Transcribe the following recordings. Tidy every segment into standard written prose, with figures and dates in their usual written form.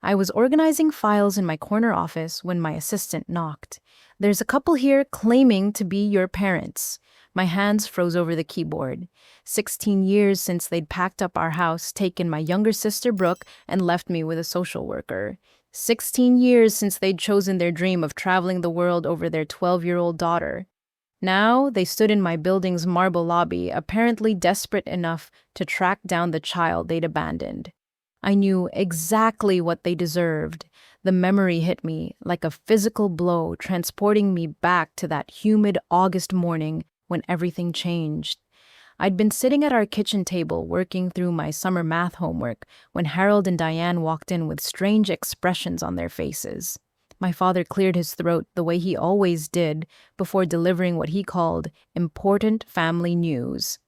I was organizing files in my corner office when my assistant knocked. "There's a couple here claiming to be your parents." My hands froze over the keyboard. 16 years since they'd packed up our house, taken my younger sister Brooke, and left me with a social worker. 16 years since they'd chosen their dream of traveling the world over their 12-year-old daughter. Now, they stood in my building's marble lobby, apparently desperate enough to track down the child they'd abandoned. I knew exactly what they deserved. The memory hit me like a physical blow, transporting me back to that humid August morning when everything changed. I'd been sitting at our kitchen table working through my summer math homework when Harold and Diane walked in with strange expressions on their faces. My father cleared his throat the way he always did before delivering what he called important family news.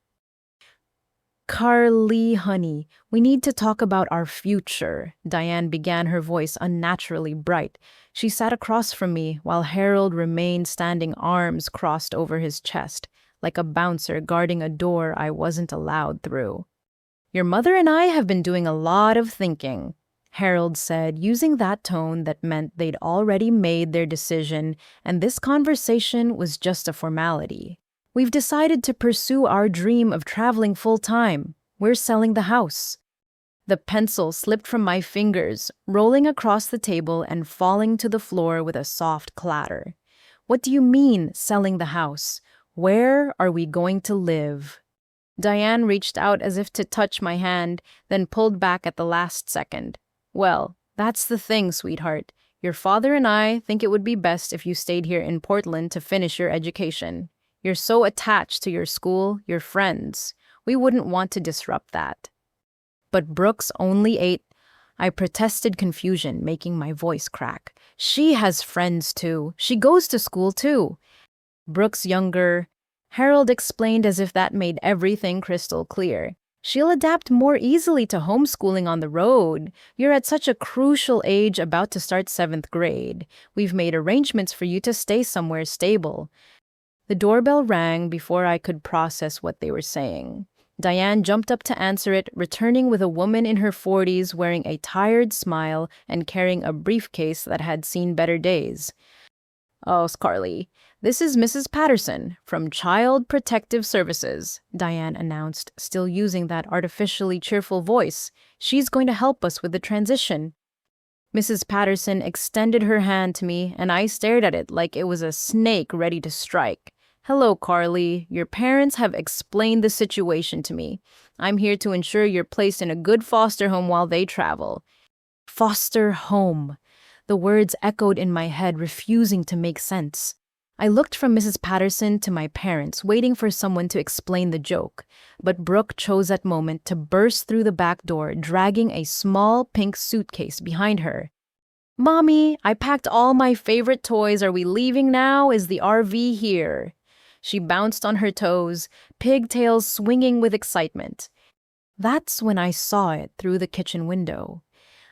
"Carly, honey, we need to talk about our future," Diane began, her voice unnaturally bright. She sat across from me while Harold remained standing, arms crossed over his chest, like a bouncer guarding a door I wasn't allowed through. "Your mother and I have been doing a lot of thinking," Harold said, using that tone that meant they'd already made their decision, and this conversation was just a formality. "We've decided to pursue our dream of traveling full-time. We're selling the house." The pencil slipped from my fingers, rolling across the table and falling to the floor with a soft clatter. "What do you mean, selling the house? Where are we going to live?" Diane reached out as if to touch my hand, then pulled back at the last second. "Well, that's the thing, sweetheart. Your father and I think it would be best if you stayed here in Portland to finish your education. You're so attached to your school, your friends. We wouldn't want to disrupt that." "But Brooke's only 8. I protested, confusion making my voice crack. "She has friends too. She goes to school too." "Brooke's younger," Harold explained as if that made everything crystal clear. "She'll adapt more easily to homeschooling on the road. You're at such a crucial age, about to start 7th grade. We've made arrangements for you to stay somewhere stable." The doorbell rang before I could process what they were saying. Diane jumped up to answer it, returning with a woman in her 40s wearing a tired smile and carrying a briefcase that had seen better days. "Oh, Carly, this is Mrs. Patterson from Child Protective Services," Diane announced, still using that artificially cheerful voice. "She's going to help us with the transition." Mrs. Patterson extended her hand to me, and I stared at it like it was a snake ready to strike. "Hello, Carly. Your parents have explained the situation to me. I'm here to ensure you're placed in a good foster home while they travel." Foster home. The words echoed in my head, refusing to make sense. I looked from Mrs. Patterson to my parents, waiting for someone to explain the joke. But Brooke chose that moment to burst through the back door, dragging a small pink suitcase behind her. "Mommy, I packed all my favorite toys. Are we leaving now? Is the RV here?" She bounced on her toes, pigtails swinging with excitement. That's when I saw it through the kitchen window.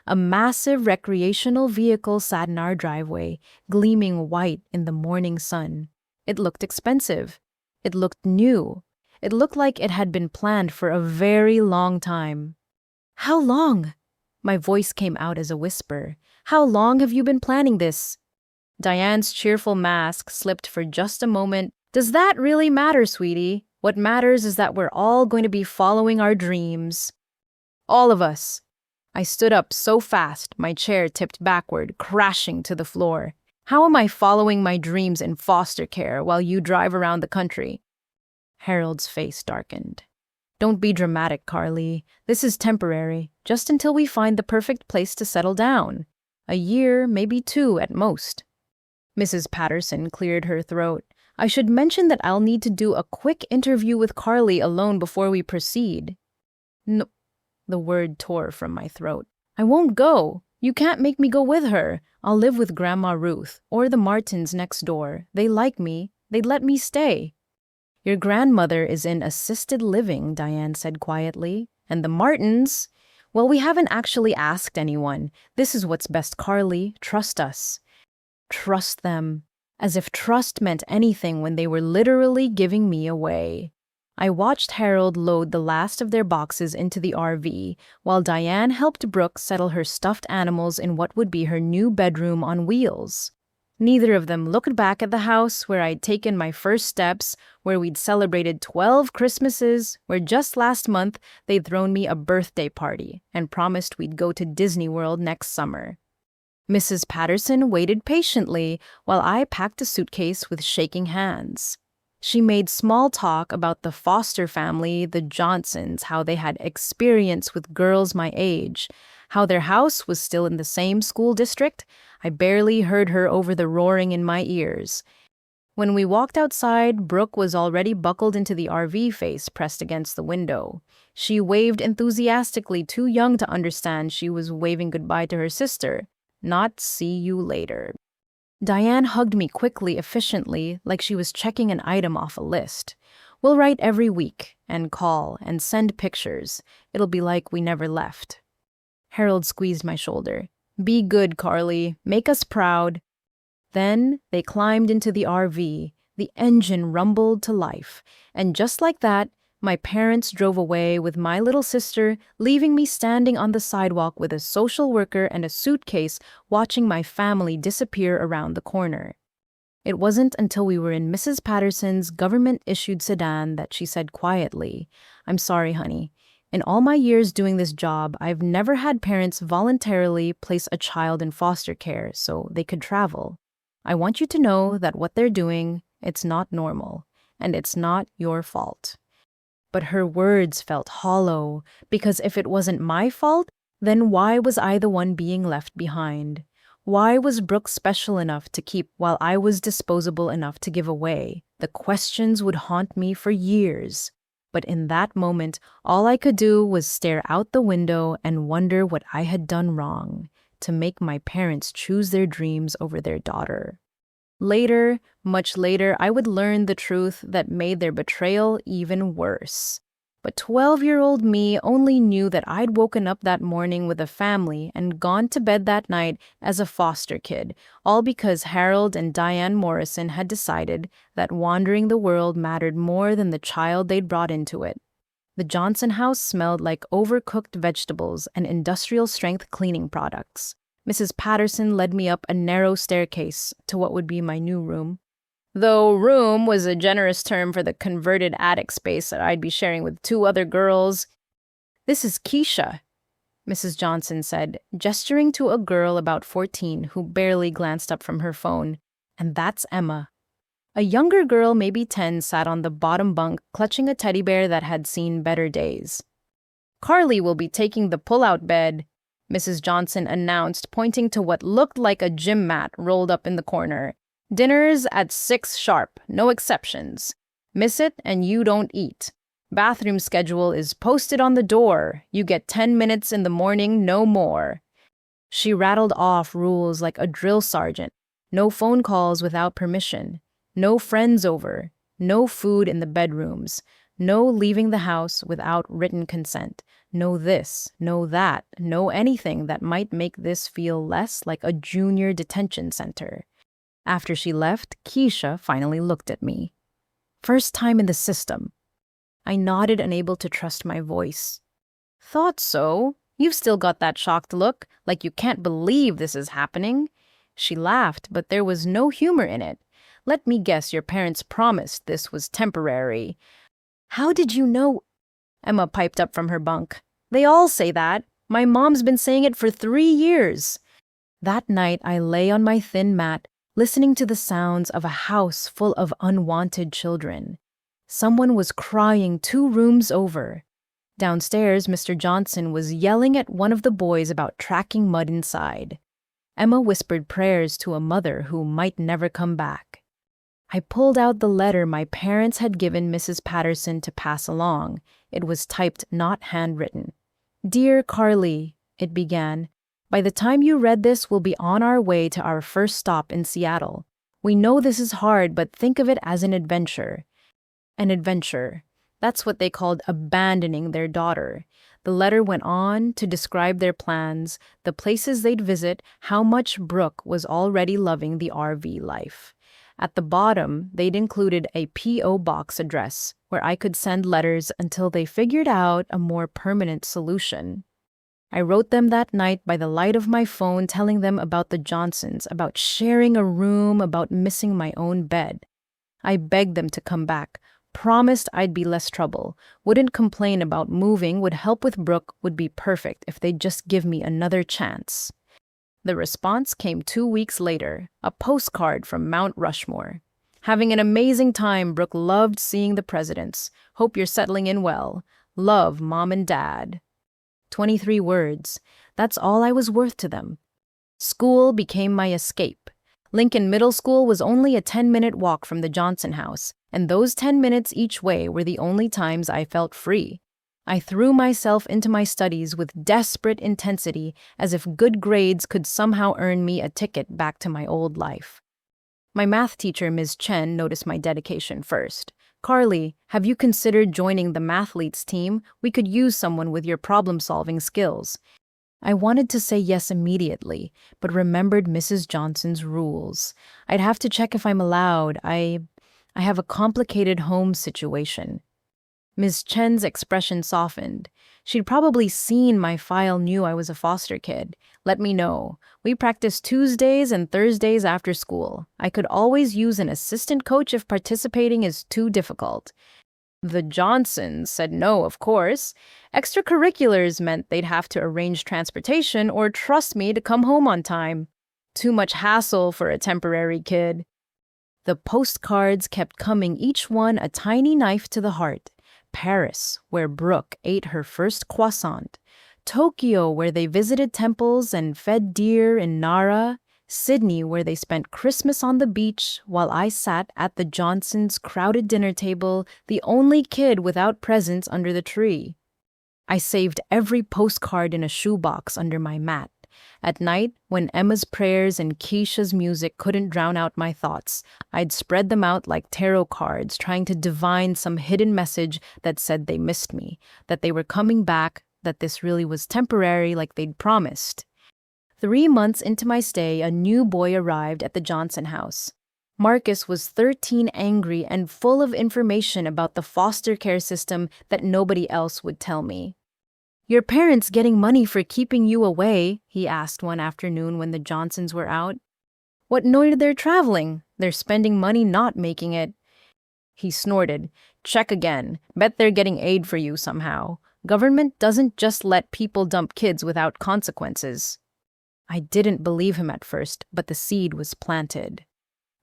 A massive recreational vehicle sat in our driveway, gleaming white in the morning sun. It looked expensive. It looked new. It looked like it had been planned for a very long time. "How long?" My voice came out as a whisper. "How long have you been planning this?" Diane's cheerful mask slipped for just a moment. "Does that really matter, sweetie? What matters is that we're all going to be following our dreams." All of us. I stood up so fast, my chair tipped backward, crashing to the floor. "How am I following my dreams in foster care while you drive around the country?" Harold's face darkened. "Don't be dramatic, Carly. This is temporary, just until we find the perfect place to settle down. A year, maybe 2 at most." Mrs. Patterson cleared her throat. "I should mention that I'll need to do a quick interview with Carly alone before we proceed." "No," the word tore from my throat. "I won't go. You can't make me go with her. I'll live with Grandma Ruth, or the Martins next door. They like me. They'd let me stay." "Your grandmother is in assisted living," Diane said quietly. "And the Martins? Well, we haven't actually asked anyone. This is what's best, Carly. Trust us." Trust them. As if trust meant anything when they were literally giving me away. I watched Harold load the last of their boxes into the RV, while Diane helped Brooke settle her stuffed animals in what would be her new bedroom on wheels. Neither of them looked back at the house where I'd taken my first steps, where we'd celebrated 12 Christmases, where just last month they'd thrown me a birthday party and promised we'd go to Disney World next summer. Mrs. Patterson waited patiently while I packed a suitcase with shaking hands. She made small talk about the Foster family, the Johnsons, how they had experience with girls my age, how their house was still in the same school district. I barely heard her over the roaring in my ears. When we walked outside, Brooke was already buckled into the RV, face pressed against the window. She waved enthusiastically, too young to understand she was waving goodbye to her sister, not see you later. Diane hugged me quickly, efficiently, like she was checking an item off a list. We'll write every week, and call, and send pictures. It'll be like we never left. Harold squeezed my shoulder. Be good, Carly. Make us proud. Then they climbed into the RV. The engine rumbled to life. And just like that, my parents drove away with my little sister, leaving me standing on the sidewalk with a social worker and a suitcase, watching my family disappear around the corner. It wasn't until we were in Mrs. Patterson's government-issued sedan that she said quietly, I'm sorry, honey. In all my years doing this job, I've never had parents voluntarily place a child in foster care so they could travel. I want you to know that what they're doing, it's not normal, and it's not your fault. But her words felt hollow, because if it wasn't my fault, then why was I the one being left behind? Why was Brooke special enough to keep while I was disposable enough to give away? The questions would haunt me for years. But in that moment, all I could do was stare out the window and wonder what I had done wrong to make my parents choose their dreams over their daughter. Later, much later, I would learn the truth that made their betrayal even worse. But 12-year-old me only knew that I'd woken up that morning with a family and gone to bed that night as a foster kid, all because Harold and Diane Morrison had decided that wandering the world mattered more than the child they'd brought into it. The Johnson house smelled like overcooked vegetables and industrial-strength cleaning products. Mrs. Patterson led me up a narrow staircase to what would be my new room. Though room was a generous term for the converted attic space that I'd be sharing with 2 other girls. This is Keisha, Mrs. Johnson said, gesturing to a girl about 14 who barely glanced up from her phone. And that's Emma. A younger girl, maybe 10, sat on the bottom bunk, clutching a teddy bear that had seen better days. Carly will be taking the pull-out bed, Mrs. Johnson announced, pointing to what looked like a gym mat rolled up in the corner. Dinner's at 6 sharp, no exceptions. Miss it and you don't eat. Bathroom schedule is posted on the door. You get 10 minutes in the morning, no more. She rattled off rules like a drill sergeant. No phone calls without permission. No friends over. No food in the bedrooms. No leaving the house without written consent. No this, no that, no anything that might make this feel less like a junior detention center. After she left, Keisha finally looked at me. First time in the system. I nodded, unable to trust my voice. Thought so. You've still got that shocked look, like you can't believe this is happening. She laughed, but there was no humor in it. Let me guess, your parents promised this was temporary. How did you know? Emma piped up from her bunk. They all say that. My mom's been saying it for 3 years. That night, I lay on my thin mat, listening to the sounds of a house full of unwanted children. Someone was crying 2 rooms over. Downstairs, Mr. Johnson was yelling at one of the boys about tracking mud inside. Emma whispered prayers to a mother who might never come back. I pulled out the letter my parents had given Mrs. Patterson to pass along. It was typed, not handwritten. Dear Carly, it began. By the time you read this, we'll be on our way to our first stop in Seattle. We know this is hard, but think of it as an adventure. An adventure. That's what they called abandoning their daughter. The letter went on to describe their plans, the places they'd visit, how much Brooke was already loving the RV life. At the bottom, they'd included a P.O. box address where I could send letters until they figured out a more permanent solution. I wrote them that night by the light of my phone, telling them about the Johnsons, about sharing a room, about missing my own bed. I begged them to come back, promised I'd be less trouble, wouldn't complain about moving, would help with Brooke, would be perfect if they'd just give me another chance. The response came 2 weeks later, a postcard from Mount Rushmore. Having an amazing time, Brooke loved seeing the presidents. Hope you're settling in well. Love, Mom and Dad. 23 words. That's all I was worth to them. School became my escape. Lincoln Middle School was only a 10-minute walk from the Johnson house, and those 10 minutes each way were the only times I felt free. I threw myself into my studies with desperate intensity, as if good grades could somehow earn me a ticket back to my old life. My math teacher, Ms. Chen, noticed my dedication first. "Carly, have you considered joining the mathletes team? We could use someone with your problem-solving skills." I wanted to say yes immediately, but remembered Mrs. Johnson's rules. I'd have to check if I'm allowed. I have a complicated home situation. Ms. Chen's expression softened. She'd probably seen my file, knew I was a foster kid. "Let me know. We practice Tuesdays and Thursdays after school. I could always use an assistant coach if participating is too difficult." The Johnsons said no, of course. Extracurriculars meant they'd have to arrange transportation or trust me to come home on time. Too much hassle for a temporary kid. The postcards kept coming, each one a tiny knife to the heart. Paris, where Brooke ate her first croissant. Tokyo, where they visited temples and fed deer in Nara. Sydney, where they spent Christmas on the beach while I sat at the Johnsons' crowded dinner table, the only kid without presents under the tree. I saved every postcard in a shoebox under my mat. At night, when Emma's prayers and Keisha's music couldn't drown out my thoughts, I'd spread them out like tarot cards, trying to divine some hidden message that said they missed me, that they were coming back, that this really was temporary like they'd promised. 3 months into my stay, a new boy arrived at the Johnson house. Marcus was 13, angry and full of information about the foster care system that nobody else would tell me. "Your parents getting money for keeping you away?" he asked one afternoon when the Johnsons were out. "What noted they're traveling? They're spending money not making it." He snorted. "Check again. Bet they're getting aid for you somehow. Government doesn't just let people dump kids without consequences." I didn't believe him at first, but the seed was planted.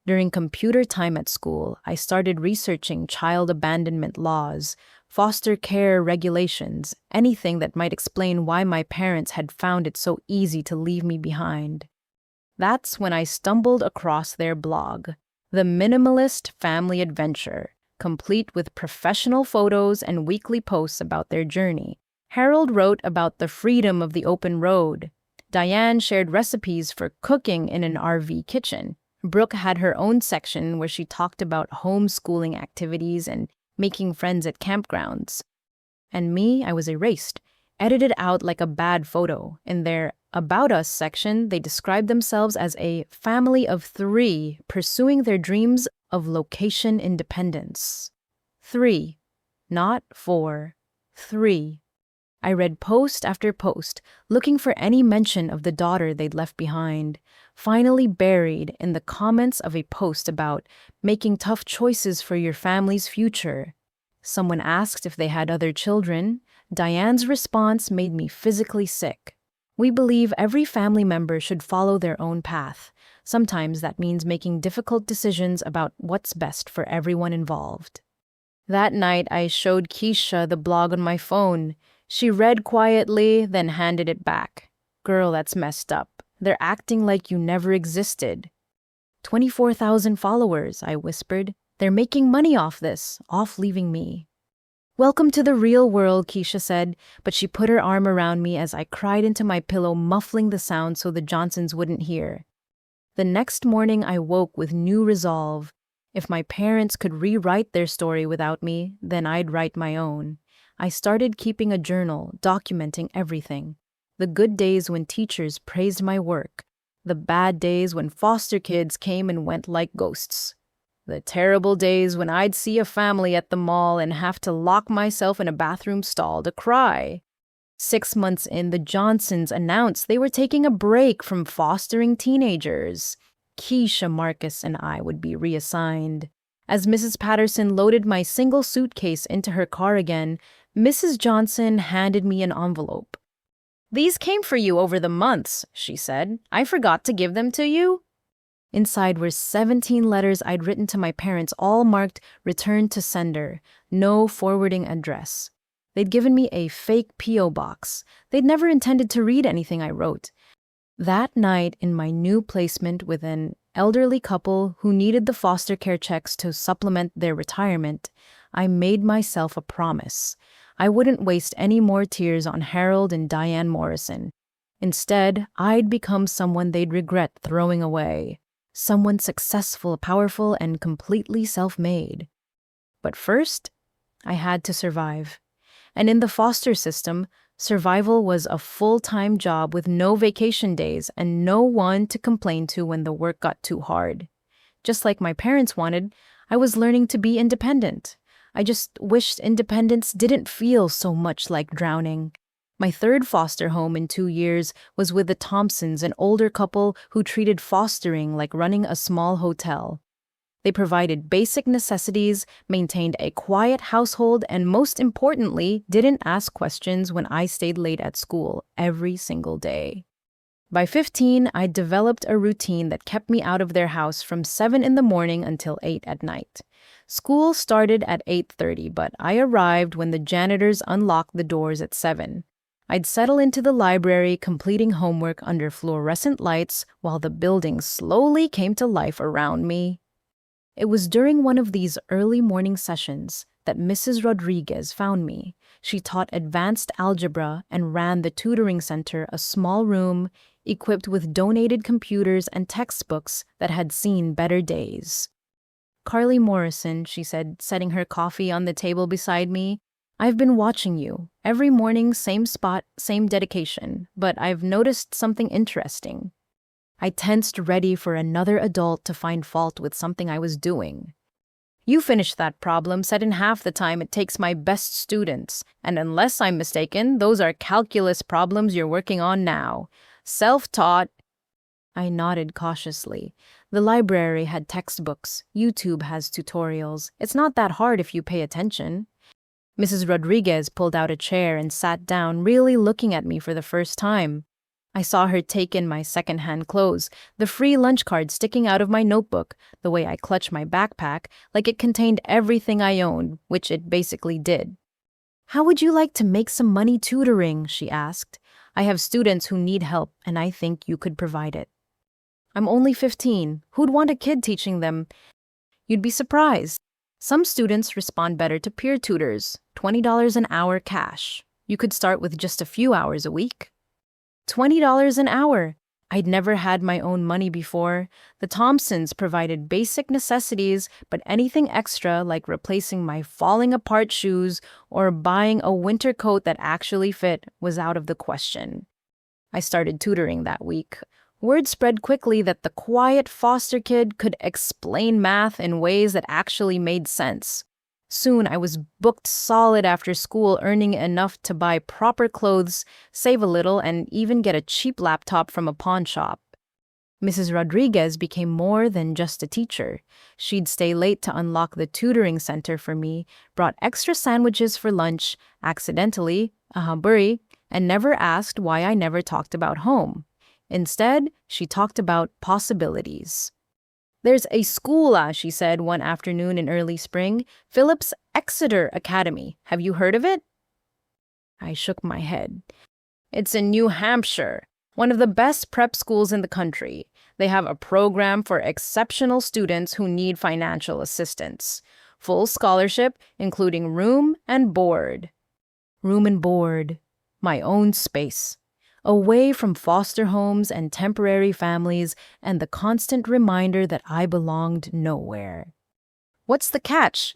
During computer time at school, I started researching child abandonment laws, foster care regulations, anything that might explain why my parents had found it so easy to leave me behind. That's when I stumbled across their blog, The Minimalist Family Adventure, complete with professional photos and weekly posts about their journey. Harold wrote about the freedom of the open road. Diane shared recipes for cooking in an RV kitchen. Brooke had her own section where she talked about homeschooling activities and making friends at campgrounds. And me, I was erased, edited out like a bad photo. In their About Us section, they described themselves as a family of 3 pursuing their dreams of location independence. 3, not 4, 3. I read post after post, looking for any mention of the daughter they'd left behind, finally buried in the comments of a post about making tough choices for your family's future. Someone asked if they had other children. Diane's response made me physically sick. "We believe every family member should follow their own path. Sometimes that means making difficult decisions about what's best for everyone involved." That night, I showed Keisha the blog on my phone. She read quietly, then handed it back. "Girl, that's messed up. They're acting like you never existed." 24,000 followers, I whispered. "They're making money off this, off leaving me." "Welcome to the real world," Keisha said, but she put her arm around me as I cried into my pillow, muffling the sound so the Johnsons wouldn't hear. The next morning, I woke with new resolve. If my parents could rewrite their story without me, then I'd write my own. I started keeping a journal, documenting everything. The good days when teachers praised my work. The bad days when foster kids came and went like ghosts. The terrible days when I'd see a family at the mall and have to lock myself in a bathroom stall to cry. 6 months in, the Johnsons announced they were taking a break from fostering teenagers. Keisha, Marcus, and I would be reassigned. As Mrs. Patterson loaded my single suitcase into her car again, Mrs. Johnson handed me an envelope. "These came for you over the months," she said. "I forgot to give them to you." Inside were 17 letters I'd written to my parents, all marked "Return to Sender," no forwarding address. They'd given me a fake P.O. box. They'd never intended to read anything I wrote. That night, in my new placement with an elderly couple who needed the foster care checks to supplement their retirement, I made myself a promise. I wouldn't waste any more tears on Harold and Diane Morrison. Instead, I'd become someone they'd regret throwing away. Someone successful, powerful, and completely self-made. But first, I had to survive. And in the foster system, survival was a full-time job with no vacation days and no one to complain to when the work got too hard. Just like my parents wanted, I was learning to be independent. I just wished independence didn't feel so much like drowning. My third foster home in 2 years was with the Thompsons, an older couple who treated fostering like running a small hotel. They provided basic necessities, maintained a quiet household, and most importantly, didn't ask questions when I stayed late at school every single day. By 15, I developed a routine that kept me out of their house from 7 in the morning until 8 at night. School started at 8:30, but I arrived when the janitors unlocked the doors at 7. I'd settle into the library, completing homework under fluorescent lights while the building slowly came to life around me. It was during one of these early morning sessions that Mrs. Rodriguez found me. She taught advanced algebra and ran the tutoring center, a small room equipped with donated computers and textbooks that had seen better days. "Carly Morrison," she said, setting her coffee on the table beside me, "I've been watching you. Every morning, same spot, same dedication. But I've noticed something interesting." I tensed, ready for another adult to find fault with something I was doing. "You finished that problem set in half the time it takes my best students. And unless I'm mistaken, those are calculus problems you're working on now. Self-taught." I nodded cautiously. The library had textbooks. YouTube has tutorials. It's not that hard if you pay attention. Mrs. Rodriguez pulled out a chair and sat down, really looking at me for the first time. I saw her take in my second-hand clothes, the free lunch card sticking out of my notebook, the way I clutched my backpack, like it contained everything I owned, which it basically did. "How would you like to make some money tutoring?" she asked. "I have students who need help, and I think you could provide it." "I'm only 15. Who'd want a kid teaching them?" "You'd be surprised. Some students respond better to peer tutors. $20 an hour cash. You could start with just a few hours a week." $20 an hour. I'd never had my own money before. The Thompsons provided basic necessities, but anything extra, like replacing my falling-apart shoes or buying a winter coat that actually fit, was out of the question. I started tutoring that week. Word spread quickly that the quiet foster kid could explain math in ways that actually made sense. Soon I was booked solid after school, earning enough to buy proper clothes, save a little, and even get a cheap laptop from a pawn shop. Mrs. Rodriguez became more than just a teacher. She'd stay late to unlock the tutoring center for me, brought extra sandwiches for lunch, accidentally, buri, and never asked why I never talked about home. Instead, she talked about possibilities. "There's a school," she said one afternoon in early spring, "Phillips Exeter Academy. Have you heard of it?" I shook my head. "It's in New Hampshire, one of the best prep schools in the country. They have a program for exceptional students who need financial assistance. Full scholarship, including room and board." Room and board. My own space. Away from foster homes and temporary families and the constant reminder that I belonged nowhere. "What's the catch?"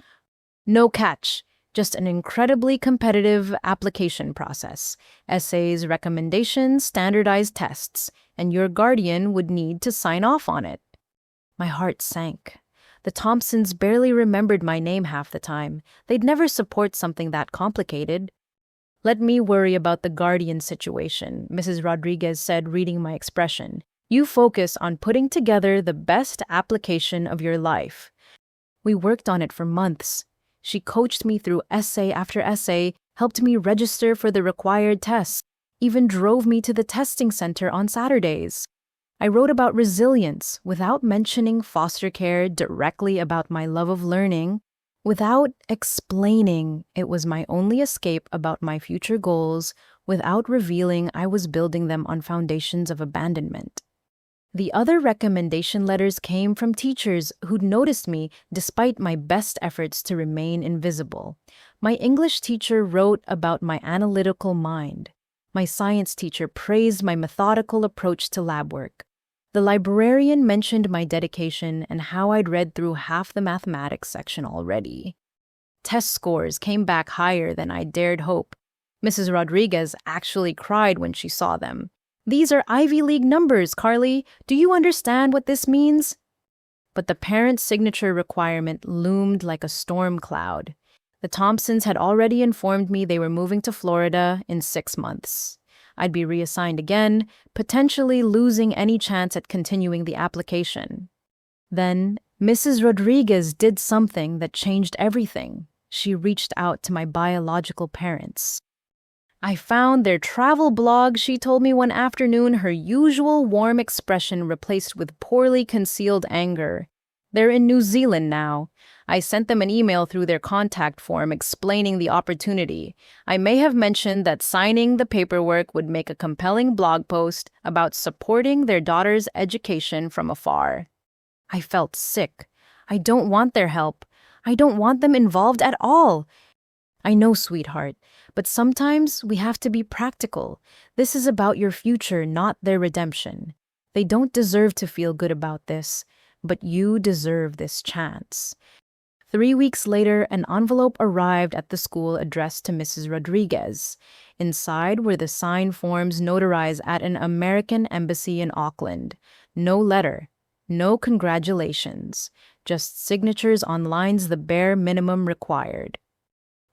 "No catch. Just an incredibly competitive application process. Essays, recommendations, standardized tests, and your guardian would need to sign off on it." My heart sank. The Thompsons barely remembered my name half the time. They'd never support something that complicated. Let me worry about the guardian situation, Mrs. Rodriguez said, reading my expression. You focus on putting together the best application of your life. We worked on it for months. She coached me through essay after essay, helped me register for the required tests, even drove me to the testing center on Saturdays. I wrote about resilience without mentioning foster care, directly about my love of learning, without explaining it was my only escape about my future goals, without revealing I was building them on foundations of abandonment. The other recommendation letters came from teachers who'd noticed me despite my best efforts to remain invisible. My English teacher wrote about my analytical mind. My science teacher praised my methodical approach to lab work. The librarian mentioned my dedication and how I'd read through half the mathematics section already. Test scores came back higher than I dared hope. Mrs. Rodriguez actually cried when she saw them. These are Ivy League numbers, Carly. Do you understand what this means? But the parent signature requirement loomed like a storm cloud. The Thompsons had already informed me they were moving to Florida in 6 months. I'd be reassigned again, potentially losing any chance at continuing the application. Then, Mrs. Rodriguez did something that changed everything. She reached out to my biological parents. I found their travel blog, she told me one afternoon, her usual warm expression replaced with poorly concealed anger. They're in New Zealand now. I sent them an email through their contact form explaining the opportunity. I may have mentioned that signing the paperwork would make a compelling blog post about supporting their daughter's education from afar. I felt sick. I don't want their help. I don't want them involved at all. I know, sweetheart, but sometimes we have to be practical. This is about your future, not their redemption. They don't deserve to feel good about this, but you deserve this chance. 3 weeks later, an envelope arrived at the school addressed to Mrs. Rodriguez. Inside were the signed forms notarized at an American embassy in Auckland. No letter, no congratulations, just signatures on lines the bare minimum required.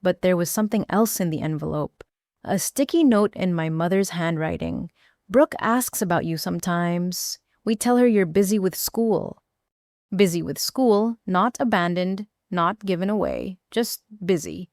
But there was something else in the envelope. A sticky note in my mother's handwriting. Brooke asks about you sometimes. We tell her you're busy with school. Busy with school, not abandoned, not given away, just busy.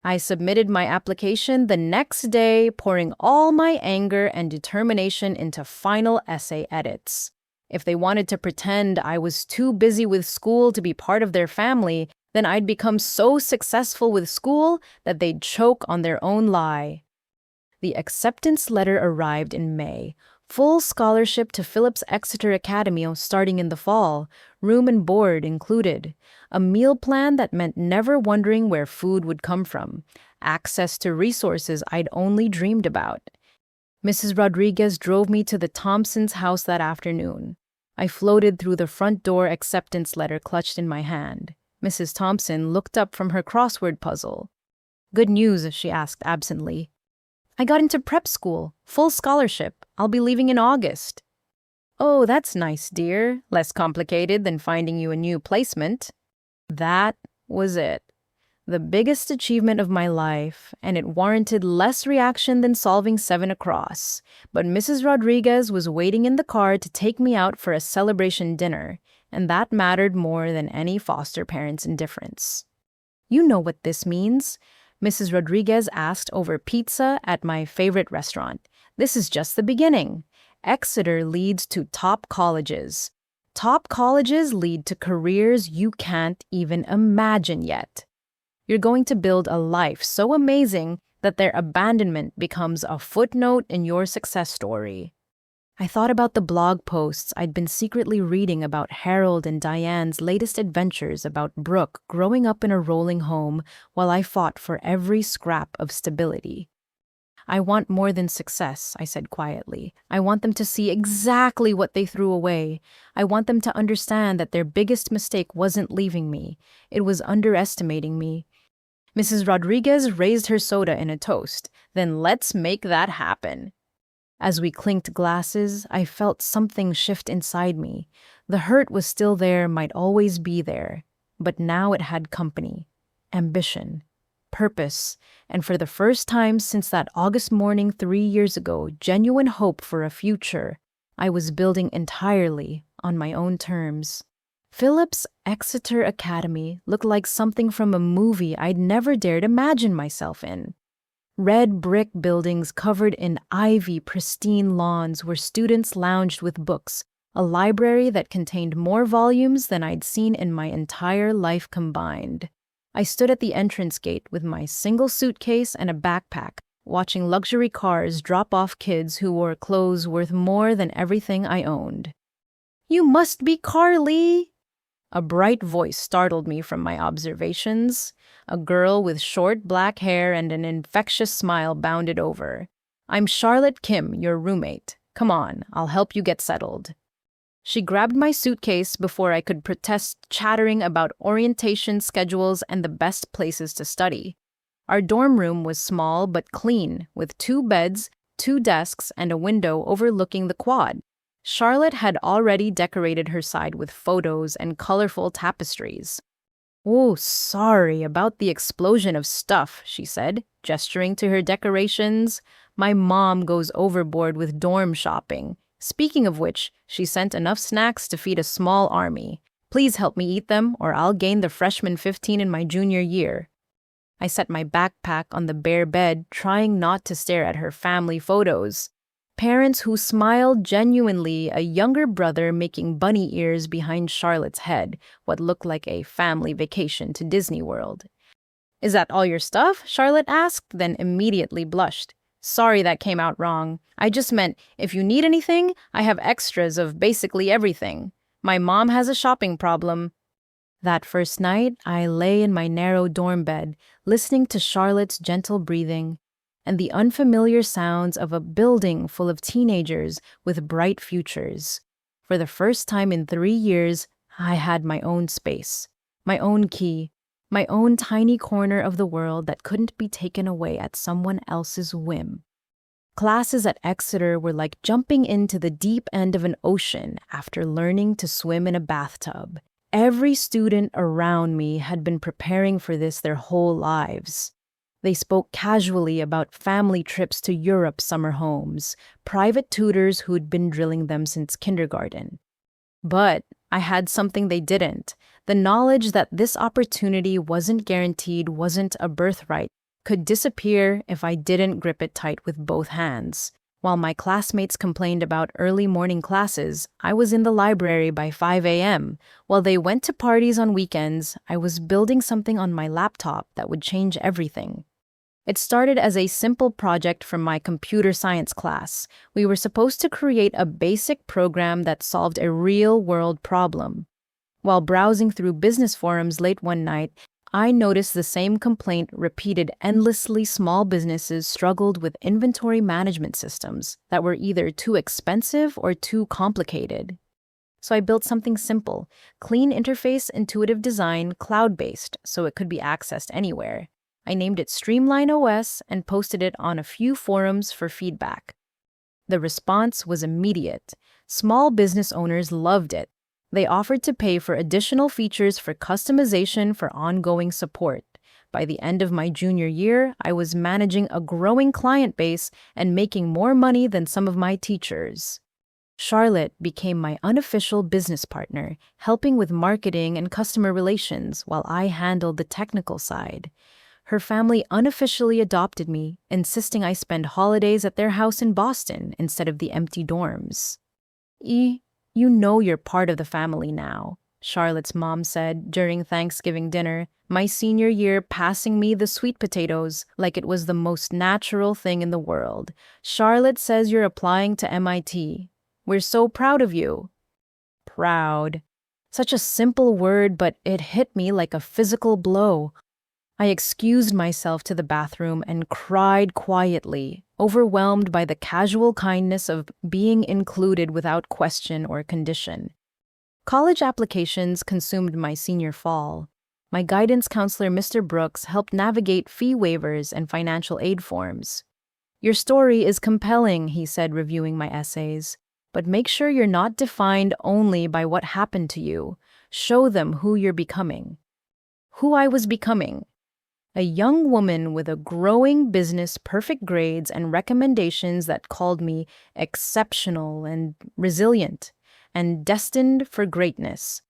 I submitted my application the next day, pouring all my anger and determination into final essay edits. If they wanted to pretend I was too busy with school to be part of their family, then I'd become so successful with school that they'd choke on their own lie. The acceptance letter arrived in May. Full scholarship to Phillips Exeter Academy starting in the fall, room and board included. A meal plan that meant never wondering where food would come from. Access to resources I'd only dreamed about. Mrs. Rodriguez drove me to the Thompsons' house that afternoon. I floated through the front door acceptance letter clutched in my hand. Mrs. Thompson looked up from her crossword puzzle. Good news, she asked absently. I got into prep school, full scholarship. I'll be leaving in August. Oh, that's nice, dear. Less complicated than finding you a new placement. That was it. The biggest achievement of my life, and it warranted less reaction than solving 7 across. But Mrs. Rodriguez was waiting in the car to take me out for a celebration dinner, and that mattered more than any foster parent's indifference. You know what this means? Mrs. Rodriguez asked over pizza at my favorite restaurant. This is just the beginning. Exeter leads to top colleges. Top colleges lead to careers you can't even imagine yet. You're going to build a life so amazing that their abandonment becomes a footnote in your success story. I thought about the blog posts I'd been secretly reading about Harold and Diane's latest adventures about Brooke growing up in a rolling home while I fought for every scrap of stability. I want more than success, I said quietly. I want them to see exactly what they threw away. I want them to understand that their biggest mistake wasn't leaving me. It was underestimating me. Mrs. Rodriguez raised her soda in a toast. Then let's make that happen. As we clinked glasses, I felt something shift inside me. The hurt was still there, might always be there, but now it had company, ambition, purpose, and for the first time since that August morning 3 years ago, genuine hope for a future I was building entirely on my own terms. Philip's Exeter Academy looked like something from a movie I'd never dared imagine myself in. Red brick buildings covered in ivy, pristine lawns where students lounged with books, a library that contained more volumes than I'd seen in my entire life combined. I stood at the entrance gate with my single suitcase and a backpack, watching luxury cars drop off kids who wore clothes worth more than everything I owned. "You must be Carly!" A bright voice startled me from my observations. A girl with short black hair and an infectious smile bounded over. "I'm Charlotte Kim, your roommate. Come on, I'll help you get settled." She grabbed my suitcase before I could protest, chattering about orientation schedules and the best places to study. Our dorm room was small but clean, with 2 beds, 2 desks, and a window overlooking the quad. Charlotte had already decorated her side with photos and colorful tapestries. "Oh, sorry about the explosion of stuff," she said, gesturing to her decorations. "My mom goes overboard with dorm shopping. Speaking of which, she sent enough snacks to feed a small army. Please help me eat them, or I'll gain the freshman 15 in my junior year." I set my backpack on the bare bed, trying not to stare at her family photos. Parents who smiled genuinely, a younger brother making bunny ears behind Charlotte's head, what looked like a family vacation to Disney World. "Is that all your stuff?" Charlotte asked, then immediately blushed. "Sorry that came out wrong. I just meant, if you need anything, I have extras of basically everything. My mom has a shopping problem." That first night, I lay in my narrow dorm bed, listening to Charlotte's gentle breathing and the unfamiliar sounds of a building full of teenagers with bright futures. For the first time in 3 years, I had my own space, my own key, my own tiny corner of the world that couldn't be taken away at someone else's whim. Classes at Exeter were like jumping into the deep end of an ocean after learning to swim in a bathtub. Every student around me had been preparing for this their whole lives. They spoke casually about family trips to Europe summer homes, private tutors who'd been drilling them since kindergarten. But I had something they didn't. The knowledge that this opportunity wasn't guaranteed, wasn't a birthright, could disappear if I didn't grip it tight with both hands. While my classmates complained about early morning classes, I was in the library by 5 a.m. While they went to parties on weekends, I was building something on my laptop that would change everything. It started as a simple project from my computer science class. We were supposed to create a basic program that solved a real-world problem. While browsing through business forums late one night, I noticed the same complaint repeated endlessly. Small businesses struggled with inventory management systems that were either too expensive or too complicated. So I built something simple, clean interface, intuitive design, cloud-based, so it could be accessed anywhere. I named it Streamline OS and posted it on a few forums for feedback. The response was immediate. Small business owners loved it. They offered to pay for additional features for customization for ongoing support. By the end of my junior year, I was managing a growing client base and making more money than some of my teachers. Charlotte became my unofficial business partner, helping with marketing and customer relations while I handled the technical side. Her family unofficially adopted me, insisting I spend holidays at their house in Boston instead of the empty dorms. "You know you're part of the family now," Charlotte's mom said during Thanksgiving dinner, my senior year, passing me the sweet potatoes like it was the most natural thing in the world. "Charlotte says you're applying to MIT. We're so proud of you." Proud. Such a simple word, but it hit me like a physical blow. I excused myself to the bathroom and cried quietly, overwhelmed by the casual kindness of being included without question or condition. College applications consumed my senior fall. My guidance counselor, Mr. Brooks, helped navigate fee waivers and financial aid forms. "Your story is compelling," he said, reviewing my essays. But make sure you're not defined only by what happened to you. Show them who you're becoming. Who I was becoming. A young woman with a growing business, perfect grades, and recommendations that called me exceptional and resilient and destined for greatness.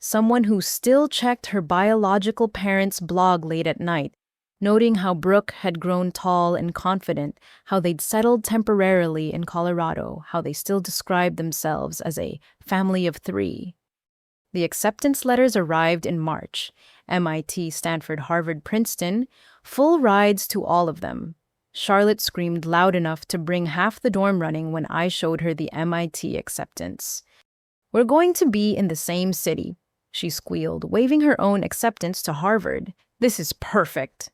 Someone who still checked her biological parents' blog late at night, noting how Brooke had grown tall and confident, how they'd settled temporarily in Colorado, how they still described themselves as a family of three. The acceptance letters arrived in March. MIT, Stanford, Harvard, Princeton, full rides to all of them. Charlotte screamed loud enough to bring half the dorm running when I showed her the MIT acceptance. "We're going to be in the same city," she squealed, waving her own acceptance to Harvard. "This is perfect."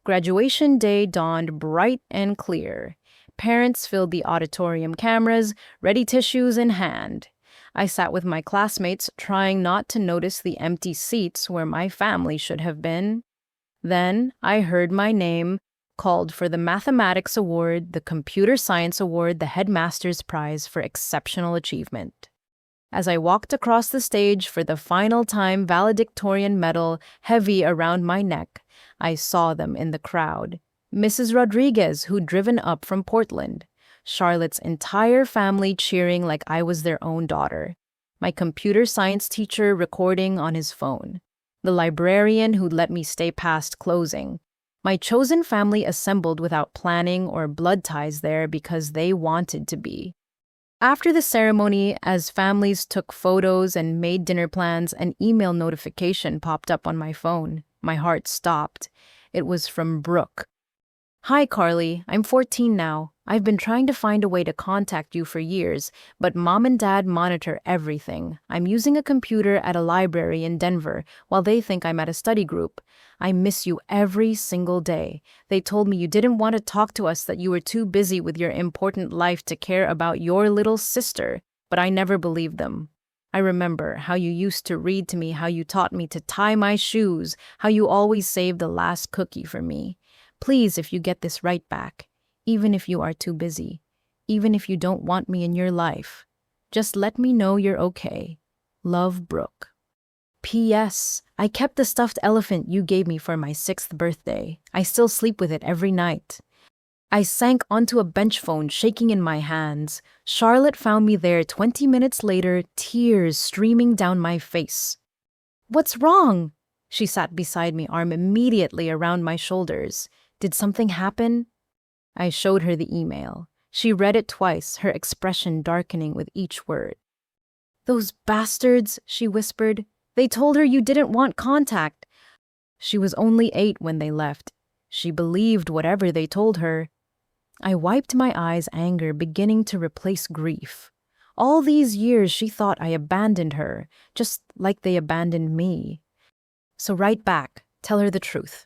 Graduation day dawned bright and clear. Parents filled the auditorium, cameras, ready tissues in hand. I sat with my classmates, trying not to notice the empty seats where my family should have been. Then I heard my name called for the Mathematics Award, the Computer Science Award, the Headmaster's Prize for Exceptional Achievement. As I walked across the stage for the final time, valedictorian medal heavy around my neck, I saw them in the crowd. Mrs. Rodriguez, who'd driven up from Portland. Charlotte's entire family cheering like I was their own daughter. My computer science teacher recording on his phone. The librarian who'd let me stay past closing. My chosen family assembled without planning or blood ties there because they wanted to be. After the ceremony, as families took photos and made dinner plans, an email notification popped up on my phone. My heart stopped. It was from Brooke. "Hi, Carly. I'm 14 now. I've been trying to find a way to contact you for years, but Mom and Dad monitor everything. I'm using a computer at a library in Denver while they think I'm at a study group. I miss you every single day. They told me you didn't want to talk to us, that you were too busy with your important life to care about your little sister, but I never believed them. I remember how you used to read to me, how you taught me to tie my shoes, how you always saved the last cookie for me. Please, if you get this right back, even if you are too busy, even if you don't want me in your life, just let me know you're okay. Love, Brooke. P.S. I kept the stuffed elephant you gave me for my 6th birthday. I still sleep with it every night." I sank onto a bench phone, shaking in my hands. Charlotte found me there 20 minutes later, tears streaming down my face. "What's wrong?" She sat beside me, arm immediately around my shoulders. "Did something happen?" I showed her the email. She read it twice, her expression darkening with each word. "Those bastards," she whispered. "They told her you didn't want contact." She was only 8 when they left. She believed whatever they told her. I wiped my eyes, anger beginning to replace grief. All these years she thought I abandoned her, just like they abandoned me. So write back, tell her the truth.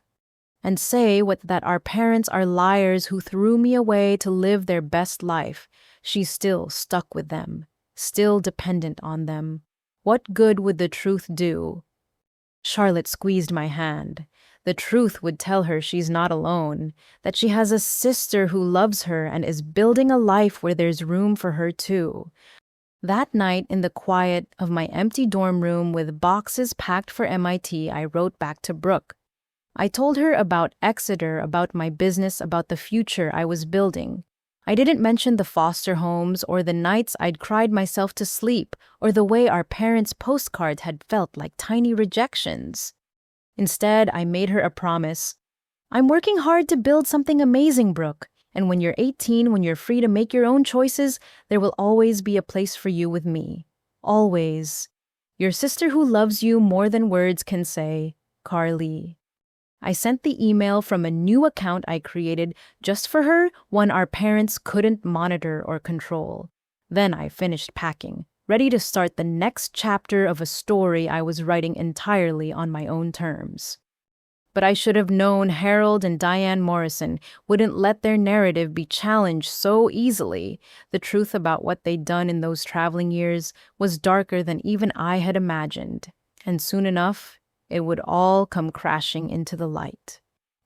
And say that our parents are liars who threw me away to live their best life. She's still stuck with them, still dependent on them. What good would the truth do? Charlotte squeezed my hand. The truth would tell her she's not alone, that she has a sister who loves her and is building a life where there's room for her too. That night, in the quiet of my empty dorm room with boxes packed for MIT, I wrote back to Brooke. I told her about Exeter, about my business, about the future I was building. I didn't mention the foster homes or the nights I'd cried myself to sleep or the way our parents' postcards had felt like tiny rejections. Instead, I made her a promise. "I'm working hard to build something amazing, Brooke, and when you're 18, when you're free to make your own choices, there will always be a place for you with me. Always. Your sister who loves you more than words can say, Carly." I sent the email from a new account I created just for her, one our parents couldn't monitor or control. Then I finished packing, ready to start the next chapter of a story I was writing entirely on my own terms. But I should have known Harold and Diane Morrison wouldn't let their narrative be challenged so easily. The truth about what they'd done in those traveling years was darker than even I had imagined, and soon enough, it would all come crashing into the light.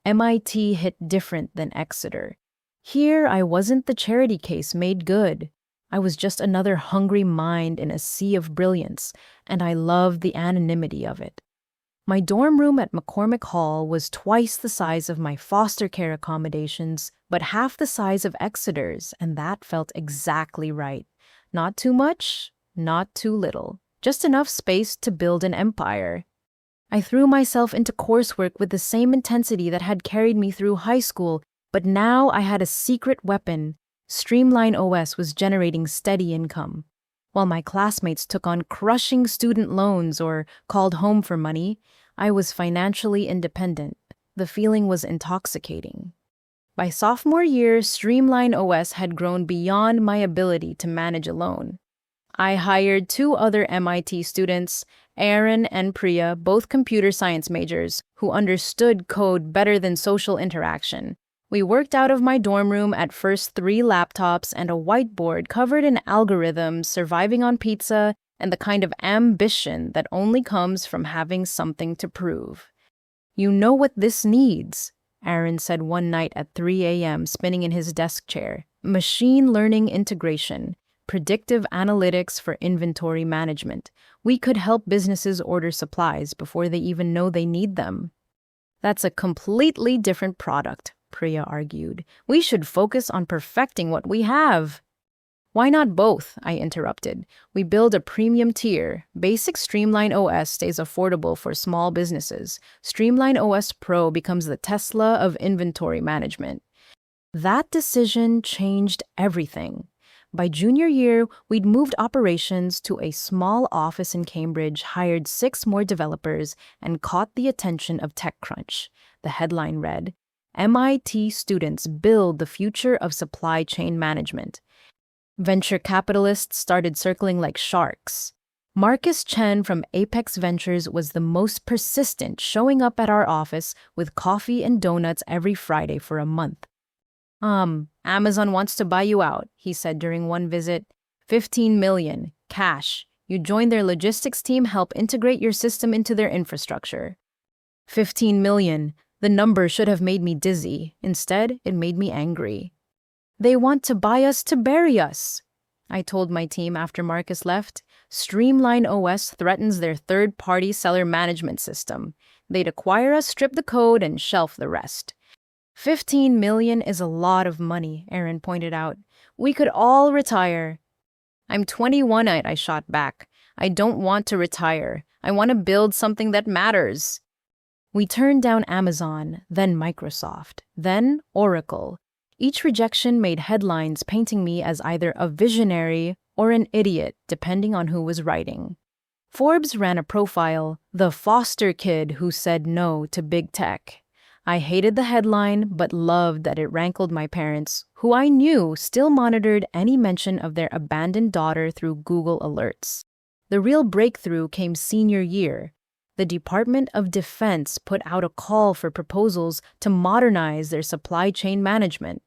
MIT hit different than Exeter. Here I wasn't the charity case made good. I was just another hungry mind in a sea of brilliance, and I loved the anonymity of it. My dorm room at McCormick Hall was twice the size of my foster care accommodations, but half the size of Exeter's, and that felt exactly right. Not too much, not too little. Just enough space to build an empire. I threw myself into coursework with the same intensity that had carried me through high school, but now I had a secret weapon. Streamline OS was generating steady income. While my classmates took on crushing student loans or called home for money, I was financially independent. The feeling was intoxicating. By sophomore year, Streamline OS had grown beyond my ability to manage alone. I hired two other MIT students, Aaron and Priya, both computer science majors, who understood code better than social interaction. We worked out of my dorm room at first 3 laptops and a whiteboard covered in algorithms, surviving on pizza, and the kind of ambition that only comes from having something to prove. "You know what this needs," Aaron said one night at 3 a.m., spinning in his desk chair. "Machine learning integration. Predictive analytics for inventory management. We could help businesses order supplies before they even know they need them." "That's a completely different product," Priya argued. "We should focus on perfecting what we have." "Why not both?" I interrupted. "We build a premium tier. Basic Streamline OS stays affordable for small businesses. Streamline OS Pro becomes the Tesla of inventory management." That decision changed everything. By junior year, we'd moved operations to a small office in Cambridge, hired 6 more developers, and caught the attention of TechCrunch. The headline read, "MIT students build the future of supply chain management." Venture capitalists started circling like sharks. Marcus Chen from Apex Ventures was the most persistent, showing up at our office with coffee and donuts every Friday for a month. Amazon wants to buy you out," he said during one visit. $15 million, cash. You join their logistics team, help integrate your system into their infrastructure. $15 million. The number should have made me dizzy. Instead, it made me angry. "They want to buy us to bury us," I told my team after Marcus left. "Streamline OS threatens their third-party seller management system. They'd acquire us, strip the code, and shelf the rest." $15 million is a lot of money, Aaron pointed out. "We could all retire." "I'm 21, I shot back. "I don't want to retire. I want to build something that matters." We turned down Amazon, then Microsoft, then Oracle. Each rejection made headlines painting me as either a visionary or an idiot, depending on who was writing. Forbes ran a profile, "The Foster Kid Who Said No to Big Tech." I hated the headline, but loved that it rankled my parents, who I knew still monitored any mention of their abandoned daughter through Google alerts. The real breakthrough came senior year. The Department of Defense put out a call for proposals to modernize their supply chain management.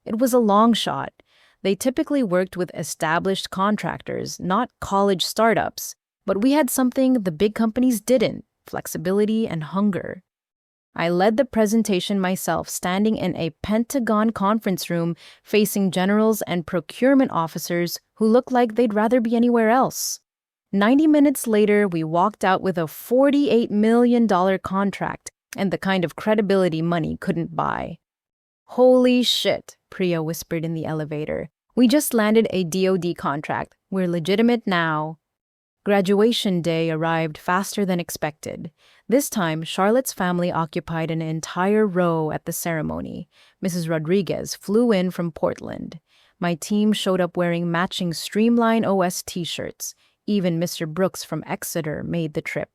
It was a long shot. They typically worked with established contractors, not college startups. But we had something the big companies didn't: flexibility and hunger. I led the presentation myself, standing in a Pentagon conference room facing generals and procurement officers who looked like they'd rather be anywhere else. 90 minutes later, we walked out with a $48 million contract and the kind of credibility money couldn't buy. "Holy shit," Priya whispered in the elevator. "We just landed a DoD contract. We're legitimate now." Graduation day arrived faster than expected. This time, Charlotte's family occupied an entire row at the ceremony. Mrs. Rodriguez flew in from Portland. My team showed up wearing matching Streamline OS t-shirts. Even Mr. Brooks from Exeter made the trip.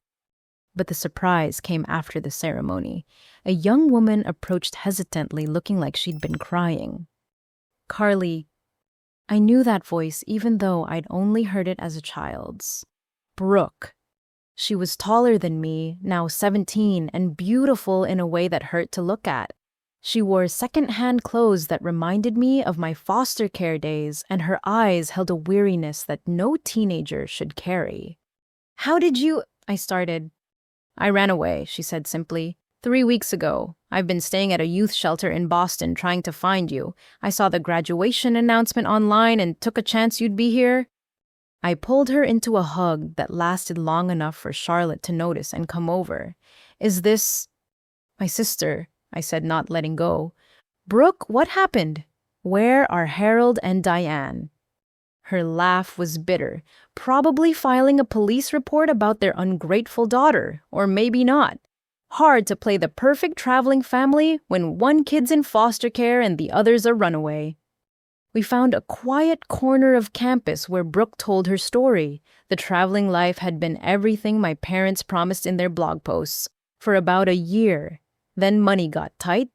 But the surprise came after the ceremony. A young woman approached hesitantly, looking like she'd been crying. "Carly." I knew that voice, even though I'd only heard it as a child's. Brooke. She was taller than me, now 17, and beautiful in a way that hurt to look at. She wore second-hand clothes that reminded me of my foster care days, and her eyes held a weariness that no teenager should carry. "How did you—" I started. "I ran away," she said simply. 3 weeks ago, I've been staying at a youth shelter in Boston trying to find you. I saw the graduation announcement online and took a chance you'd be here. I pulled her into a hug that lasted long enough for Charlotte to notice and come over. Is this my sister? I said, not letting go. Brooke, what happened? Where are Harold and Diane? Her laugh was bitter, probably filing a police report about their ungrateful daughter, or maybe not. Hard to play the perfect traveling family when one kid's in foster care and the other's a runaway. We found a quiet corner of campus where Brooke told her story. The traveling life had been everything my parents promised in their blog posts for about a year. Then money got tight.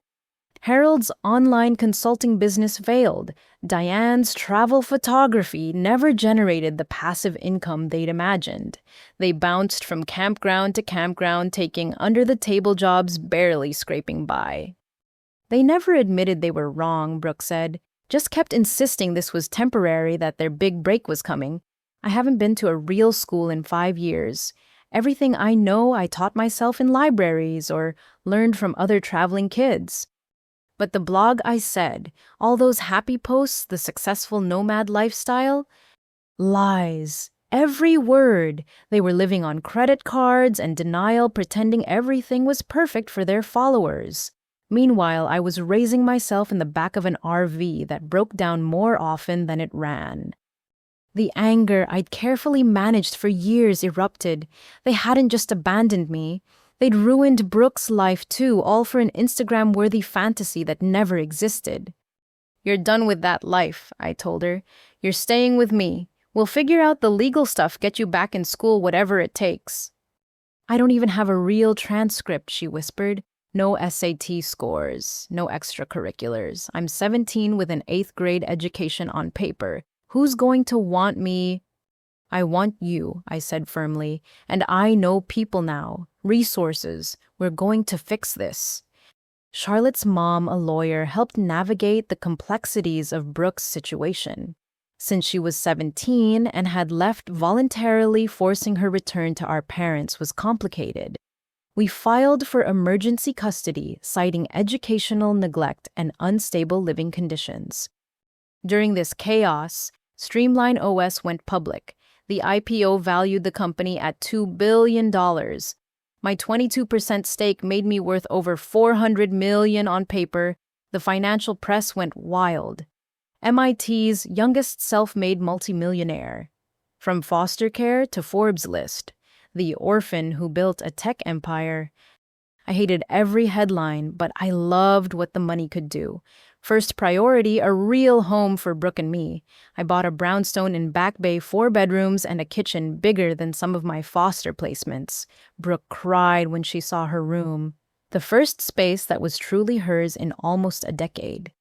Harold's online consulting business failed. Diane's travel photography never generated the passive income they'd imagined. They bounced from campground to campground, taking under-the-table jobs, barely scraping by. They never admitted they were wrong, Brooke said. Just kept insisting this was temporary, that their big break was coming. I haven't been to a real school in 5 years. Everything I know I taught myself in libraries or learned from other traveling kids. But the blog, I said, all those happy posts, the successful nomad lifestyle? Lies. Every word. They were living on credit cards and denial, pretending everything was perfect for their followers. Meanwhile, I was raising myself in the back of an RV that broke down more often than it ran. The anger I'd carefully managed for years erupted. They hadn't just abandoned me. They'd ruined Brooke's life too, all for an Instagram-worthy fantasy that never existed. You're done with that life, I told her. You're staying with me. We'll figure out the legal stuff, get you back in school, whatever it takes. I don't even have a real transcript, she whispered. No SAT scores, no extracurriculars. I'm 17 with an 8th grade education on paper. Who's going to want me? I want you, I said firmly, and I know people now. Resources. We're going to fix this. Charlotte's mom, a lawyer, helped navigate the complexities of Brooke's situation. Since she was 17 and had left voluntarily, forcing her return to our parents was complicated. We filed for emergency custody, citing educational neglect and unstable living conditions. During this chaos, Streamline OS went public. The IPO valued the company at $2 billion. My 22% stake made me worth over $400 million on paper. The financial press went wild. MIT's youngest self-made multi-millionaire. From foster care to Forbes list. The orphan who built a tech empire. I hated every headline, but I loved what the money could do. First priority, a real home for Brooke and me. I bought a brownstone in Back Bay, 4 bedrooms and a kitchen bigger than some of my foster placements. Brooke cried when she saw her room. The first space that was truly hers in almost a decade.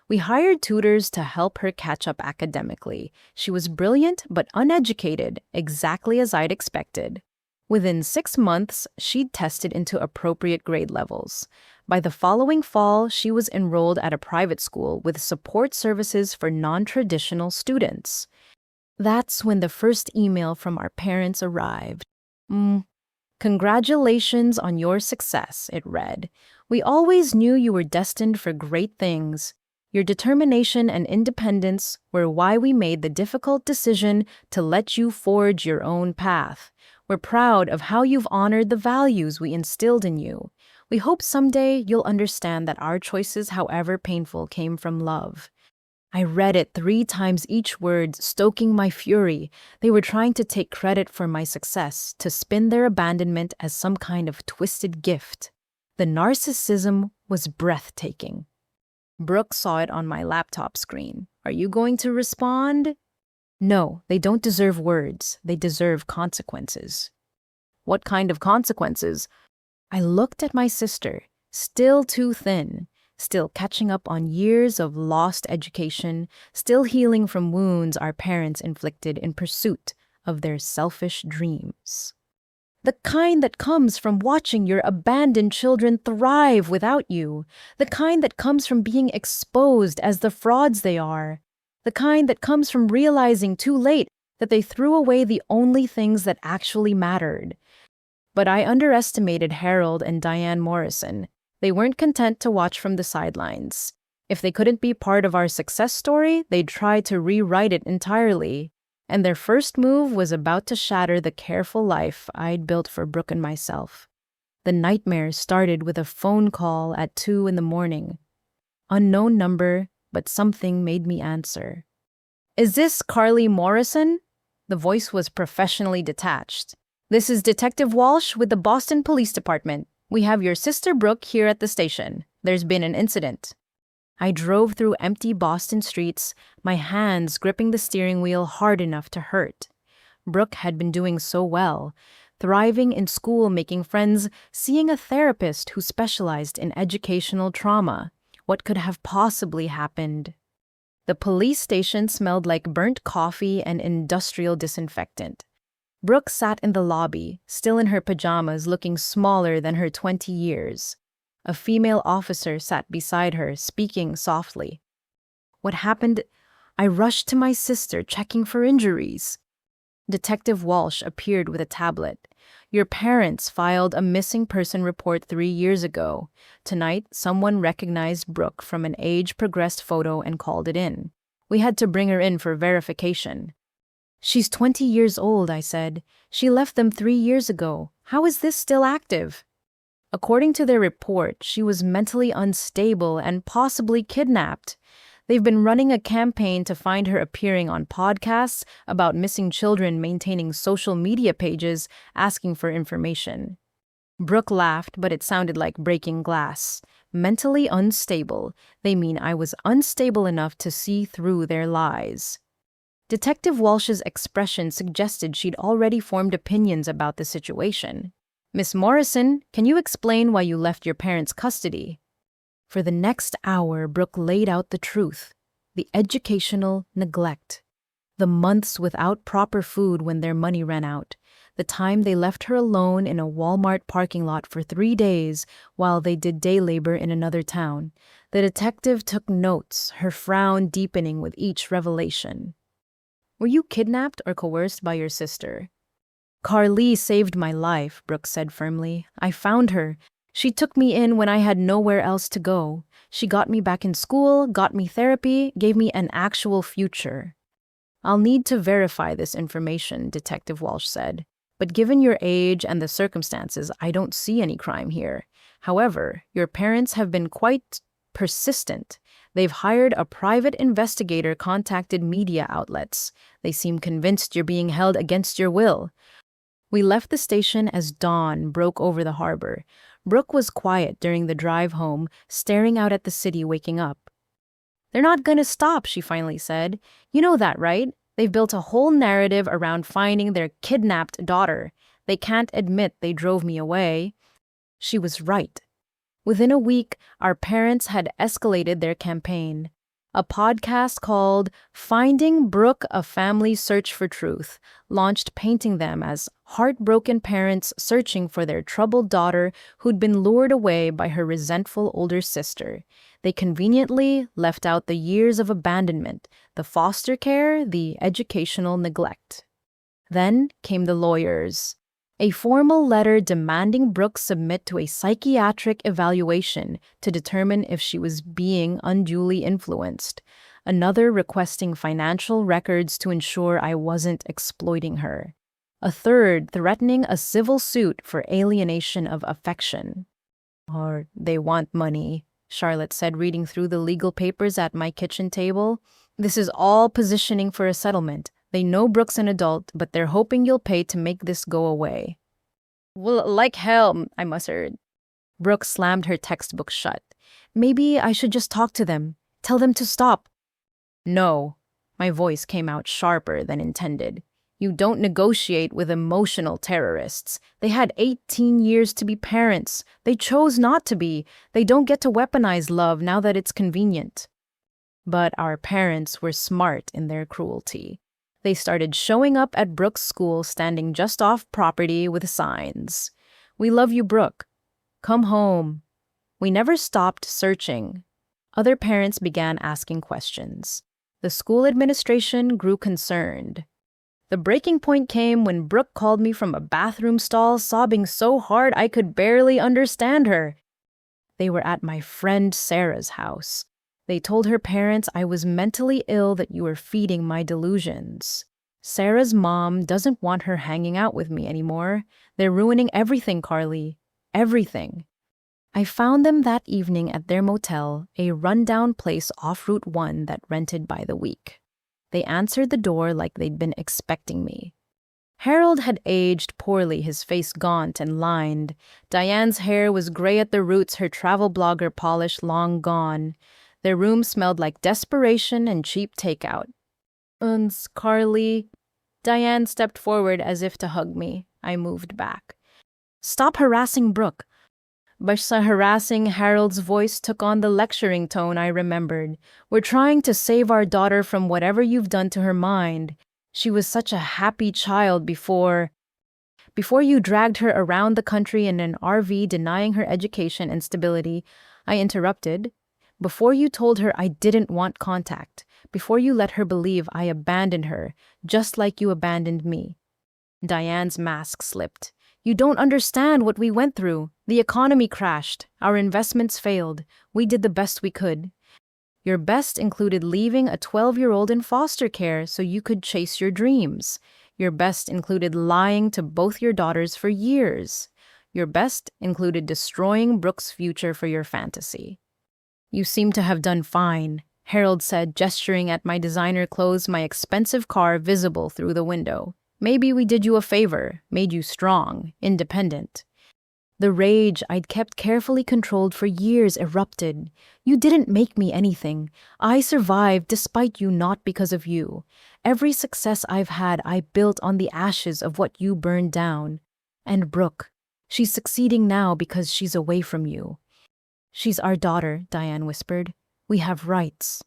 We hired tutors to help her catch up academically. She was brilliant but uneducated, exactly as I'd expected. Within 6 months, she'd tested into appropriate grade levels. By the following fall, she was enrolled at a private school with support services for non-traditional students. That's when the first email from our parents arrived. Congratulations on your success, it read. We always knew you were destined for great things. Your determination and independence were why we made the difficult decision to let you forge your own path. We're proud of how you've honored the values we instilled in you. We hope someday you'll understand that our choices, however painful, came from love. I read it 3 times each word, stoking my fury. They were trying to take credit for my success, to spin their abandonment as some kind of twisted gift. The narcissism was breathtaking. Brooke saw it on my laptop screen. Are you going to respond? No, they don't deserve words. They deserve consequences. What kind of consequences? I looked at my sister, still too thin, still catching up on years of lost education, still healing from wounds our parents inflicted in pursuit of their selfish dreams. The kind that comes from watching your abandoned children thrive without you. The kind that comes from being exposed as the frauds they are. The kind that comes from realizing too late that they threw away the only things that actually mattered. But I underestimated Harold and Diane Morrison. They weren't content to watch from the sidelines. If they couldn't be part of our success story, they'd try to rewrite it entirely. And their first move was about to shatter the careful life I'd built for Brooke and myself. The nightmare started with a phone call at 2 in the morning. Unknown number, but something made me answer. "Is this Carly Morrison?" The voice was professionally detached. "This is Detective Walsh with the Boston Police Department. We have your sister Brooke here at the station. There's been an incident." I drove through empty Boston streets, my hands gripping the steering wheel hard enough to hurt. Brooke had been doing so well, thriving in school, making friends, seeing a therapist who specialized in educational trauma. What could have possibly happened? The police station smelled like burnt coffee and industrial disinfectant. Brooke sat in the lobby, still in her pajamas, looking smaller than her 20 years. A female officer sat beside her, speaking softly. "What happened?" I rushed to my sister, checking for injuries. Detective Walsh appeared with a tablet. "Your parents filed a missing person report 3 years ago. Tonight, someone recognized Brooke from an age-progressed photo and called it in. We had to bring her in for verification." "She's 20 years old," I said. "She left them 3 years ago. How is this still active?" According to their report, she was mentally unstable and possibly kidnapped. They've been running a campaign to find her, appearing on podcasts about missing children, maintaining social media pages, asking for information. Brooke laughed, but it sounded like breaking glass. Mentally unstable. They mean I was unstable enough to see through their lies. Detective Walsh's expression suggested she'd already formed opinions about the situation. "Miss Morrison, can you explain why you left your parents' custody?" For the next hour, Brooke laid out the truth. The educational neglect. The months without proper food when their money ran out. The time they left her alone in a Walmart parking lot for 3 days while they did day labor in another town. The detective took notes, her frown deepening with each revelation. "Were you kidnapped or coerced by your sister?" "Carly saved my life," Brooke said firmly. "I found her. She took me in when I had nowhere else to go. She got me back in school, got me therapy, gave me an actual future." "I'll need to verify this information," Detective Walsh said. "But given your age and the circumstances, I don't see any crime here. However, your parents have been quite persistent. They've hired a private investigator, contacted media outlets. They seem convinced you're being held against your will." We left the station as dawn broke over the harbor. Brooke was quiet during the drive home, staring out at the city waking up. "They're not gonna stop," she finally said. "You know that, right? They've built a whole narrative around finding their kidnapped daughter. They can't admit they drove me away." She was right. Within a week, our parents had escalated their campaign. A podcast called "Finding Brooke, A Family Search for Truth" launched, painting them as heartbroken parents searching for their troubled daughter who'd been lured away by her resentful older sister. They conveniently left out the years of abandonment, the foster care, the educational neglect. Then came the lawyers. A formal letter demanding Brooke submit to a psychiatric evaluation to determine if she was being unduly influenced. Another requesting financial records to ensure I wasn't exploiting her. A third threatening a civil suit for alienation of affection. "Or they want money," Charlotte said, reading through the legal papers at my kitchen table. "This is all positioning for a settlement. They know Brooke's an adult, but they're hoping you'll pay to make this go away." "Well, like hell," I muttered. Brooke slammed her textbook shut. "Maybe I should just talk to them. Tell them to stop." "No." My voice came out sharper than intended. "You don't negotiate with emotional terrorists. They had 18 years to be parents. They chose not to be. They don't get to weaponize love now that it's convenient." But our parents were smart in their cruelty. They started showing up at Brooke's school, standing just off property with signs. "We love you, Brooke. Come home." We never stopped searching. Other parents began asking questions. The school administration grew concerned. The breaking point came when Brooke called me from a bathroom stall, sobbing so hard I could barely understand her. They were at my friend Sarah's house. They told her parents I was mentally ill, that you were feeding my delusions. Sarah's mom doesn't want her hanging out with me anymore. They're ruining everything, Carly. Everything. I found them that evening at their motel, a rundown place off Route 1 that rented by the week. They answered the door like they'd been expecting me. Harold had aged poorly, his face gaunt and lined. Diane's hair was gray at the roots, her travel blogger polish long gone. Their room smelled like desperation and cheap takeout. Carly. Diane stepped forward as if to hug me. I moved back. Stop harassing Brooke. Bashsa harassing, Harold's voice took on the lecturing tone I remembered. We're trying to save our daughter from whatever you've done to her mind. She was such a happy child before you dragged her around the country in an RV, denying her education and stability. I interrupted. Before you told her I didn't want contact. Before you let her believe I abandoned her, just like you abandoned me. Diane's mask slipped. You don't understand what we went through. The economy crashed. Our investments failed. We did the best we could. Your best included leaving a 12-year-old in foster care so you could chase your dreams. Your best included lying to both your daughters for years. Your best included destroying Brooke's future for your fantasy. You seem to have done fine, Harold said, gesturing at my designer clothes, my expensive car visible through the window. Maybe we did you a favor, made you strong, independent. The rage I'd kept carefully controlled for years erupted. You didn't make me anything. I survived despite you, not because of you. Every success I've had I built on the ashes of what you burned down. And Brooke, she's succeeding now because she's away from you. She's our daughter, Diane whispered. We have rights.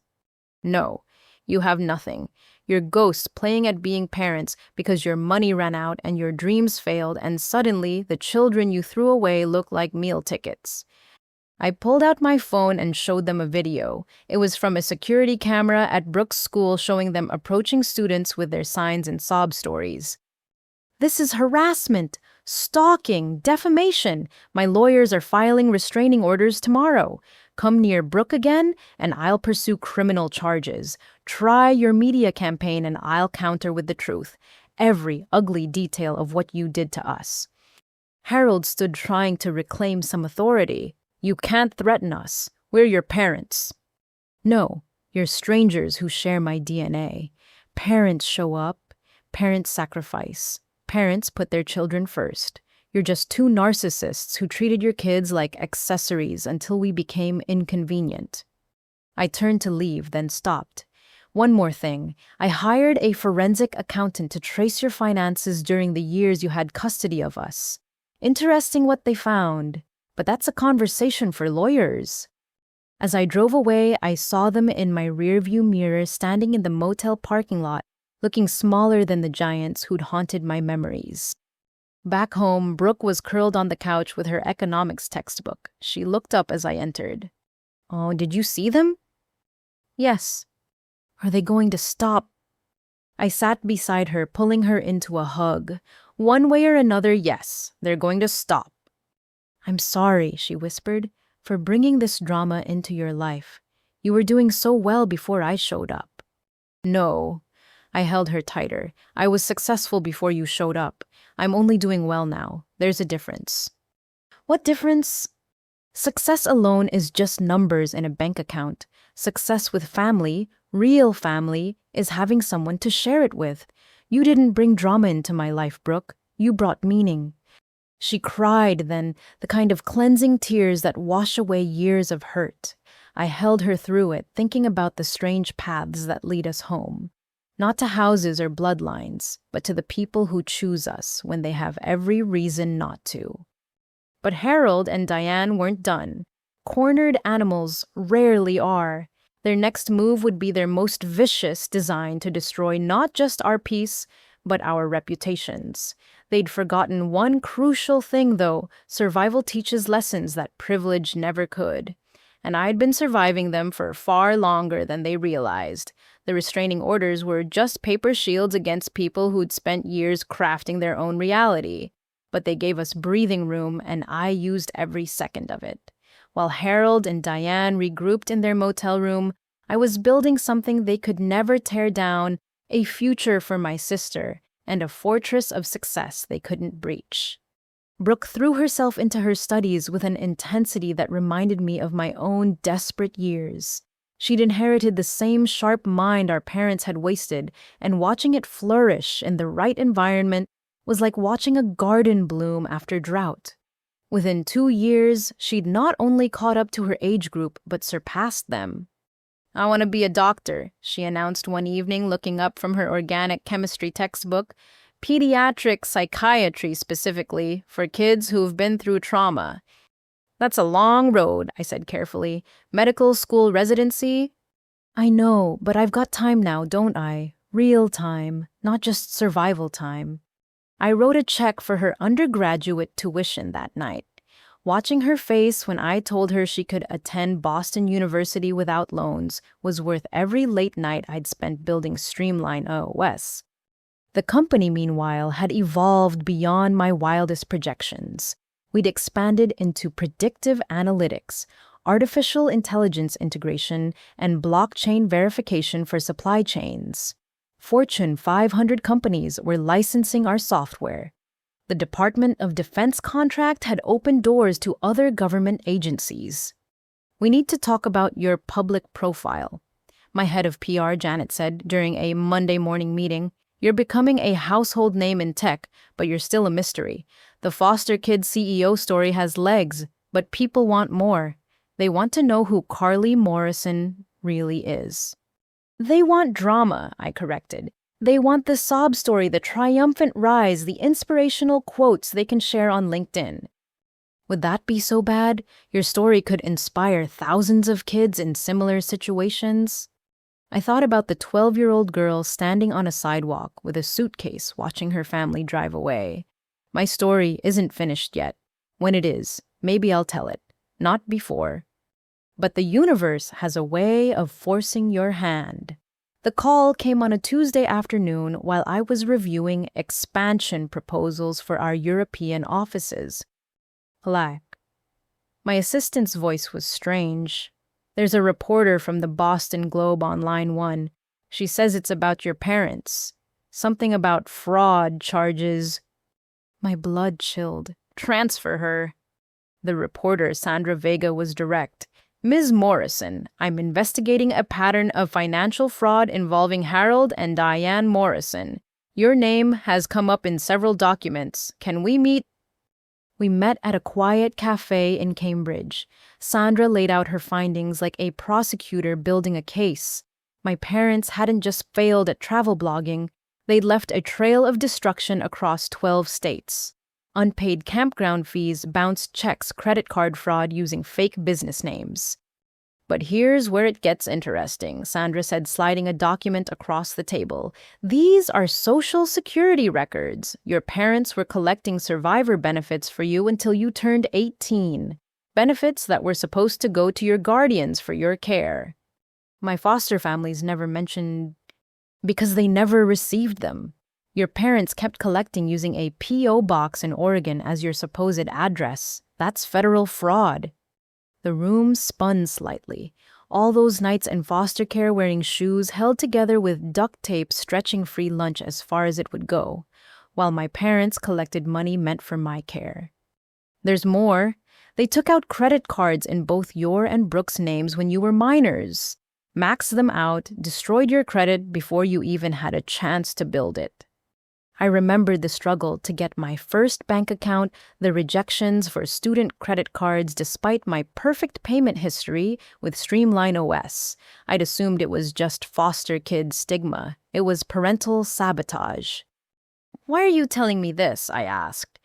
No, you have nothing. You're ghosts playing at being parents because your money ran out and your dreams failed, and suddenly the children you threw away look like meal tickets. I pulled out my phone and showed them a video. It was from a security camera at Brooke's school, showing them approaching students with their signs and sob stories. This is harassment, stalking, defamation. My lawyers are filing restraining orders tomorrow. Come near Brooke again, and I'll pursue criminal charges. Try your media campaign, and I'll counter with the truth. Every ugly detail of what you did to us. Harold stood, trying to reclaim some authority. You can't threaten us. We're your parents. No, you're strangers who share my DNA. Parents show up. Parents sacrifice. Parents put their children first. You're just two narcissists who treated your kids like accessories until we became inconvenient. I turned to leave, then stopped. One more thing. I hired a forensic accountant to trace your finances during the years you had custody of us. Interesting what they found, but that's a conversation for lawyers. As I drove away, I saw them in my rearview mirror, standing in the motel parking lot, looking smaller than the giants who'd haunted my memories. Back home, Brooke was curled on the couch with her economics textbook. She looked up as I entered. Oh, did you see them? Yes. Are they going to stop? I sat beside her, pulling her into a hug. One way or another, yes, they're going to stop. I'm sorry, she whispered, for bringing this drama into your life. You were doing so well before I showed up. No. I held her tighter. I was successful before you showed up. I'm only doing well now. There's a difference. What difference? Success alone is just numbers in a bank account. Success with family, real family, is having someone to share it with. You didn't bring drama into my life, Brooke. You brought meaning. She cried then, the kind of cleansing tears that wash away years of hurt. I held her through it, thinking about the strange paths that lead us home. Not to houses or bloodlines, but to the people who choose us when they have every reason not to. But Harold and Diane weren't done. Cornered animals rarely are. Their next move would be their most vicious, designed to destroy not just our peace, but our reputations. They'd forgotten one crucial thing, though. Survival teaches lessons that privilege never could. and I'd been surviving them for far longer than they realized. The restraining orders were just paper shields against people who'd spent years crafting their own reality. But they gave us breathing room, and I used every second of it. While Harold and Diane regrouped in their motel room, I was building something they could never tear down, a future for my sister, and a fortress of success they couldn't breach. Brooke threw herself into her studies with an intensity that reminded me of my own desperate years. She'd inherited the same sharp mind our parents had wasted, and watching it flourish in the right environment was like watching a garden bloom after drought. Within 2 years, she'd not only caught up to her age group, but surpassed them. "I want to be a doctor," she announced one evening, looking up from her organic chemistry textbook. "Pediatric psychiatry specifically, for kids who've been through trauma." "That's a long road," I said carefully. "Medical school residency?" "I know, but I've got time now, don't I? Real time, not just survival time." I wrote a check for her undergraduate tuition that night. Watching her face when I told her she could attend Boston University without loans was worth every late night I'd spent building Streamline OS. The company, meanwhile, had evolved beyond my wildest projections. We'd expanded into predictive analytics, artificial intelligence integration, and blockchain verification for supply chains. Fortune 500 companies were licensing our software. The Department of Defense contract had opened doors to other government agencies. "We need to talk about your public profile," my head of PR, Janet, said during a Monday morning meeting. "You're becoming a household name in tech, but you're still a mystery. The foster kid CEO story has legs, but people want more. They want to know who Carly Morrison really is." "They want drama," I corrected. "They want the sob story, the triumphant rise, the inspirational quotes they can share on LinkedIn." "Would that be so bad? Your story could inspire thousands of kids in similar situations." I thought about the 12-year-old girl standing on a sidewalk with a suitcase watching her family drive away. My story isn't finished yet. When it is, maybe I'll tell it. Not before. But the universe has a way of forcing your hand. The call came on a Tuesday afternoon while I was reviewing expansion proposals for our European offices. "Hello." My assistant's voice was strange. "There's a reporter from the Boston Globe on line 1. She says it's about your parents. Something about fraud charges." My blood chilled. "Transfer her." The reporter, Sandra Vega, was direct. "Ms. Morrison, I'm investigating a pattern of financial fraud involving Harold and Diane Morrison. Your name has come up in several documents. Can we meet?" We met at a quiet cafe in Cambridge. Sandra laid out her findings like a prosecutor building a case. My parents hadn't just failed at travel blogging, they'd left a trail of destruction across 12 states. Unpaid campground fees, bounced checks, credit card fraud using fake business names. "But here's where it gets interesting," Sandra said, sliding a document across the table. "These are Social Security records. Your parents were collecting survivor benefits for you until you turned 18. Benefits that were supposed to go to your guardians for your care. My foster families never mentioned because they never received them. Your parents kept collecting using a P.O. box in Oregon as your supposed address. That's federal fraud." The room spun slightly. All those nights in foster care wearing shoes held together with duct tape stretching free lunch as far as it would go, while my parents collected money meant for my care. "There's more. They took out credit cards in both your and Brooke's names when you were minors. Maxed them out, destroyed your credit before you even had a chance to build it." I remembered the struggle to get my first bank account, the rejections for student credit cards despite my perfect payment history with Streamline OS. I'd assumed it was just foster kid stigma. It was parental sabotage. "Why are you telling me this?" I asked.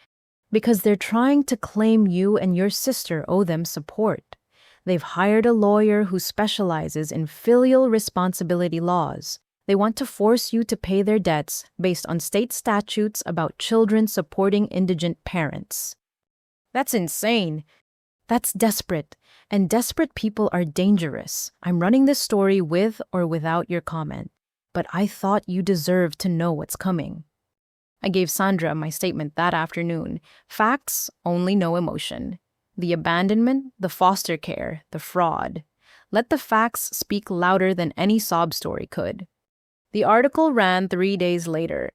"Because they're trying to claim you and your sister owe them support. They've hired a lawyer who specializes in filial responsibility laws. They want to force you to pay their debts based on state statutes about children supporting indigent parents." "That's insane." That's desperate, and desperate people are dangerous. I'm running this story with or without your comment, but I thought you deserved to know what's coming. I gave Sandra my statement that afternoon. Facts, only no emotion. The abandonment, the foster care, the fraud. Let the facts speak louder than any sob story could. The article ran 3 days later.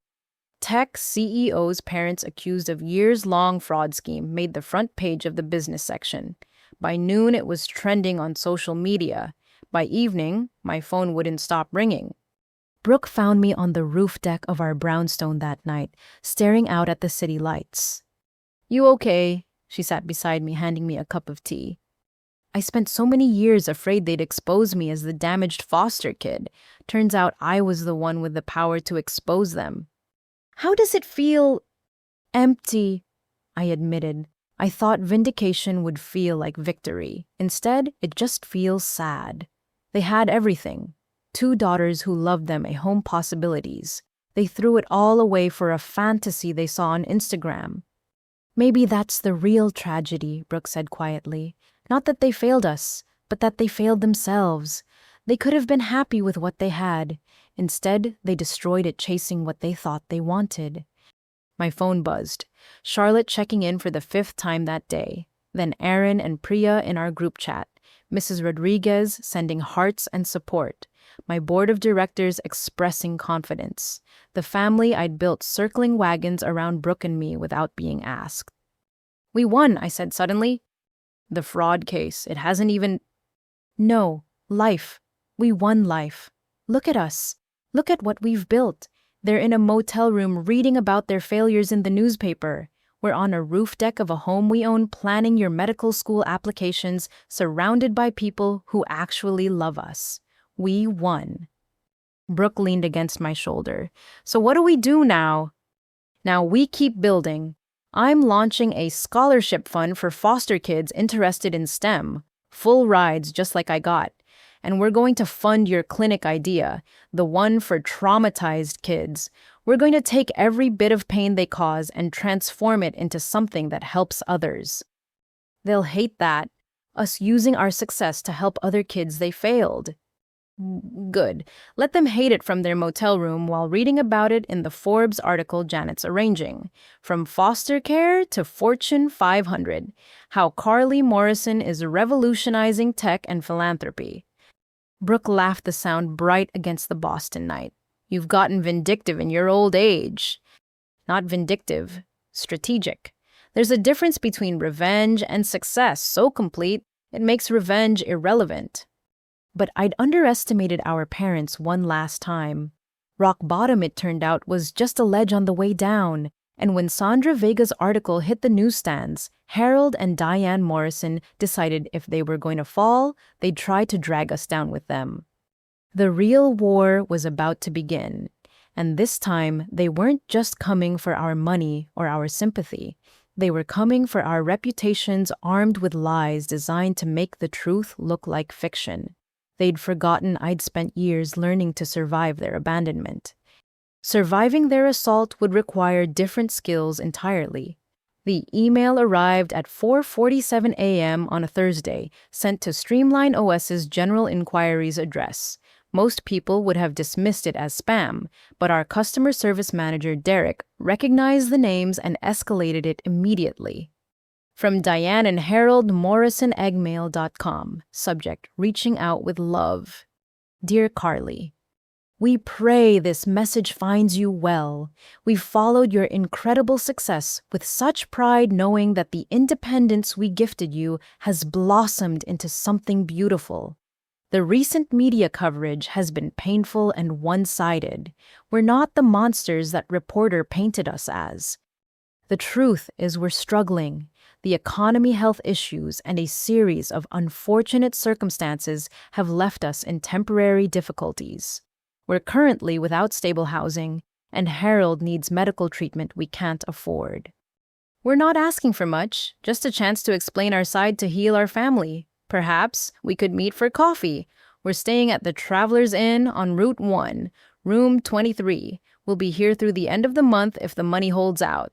Tech CEO's parents accused of years-long fraud scheme made the front page of the business section. By noon, it was trending on social media. By evening, my phone wouldn't stop ringing. Brooke found me on the roof deck of our brownstone that night, staring out at the city lights. "You okay?" She sat beside me, handing me a cup of tea. I spent so many years afraid they'd expose me as the damaged foster kid. Turns out I was the one with the power to expose them. "How does it feel?" "Empty," I admitted. I thought vindication would feel like victory. Instead, it just feels sad. They had everything. 2 daughters who loved them, a home, possibilities. They threw it all away for a fantasy they saw on Instagram. "Maybe that's the real tragedy," Brooke said quietly. "Not that they failed us, but that they failed themselves. They could have been happy with what they had. Instead, they destroyed it chasing what they thought they wanted." My phone buzzed. Charlotte checking in for the 5th time that day. Then Aaron and Priya in our group chat. Mrs. Rodriguez sending hearts and support. My board of directors expressing confidence. The family I'd built circling wagons around Brooke and me without being asked. "We won," I said suddenly. "The fraud case, it hasn't even—" "No, life. We won life. Look at us. Look at what we've built. They're in a motel room reading about their failures in the newspaper. We're on a roof deck of a home we own planning your medical school applications, surrounded by people who actually love us. We won." Brooke leaned against my shoulder. "So what do we do now?" "Now we keep building. I'm launching a scholarship fund for foster kids interested in STEM. Full rides just like I got. And we're going to fund your clinic idea, the one for traumatized kids. We're going to take every bit of pain they cause and transform it into something that helps others." "They'll hate that. Us using our success to help other kids they failed." "Good. Let them hate it from their motel room while reading about it in the Forbes article Janet's arranging. From foster care to Fortune 500. How Carly Morrison is revolutionizing tech and philanthropy." Brooke laughed, the sound bright against the Boston night. "You've gotten vindictive in your old age." "Not vindictive. Strategic. There's a difference between revenge and success so complete, it makes revenge irrelevant." But I'd underestimated our parents one last time. Rock bottom, it turned out, was just a ledge on the way down. And when Sandra Vega's article hit the newsstands, Harold and Diane Morrison decided if they were going to fall, they'd try to drag us down with them. The real war was about to begin. And this time, they weren't just coming for our money or our sympathy. They were coming for our reputations, armed with lies designed to make the truth look like fiction. They'd forgotten I'd spent years learning to survive their abandonment. Surviving their assault would require different skills entirely. The email arrived at 4:47 a.m. on a Thursday, sent to Streamline OS's General Inquiries address. Most people would have dismissed it as spam, but our customer service manager, Derek, recognized the names and escalated it immediately. From Diane and Harold, morrisoneggmail.com. Subject, reaching out with love. Dear Carly, we pray this message finds you well. We've followed your incredible success with such pride, knowing that the independence we gifted you has blossomed into something beautiful. The recent media coverage has been painful and one-sided. We're not the monsters that reporter painted us as. The truth is we're struggling. The economy, health issues, and a series of unfortunate circumstances have left us in temporary difficulties. We're currently without stable housing, and Harold needs medical treatment we can't afford. We're not asking for much, just a chance to explain our side to heal our family. Perhaps we could meet for coffee. We're staying at the Travelers Inn on Route 1, room 23. We'll be here through the end of the month if the money holds out.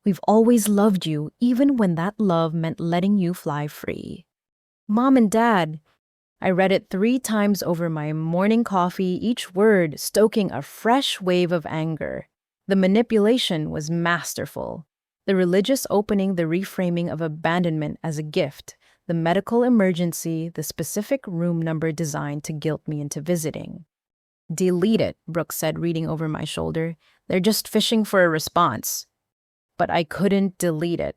We've always loved you, even when that love meant letting you fly free. Mom and Dad. I read it 3 times over my morning coffee, each word stoking a fresh wave of anger. The manipulation was masterful. The religious opening, the reframing of abandonment as a gift, the medical emergency, the specific room number designed to guilt me into visiting. Delete it, Brooke said, reading over my shoulder. They're just fishing for a response. But I couldn't delete it.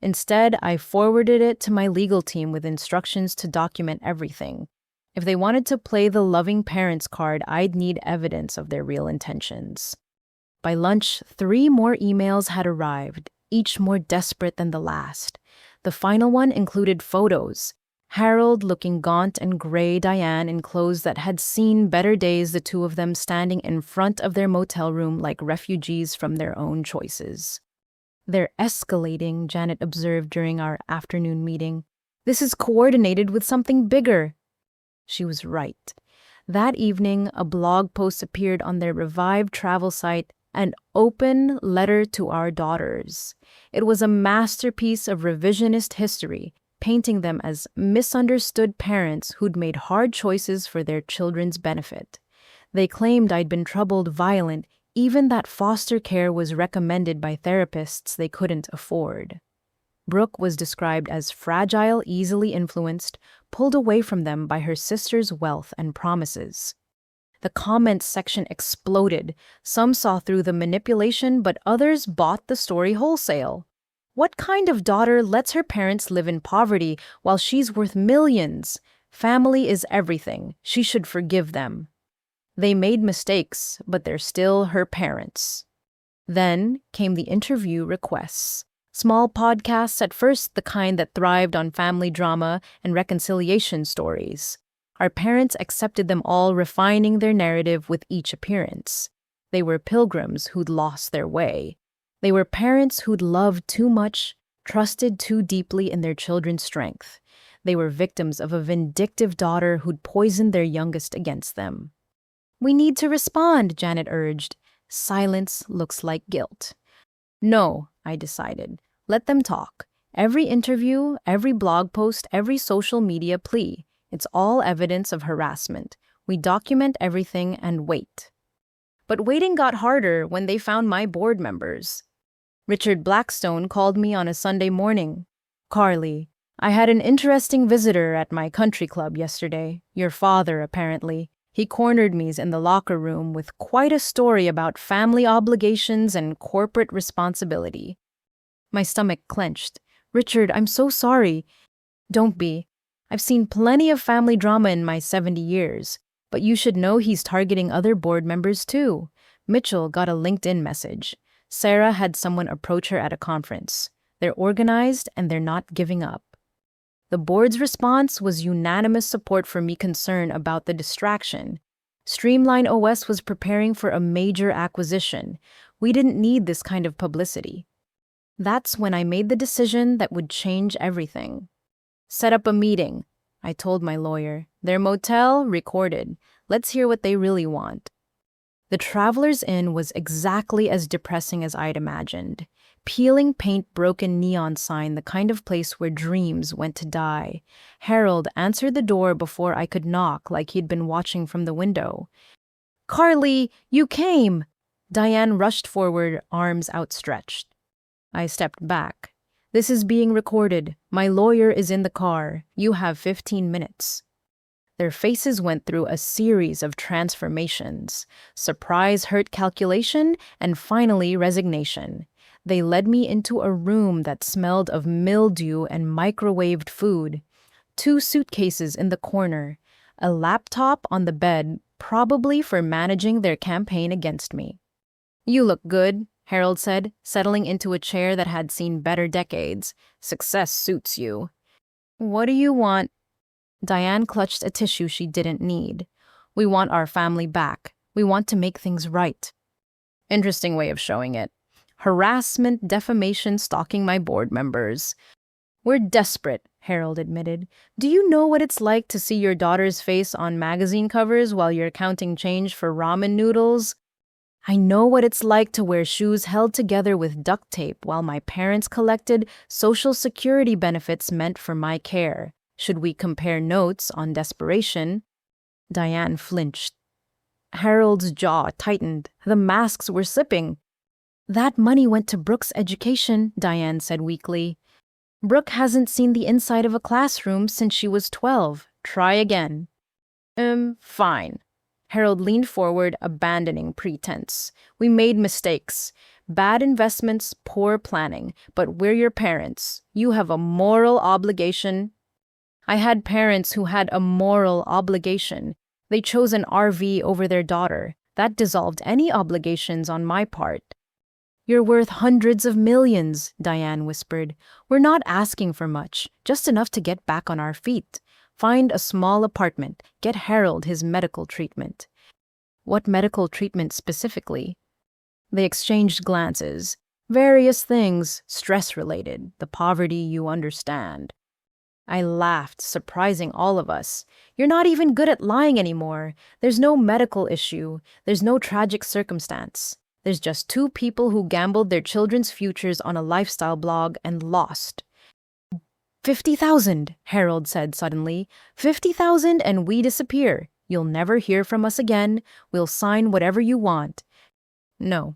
Instead, I forwarded it to my legal team with instructions to document everything. If they wanted to play the loving parents card, I'd need evidence of their real intentions. By lunch, 3 more emails had arrived, each more desperate than the last. The final one included photos. Harold looking gaunt and gray, Diane in clothes that had seen better days, the two of them standing in front of their motel room like refugees from their own choices. They're escalating, Janet observed during our afternoon meeting. This is coordinated with something bigger. She was right. That evening, a blog post appeared on their revived travel site, an open letter to our daughters. It was a masterpiece of revisionist history, painting them as misunderstood parents who'd made hard choices for their children's benefit. They claimed I'd been troubled, violent, even that foster care was recommended by therapists they couldn't afford. Brooke was described as fragile, easily influenced, pulled away from them by her sister's wealth and promises. The comments section exploded. Some saw through the manipulation, but others bought the story wholesale. What kind of daughter lets her parents live in poverty while she's worth millions? Family is everything. She should forgive them. They made mistakes, but they're still her parents. Then came the interview requests. Small podcasts, at first the kind that thrived on family drama and reconciliation stories. Our parents accepted them all, refining their narrative with each appearance. They were pilgrims who'd lost their way. They were parents who'd loved too much, trusted too deeply in their children's strength. They were victims of a vindictive daughter who'd poisoned their youngest against them. We need to respond, Janet urged. Silence looks like guilt. No, I decided. Let them talk. Every interview, every blog post, every social media plea. It's all evidence of harassment. We document everything and wait. But waiting got harder when they found my board members. Richard Blackstone called me on a Sunday morning. Carly, I had an interesting visitor at my country club yesterday. Your father, apparently. He cornered me in the locker room with quite a story about family obligations and corporate responsibility. My stomach clenched. Richard, I'm so sorry. Don't be. I've seen plenty of family drama in my 70 years, but you should know he's targeting other board members too. Mitchell got a LinkedIn message. Sarah had someone approach her at a conference. They're organized and they're not giving up. The board's response was unanimous support for me, concern about the distraction. Streamline OS was preparing for a major acquisition. We didn't need this kind of publicity. That's when I made the decision that would change everything. Set up a meeting, I told my lawyer. Their motel recorded. Let's hear what they really want. The Traveler's Inn was exactly as depressing as I'd imagined. Peeling paint, broken neon sign, the kind of place where dreams went to die. Harold answered the door before I could knock, like he'd been watching from the window. Carly, you came! Diane rushed forward, arms outstretched. I stepped back. This is being recorded. My lawyer is in the car. You have 15 minutes. Their faces went through a series of transformations. Surprise, hurt, calculation, and finally resignation. They led me into a room that smelled of mildew and microwaved food. 2 suitcases in the corner. A laptop on the bed, probably for managing their campaign against me. You look good, Harold said, settling into a chair that had seen better decades. Success suits you. What do you want? Diane clutched a tissue she didn't need. We want our family back. We want to make things right. Interesting way of showing it. Harassment, defamation, stalking my board members. We're desperate, Harold admitted. Do you know what it's like to see your daughter's face on magazine covers while you're counting change for ramen noodles? I know what it's like to wear shoes held together with duct tape while my parents collected Social Security benefits meant for my care. Should we compare notes on desperation? Diane flinched. Harold's jaw tightened. The masks were slipping. That money went to Brooke's education, Diane said weakly. Brooke hasn't seen the inside of a classroom since she was 12. Try again. Fine. Harold leaned forward, abandoning pretense. We made mistakes. Bad investments, poor planning. But we're your parents. You have a moral obligation. I had parents who had a moral obligation. They chose an RV over their daughter. That dissolved any obligations on my part. You're worth hundreds of millions, Diane whispered. We're not asking for much, just enough to get back on our feet. Find a small apartment, get Harold his medical treatment. What medical treatment specifically? They exchanged glances. Various things, stress-related, the poverty you understand. I laughed, surprising all of us. You're not even good at lying anymore. There's no medical issue. There's no tragic circumstance. There's just two people who gambled their children's futures on a lifestyle blog and lost. 50,000, Harold said suddenly. 50,000 and we disappear. You'll never hear from us again. We'll sign whatever you want. No.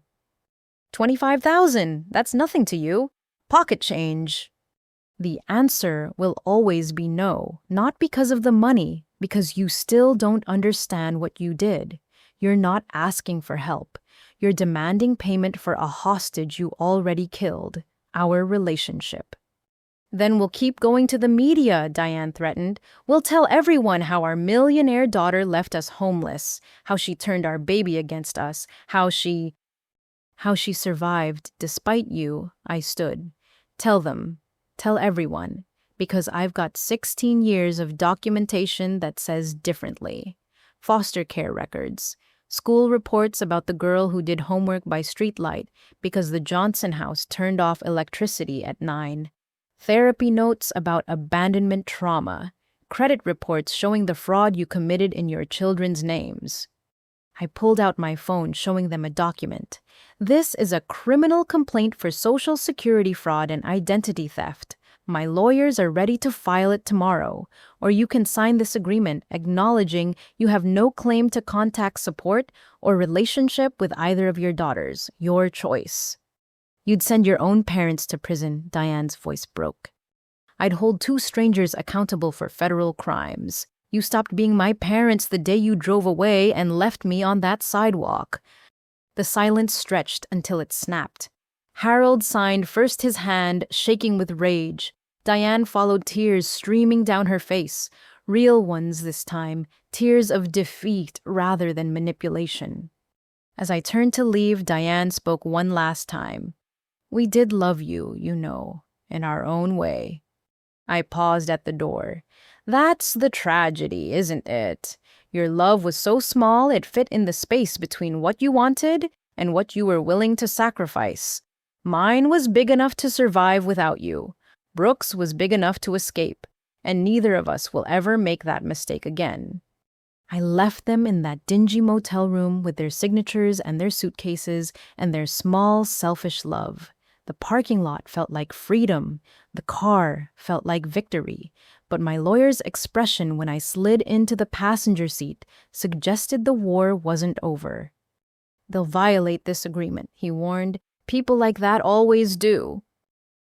25,000, that's nothing to you. Pocket change. The answer will always be no, not because of the money, because you still don't understand what you did. You're not asking for help. You're demanding payment for a hostage you already killed, our relationship. Then we'll keep going to the media, Diane threatened. We'll tell everyone how our millionaire daughter left us homeless, how she turned our baby against us, how she survived despite you. I stood. Tell them. Tell everyone. Because I've got 16 years of documentation that says differently. Foster care records. School reports about the girl who did homework by streetlight because the Johnson house turned off electricity at 9. Therapy notes about abandonment trauma. Credit reports showing the fraud you committed in your children's names. I pulled out my phone, showing them a document. This is a criminal complaint for Social Security fraud and identity theft. My lawyers are ready to file it tomorrow, or you can sign this agreement acknowledging you have no claim to contact support or relationship with either of your daughters. Your choice. You'd send your own parents to prison, Diane's voice broke. I'd hold two strangers accountable for federal crimes. You stopped being my parents the day you drove away and left me on that sidewalk. The silence stretched until it snapped. Harold signed first, his hand shaking with rage. Diane followed, tears streaming down her face. Real ones this time, tears of defeat rather than manipulation. As I turned to leave, Diane spoke one last time. We did love you, you know, in our own way. I paused at the door. That's the tragedy, isn't it? Your love was so small it fit in the space between what you wanted and what you were willing to sacrifice. Mine was big enough to survive without you. Brooks was big enough to escape, and neither of us will ever make that mistake again. I left them in that dingy motel room with their signatures and their suitcases and their small, selfish love. The parking lot felt like freedom. The car felt like victory. But my lawyer's expression when I slid into the passenger seat suggested the war wasn't over. They'll violate this agreement, he warned. People like that always do.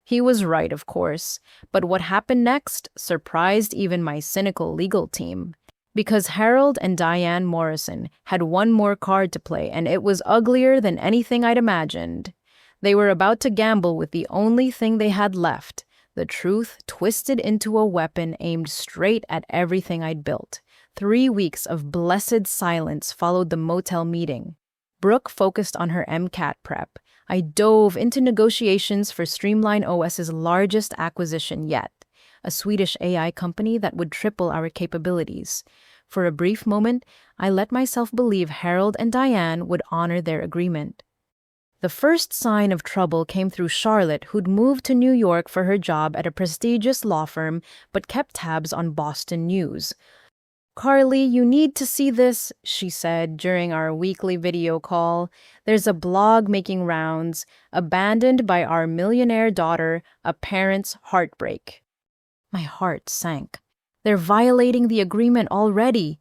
He was right, of course, but what happened next surprised even my cynical legal team. Because Harold and Diane Morrison had one more card to play, and it was uglier than anything I'd imagined. They were about to gamble with the only thing they had left, the truth twisted into a weapon aimed straight at everything I'd built. 3 weeks of blessed silence followed the motel meeting. Brooke focused on her MCAT prep. I dove into negotiations for Streamline OS's largest acquisition yet, a Swedish AI company that would triple our capabilities. For a brief moment, I let myself believe Harold and Diane would honor their agreement. The first sign of trouble came through Charlotte, who'd moved to New York for her job at a prestigious law firm but kept tabs on Boston news. Carly, you need to see this, she said during our weekly video call. There's a blog making rounds, abandoned by our millionaire daughter, a parent's heartbreak. My heart sank. They're violating the agreement already.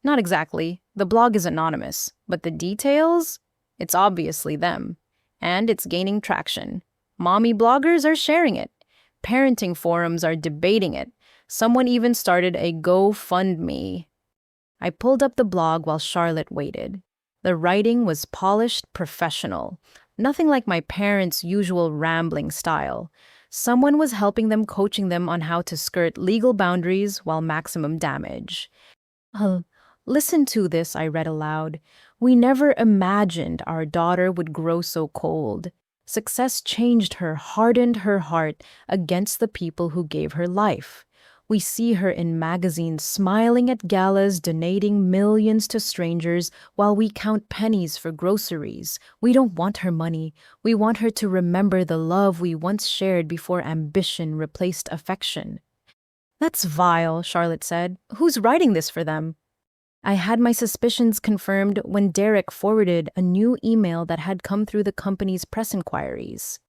Not exactly. The blog is anonymous, but the details? It's obviously them. And it's gaining traction. Mommy bloggers are sharing it. Parenting forums are debating it. Someone even started a GoFundMe. I pulled up the blog while Charlotte waited. The writing was polished, professional. Nothing like my parents' usual rambling style. Someone was helping them, coaching them on how to skirt legal boundaries while maximum damage. Uh, Listen to this, I read aloud. We never imagined our daughter would grow so cold. Success changed her, hardened her heart against the people who gave her life. We see her in magazines smiling at galas, donating millions to strangers while we count pennies for groceries. We don't want her money. We want her to remember the love we once shared before ambition replaced affection. That's vile, Charlotte said. Who's writing this for them? I had my suspicions confirmed when Derek forwarded a new email that had come through the company's press inquiries.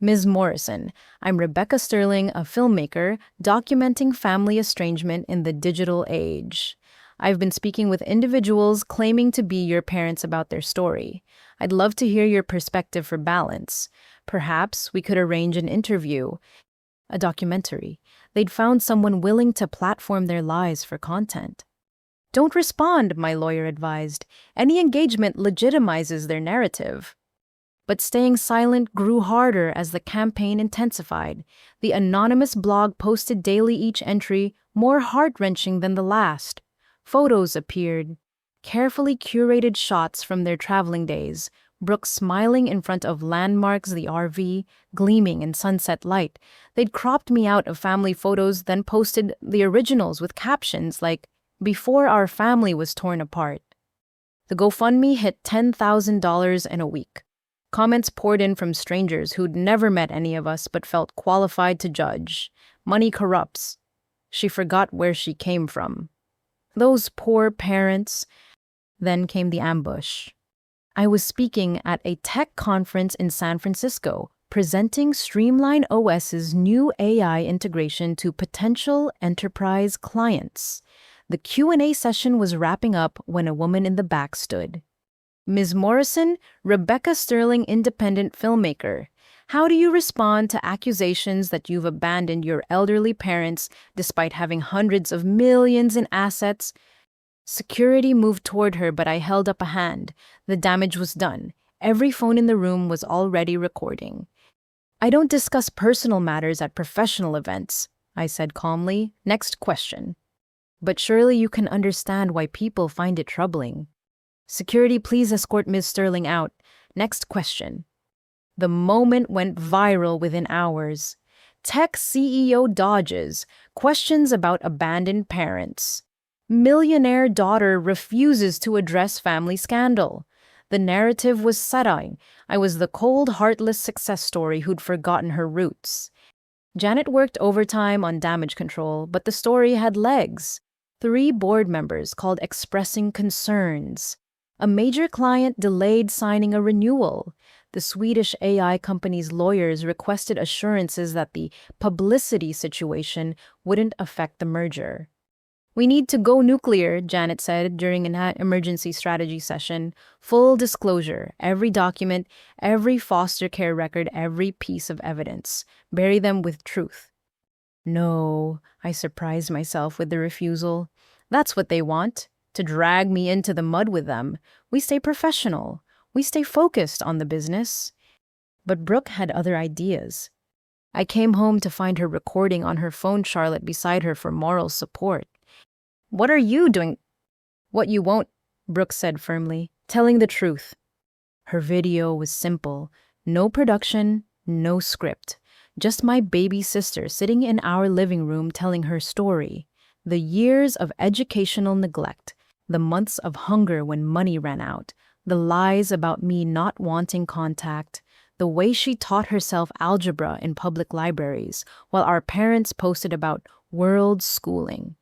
Ms. Morrison, I'm Rebecca Sterling, a filmmaker, documenting family estrangement in the digital age. I've been speaking with individuals claiming to be your parents about their story. I'd love to hear your perspective for balance. Perhaps we could arrange an interview, a documentary. They'd found someone willing to platform their lies for content. Don't respond, my lawyer advised. Any engagement legitimizes their narrative. But staying silent grew harder as the campaign intensified. The anonymous blog posted daily, each entry more heart-wrenching than the last. Photos appeared, carefully curated shots from their traveling days, Brooke smiling in front of landmarks, the RV gleaming in sunset light. They'd cropped me out of family photos, then posted the originals with captions like, "Before our family was torn apart." The GoFundMe hit $10,000 in a week. Comments poured in from strangers who'd never met any of us but felt qualified to judge. Money corrupts. She forgot where she came from. Those poor parents. Then came the ambush. I was speaking at a tech conference in San Francisco, presenting Streamline OS's new AI integration to potential enterprise clients. The Q&A session was wrapping up when a woman in the back stood. Ms. Morrison, Rebecca Sterling, independent filmmaker. How do you respond to accusations that you've abandoned your elderly parents despite having hundreds of millions in assets? Security moved toward her, but I held up a hand. The damage was done. Every phone in the room was already recording. I don't discuss personal matters at professional events, I said calmly. Next question. But surely you can understand why people find it troubling. Security, please escort Ms. Sterling out. Next question. The moment went viral within hours. Tech CEO dodges. Questions about abandoned parents. Millionaire daughter refuses to address family scandal. The narrative was setting. I was the cold, heartless success story who'd forgotten her roots. Janet worked overtime on damage control, but the story had legs. 3 board members called expressing concerns. A major client delayed signing a renewal. The Swedish AI company's lawyers requested assurances that the publicity situation wouldn't affect the merger. We need to go nuclear, Janet said during an emergency strategy session. Full disclosure, every document, every foster care record, every piece of evidence. Bury them with truth. No, I surprised myself with the refusal. That's what they want. To drag me into the mud with them. We stay professional. We stay focused on the business. But Brooke had other ideas. I came home to find her recording on her phone, Charlotte beside her for moral support. What are you doing? What you won't, Brooke said firmly, telling the truth. Her video was simple. No production, no script. Just my baby sister sitting in our living room telling her story. The years of educational neglect. The months of hunger when money ran out, the lies about me not wanting contact, the way she taught herself algebra in public libraries while our parents posted about world schooling.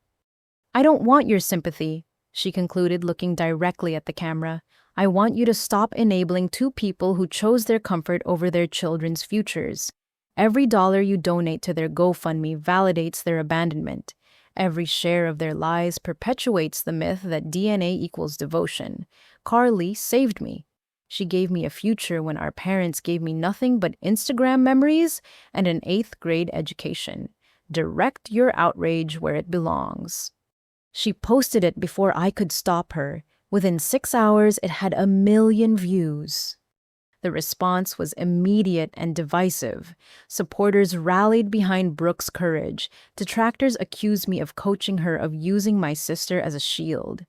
I don't want your sympathy, she concluded, looking directly at the camera. I want you to stop enabling two people who chose their comfort over their children's futures. Every dollar you donate to their GoFundMe validates their abandonment. Every share of their lies perpetuates the myth that DNA equals devotion. Carly saved me. She gave me a future when our parents gave me nothing but Instagram memories and an 8th grade education. Direct your outrage where it belongs. She posted it before I could stop her. Within 6 hours, it had 1 million views. The response was immediate and divisive. Supporters rallied behind Brooke's courage. Detractors accused me of coaching her, of using my sister as a shield.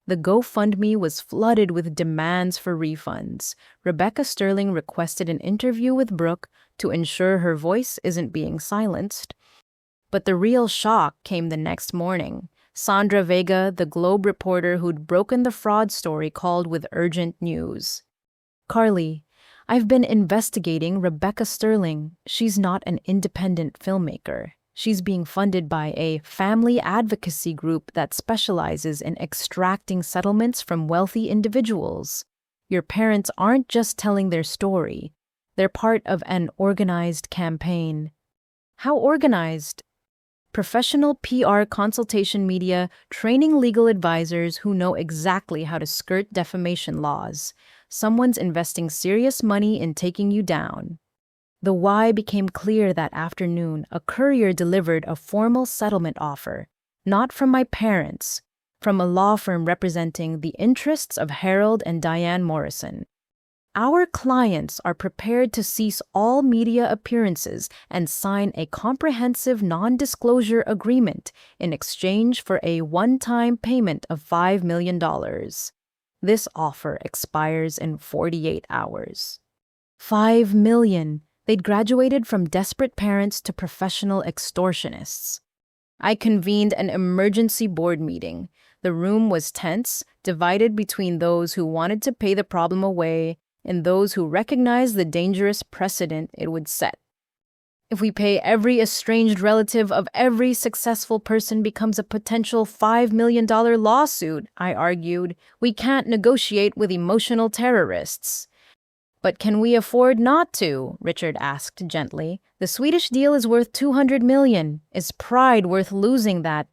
The GoFundMe was flooded with demands for refunds. Rebecca Sterling requested an interview with Brooke to ensure her voice isn't being silenced. But the real shock came the next morning. Sandra Vega, the Globe reporter who'd broken the fraud story, called with urgent news. Carly, I've been investigating Rebecca Sterling. She's not an independent filmmaker. She's being funded by a family advocacy group that specializes in extracting settlements from wealthy individuals. Your parents aren't just telling their story. They're part of an organized campaign. How organized? Professional PR consultation media, training legal advisors who know exactly how to skirt defamation laws. Someone's investing serious money in taking you down. The why became clear that afternoon. A courier delivered a formal settlement offer, not from my parents, from a law firm representing the interests of Harold and Diane Morrison. Our clients are prepared to cease all media appearances and sign a comprehensive non-disclosure agreement in exchange for a one-time payment of $5 million. This offer expires in 48 hours. $5 million. They'd graduated from desperate parents to professional extortionists. I convened an emergency board meeting. The room was tense, divided between those who wanted to pay the problem away and those who recognized the dangerous precedent it would set. If we pay every estranged relative of every successful person becomes a potential $5 million lawsuit, I argued. We can't negotiate with emotional terrorists. But can we afford not to? Richard asked gently. The Swedish deal is worth $200 million. Is pride worth losing that?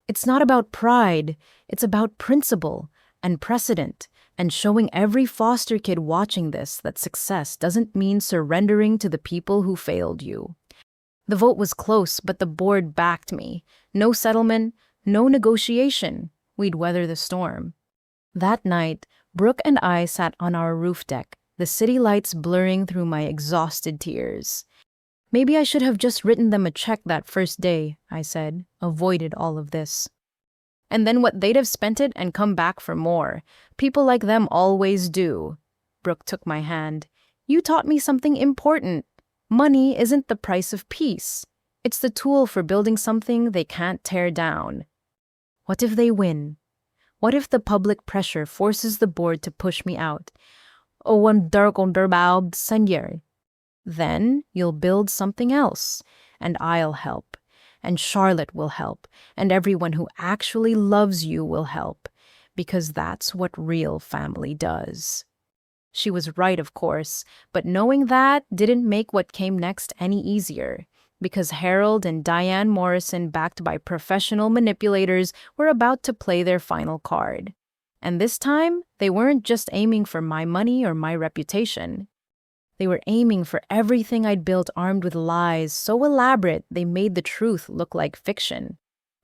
It's not about pride. It's about principle and precedent, and showing every foster kid watching this that success doesn't mean surrendering to the people who failed you. The vote was close, but the board backed me. No settlement, no negotiation. We'd weather the storm. That night, Brooke and I sat on our roof deck, the city lights blurring through my exhausted tears. Maybe I should have just written them a check that first day, I said, avoided all of this. And then what, they'd have spent it and come back for more. People like them always do. Brooke took my hand. You taught me something important. Money isn't the price of peace. It's the tool for building something they can't tear down. What if they win? What if the public pressure forces the board to push me out? Then you'll build something else, and I'll help. And Charlotte will help, and everyone who actually loves you will help, because that's what real family does. She was right, of course, but knowing that didn't make what came next any easier, because Harold and Diane Morrison, backed by professional manipulators, were about to play their final card. And this time, they weren't just aiming for my money or my reputation. They were aiming for everything I'd built, armed with lies so elaborate they made the truth look like fiction.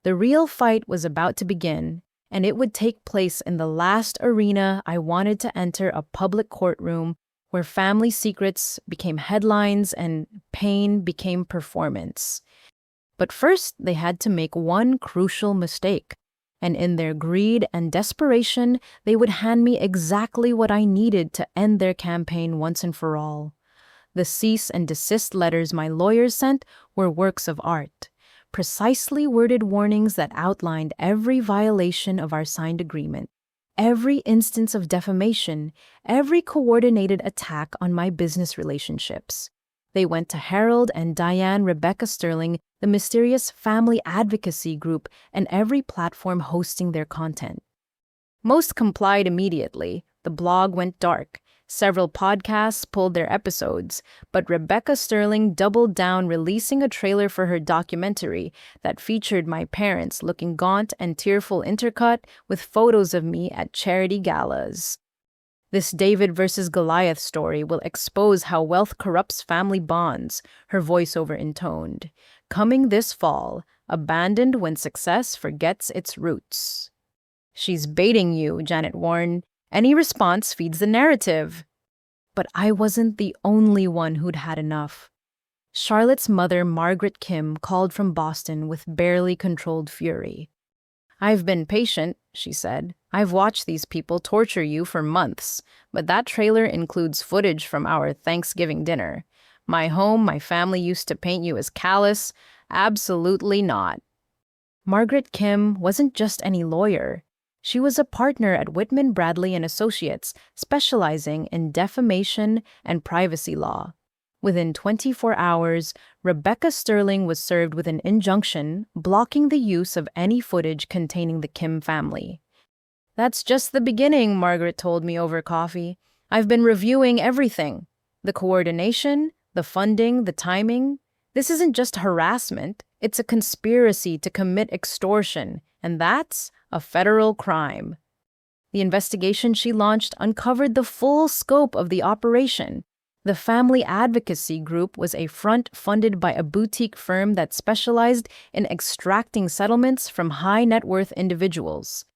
The real fight was about to begin, and it would take place in the last arena I wanted to enter, a public courtroom where family secrets became headlines and pain became performance. But first, they had to make one crucial mistake, and in their greed and desperation, they would hand me exactly what I needed to end their campaign once and for all. The cease and desist letters my lawyers sent were works of art, precisely worded warnings that outlined every violation of our signed agreement, every instance of defamation, every coordinated attack on my business relationships. They went to Harold and Diane Rebecca Sterling, the mysterious family advocacy group, and every platform hosting their content. Most complied immediately. The blog went dark. Several podcasts pulled their episodes, but Rebecca Sterling doubled down, releasing a trailer for her documentary that featured my parents looking gaunt and tearful, intercut with photos of me at charity galas. This David versus Goliath story will expose how wealth corrupts family bonds, her voiceover intoned. Coming this fall, abandoned when success forgets its roots. She's baiting you, Janet warned. Any response feeds the narrative. But I wasn't the only one who'd had enough. Charlotte's mother, Margaret Kim, called from Boston with barely controlled fury. "I've been patient," she said. "I've watched these people torture you for months, but that trailer includes footage from our Thanksgiving dinner. My home, my family used to paint you as callous. Absolutely not." Margaret Kim wasn't just any lawyer. She was a partner at Whitman Bradley and Associates, specializing in defamation and privacy law. Within 24 hours, Rebecca Sterling was served with an injunction blocking the use of any footage containing the Kim family. "That's just the beginning," Margaret told me over coffee. "I've been reviewing everything. The coordination, the funding, the timing. This isn't just harassment. It's a conspiracy to commit extortion, and that's a federal crime." The investigation she launched uncovered the full scope of the operation. The family advocacy group was a front funded by a boutique firm that specialized in extracting settlements from high-net-worth individuals.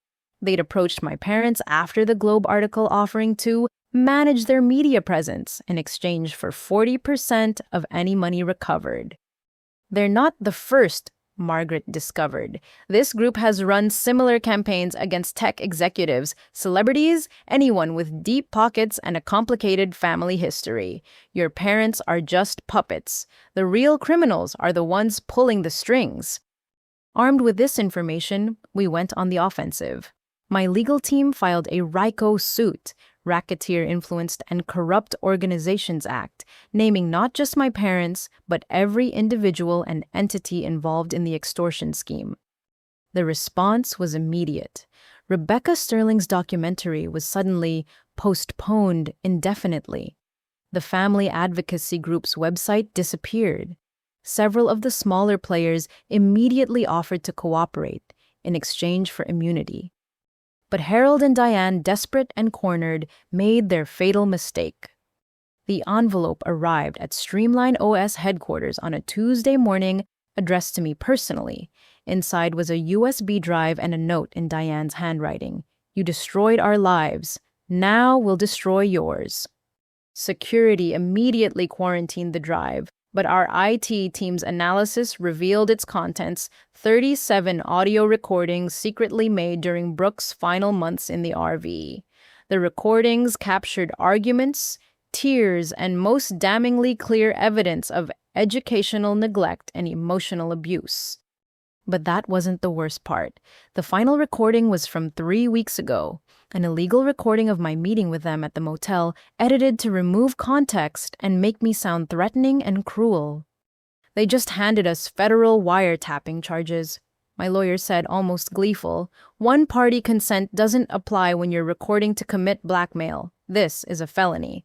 They'd approached my parents after the Globe article offering to manage their media presence in exchange for 40% of any money recovered. They're not the first, Margaret discovered. This group has run similar campaigns against tech executives, celebrities, anyone with deep pockets and a complicated family history. Your parents are just puppets. The real criminals are the ones pulling the strings. Armed with this information, we went on the offensive. My legal team filed a RICO suit, Racketeer Influenced and Corrupt Organizations Act, naming not just my parents, but every individual and entity involved in the extortion scheme. The response was immediate. Rebecca Sterling's documentary was suddenly postponed indefinitely. The family advocacy group's website disappeared. Several of the smaller players immediately offered to cooperate in exchange for immunity. But Harold and Diane, desperate and cornered, made their fatal mistake. The envelope arrived at Streamline OS headquarters on a Tuesday morning, addressed to me personally. Inside was a USB drive and a note in Diane's handwriting. "You destroyed our lives. Now we'll destroy yours." Security immediately quarantined the drive, but our IT team's analysis revealed its contents: 37 audio recordings secretly made during Brooke's final months in the RV. The recordings captured arguments, tears, and most damningly clear evidence of educational neglect and emotional abuse. But that wasn't the worst part. The final recording was from 3 weeks ago, an illegal recording of my meeting with them at the motel, edited to remove context and make me sound threatening and cruel. "They just handed us federal wiretapping charges," my lawyer said, almost gleeful. "One-party consent doesn't apply when you're recording to commit blackmail. This is a felony."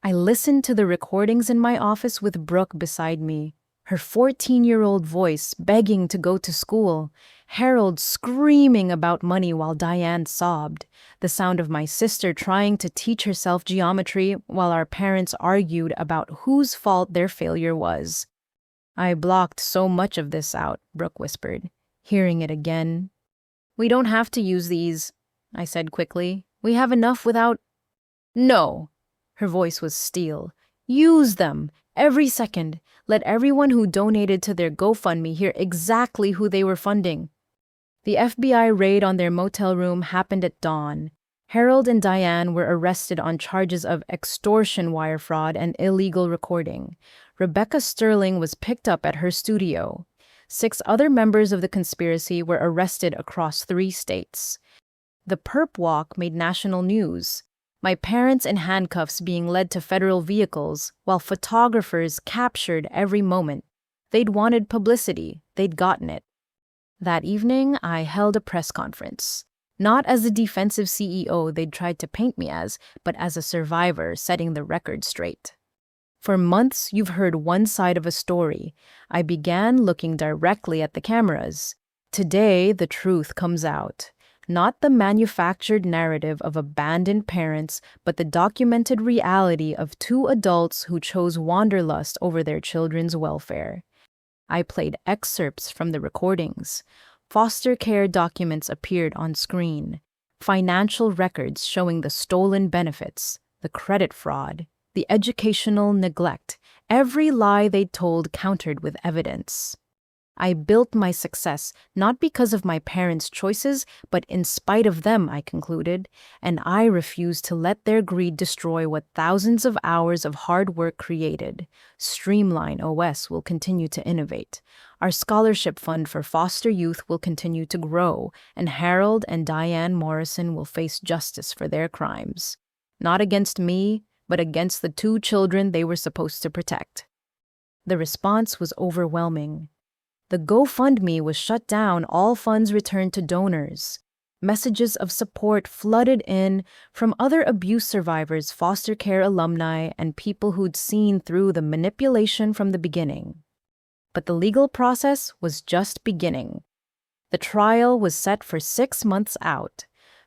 I listened to the recordings in my office with Brooke beside me, her 14-year-old voice begging to go to school, Harold screaming about money while Diane sobbed, the sound of my sister trying to teach herself geometry while our parents argued about whose fault their failure was. "I blocked so much of this out," Brooke whispered, hearing it again. "We don't have to use these," I said quickly. "We have enough without—" "No!" Her voice was steel. "Use them! Every second. Let everyone who donated to their GoFundMe hear exactly who they were funding." The FBI raid on their motel room happened at dawn. Harold and Diane were arrested on charges of extortion, wire fraud, and illegal recording. Rebecca Sterling was picked up at her studio. 6 other members of the conspiracy were arrested across 3 states. The perp walk made national news. My parents in handcuffs being led to federal vehicles while photographers captured every moment. They'd wanted publicity, they'd gotten it. That evening, I held a press conference. Not as the defensive CEO they'd tried to paint me as, but as a survivor setting the record straight. For months, you've heard one side of a story. I began looking directly at the cameras. Today, the truth comes out. Not the manufactured narrative of abandoned parents, but the documented reality of two adults who chose wanderlust over their children's welfare. I played excerpts from the recordings. Foster care documents appeared on screen. Financial records showing the stolen benefits, the credit fraud, the educational neglect. Every lie they told countered with evidence. I built my success not because of my parents' choices, but in spite of them, I concluded, and I refused to let their greed destroy what thousands of hours of hard work created. Streamline OS will continue to innovate. Our scholarship fund for foster youth will continue to grow, and Harold and Diane Morrison will face justice for their crimes. Not against me, but against the two children they were supposed to protect. The response was overwhelming. The GoFundMe was shut down, all funds returned to donors. Messages of support flooded in from other abuse survivors, foster care alumni, and people who'd seen through the manipulation from the beginning. But the legal process was just beginning. The trial was set for 6 months out.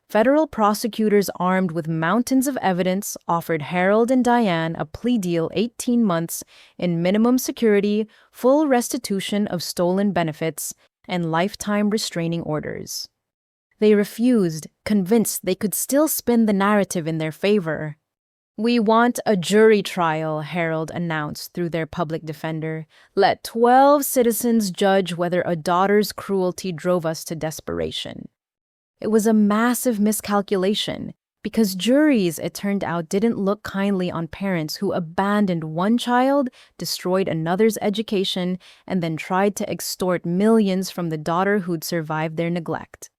Federal prosecutors armed with mountains of evidence offered Harold and Diane a plea deal 18 months in minimum security, full restitution of stolen benefits, and lifetime restraining orders. They refused, convinced they could still spin the narrative in their favor. "We want a jury trial," Harold announced through their public defender. "Let 12 citizens judge whether a daughter's cruelty drove us to desperation." It was a massive miscalculation, because juries, it turned out, didn't look kindly on parents who abandoned one child, destroyed another's education, and then tried to extort millions from the daughter who'd survived their neglect.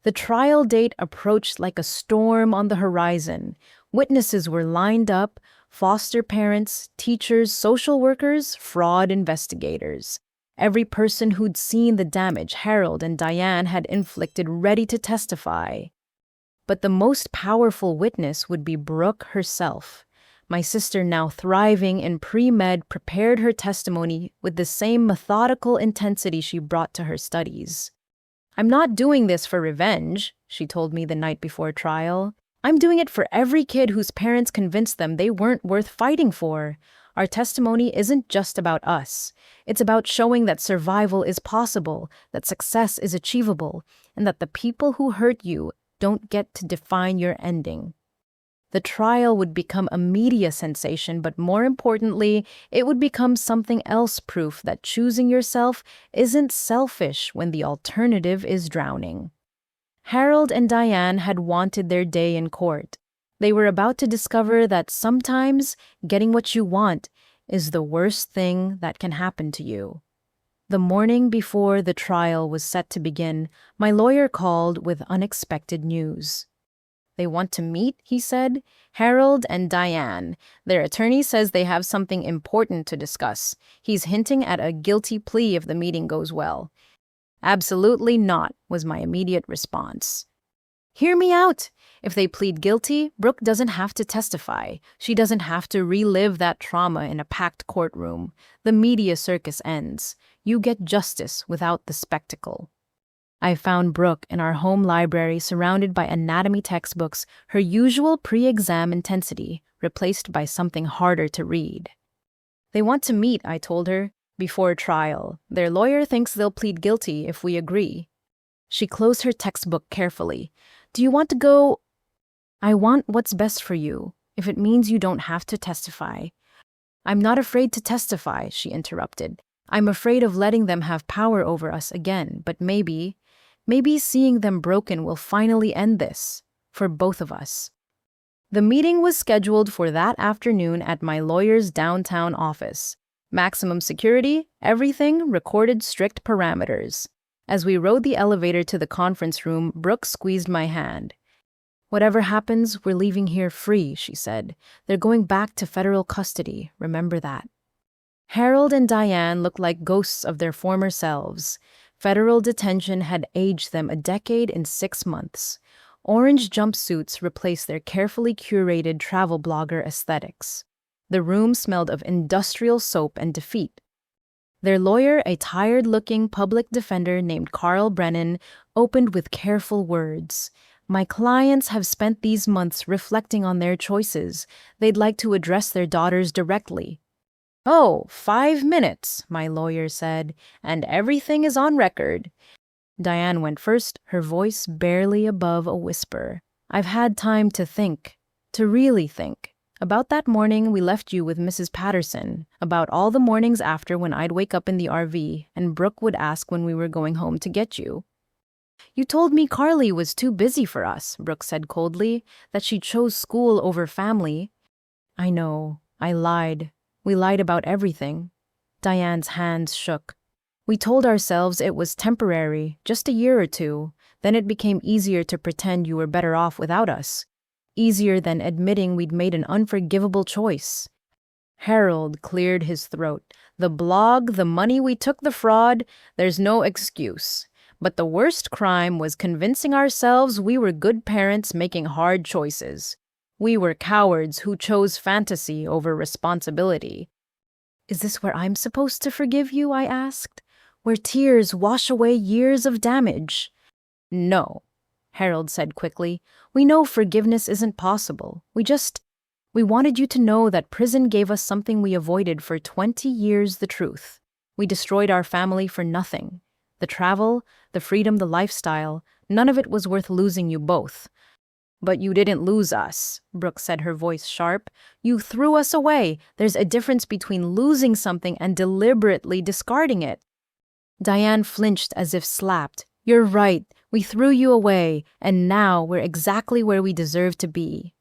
The trial date approached like a storm on the horizon. Witnesses were lined up: foster parents, teachers, social workers, fraud investigators. Every person who'd seen the damage Harold and Diane had inflicted ready to testify. But the most powerful witness would be Brooke herself. My sister, now thriving in pre-med, prepared her testimony with the same methodical intensity she brought to her studies. "I'm not doing this for revenge," she told me the night before trial. "I'm doing it for every kid whose parents convinced them they weren't worth fighting for. Our testimony isn't just about us. It's about showing that survival is possible, that success is achievable, and that the people who hurt you don't get to define your ending." The trial would become a media sensation, but more importantly, it would become something else: proof that choosing yourself isn't selfish when the alternative is drowning. Harold and Diane had wanted their day in court. They were about to discover that sometimes getting what you want is the worst thing that can happen to you. The morning before the trial was set to begin, my lawyer called with unexpected news. "They want to meet," he said. "Harold and Diane. Their attorney says they have something important to discuss. He's hinting at a guilty plea if the meeting goes well." "Absolutely not," was my immediate response. "Hear me out. If they plead guilty, Brooke doesn't have to testify. She doesn't have to relive that trauma in a packed courtroom. The media circus ends. You get justice without the spectacle." I found Brooke in our home library, surrounded by anatomy textbooks, her usual pre-exam intensity replaced by something harder to read. "They want to meet," I told her, "before trial. Their lawyer thinks they'll plead guilty if we agree." She closed her textbook carefully. "Do you want to go?" "I want what's best for you, if it means you don't have to testify." "I'm not afraid to testify," she interrupted. "I'm afraid of letting them have power over us again, but maybe seeing them broken will finally end this, for both of us." The meeting was scheduled for that afternoon at my lawyer's downtown office. Maximum security, everything recorded, strict parameters. As we rode the elevator to the conference room, Brooke squeezed my hand. Whatever happens, we're leaving here free, she said. They're going back to federal custody, remember that. Harold and Diane looked like ghosts of their former selves. Federal detention had aged them a decade in 6 months. Orange jumpsuits replaced their carefully curated travel blogger aesthetics. The room smelled of industrial soap and defeat. Their lawyer, a tired-looking public defender named Carl Brennan, opened with careful words. My clients have spent these months reflecting on their choices. They'd like to address their daughters directly. Oh, 5 minutes, my lawyer said, and everything is on record. Diane went first, her voice barely above a whisper. I've had time to think, to really think. About that morning we left you with Mrs. Patterson, about all the mornings after when I'd wake up in the RV and Brooke would ask when we were going home to get you. You told me Carly was too busy for us, Brooke said coldly, that she chose school over family. I know, I lied. We lied about everything. Diane's hands shook. We told ourselves it was temporary, just a year or two. Then it became easier to pretend you were better off without us. Easier than admitting we'd made an unforgivable choice. Harold cleared his throat. The blog, the money we took, the fraud, there's no excuse. But the worst crime was convincing ourselves we were good parents making hard choices. We were cowards who chose fantasy over responsibility. Is this where I'm supposed to forgive you? I asked. Where tears wash away years of damage? No, Harold said quickly. We know forgiveness isn't possible. We wanted you to know that prison gave us something we avoided for 20 years, the truth. We destroyed our family for nothing. The travel, the freedom, the lifestyle, none of it was worth losing you both. But you didn't lose us, Brooke said, her voice sharp. You threw us away. There's a difference between losing something and deliberately discarding it. Diane flinched as if slapped. You're right. We threw you away, and now we're exactly where we deserve to be.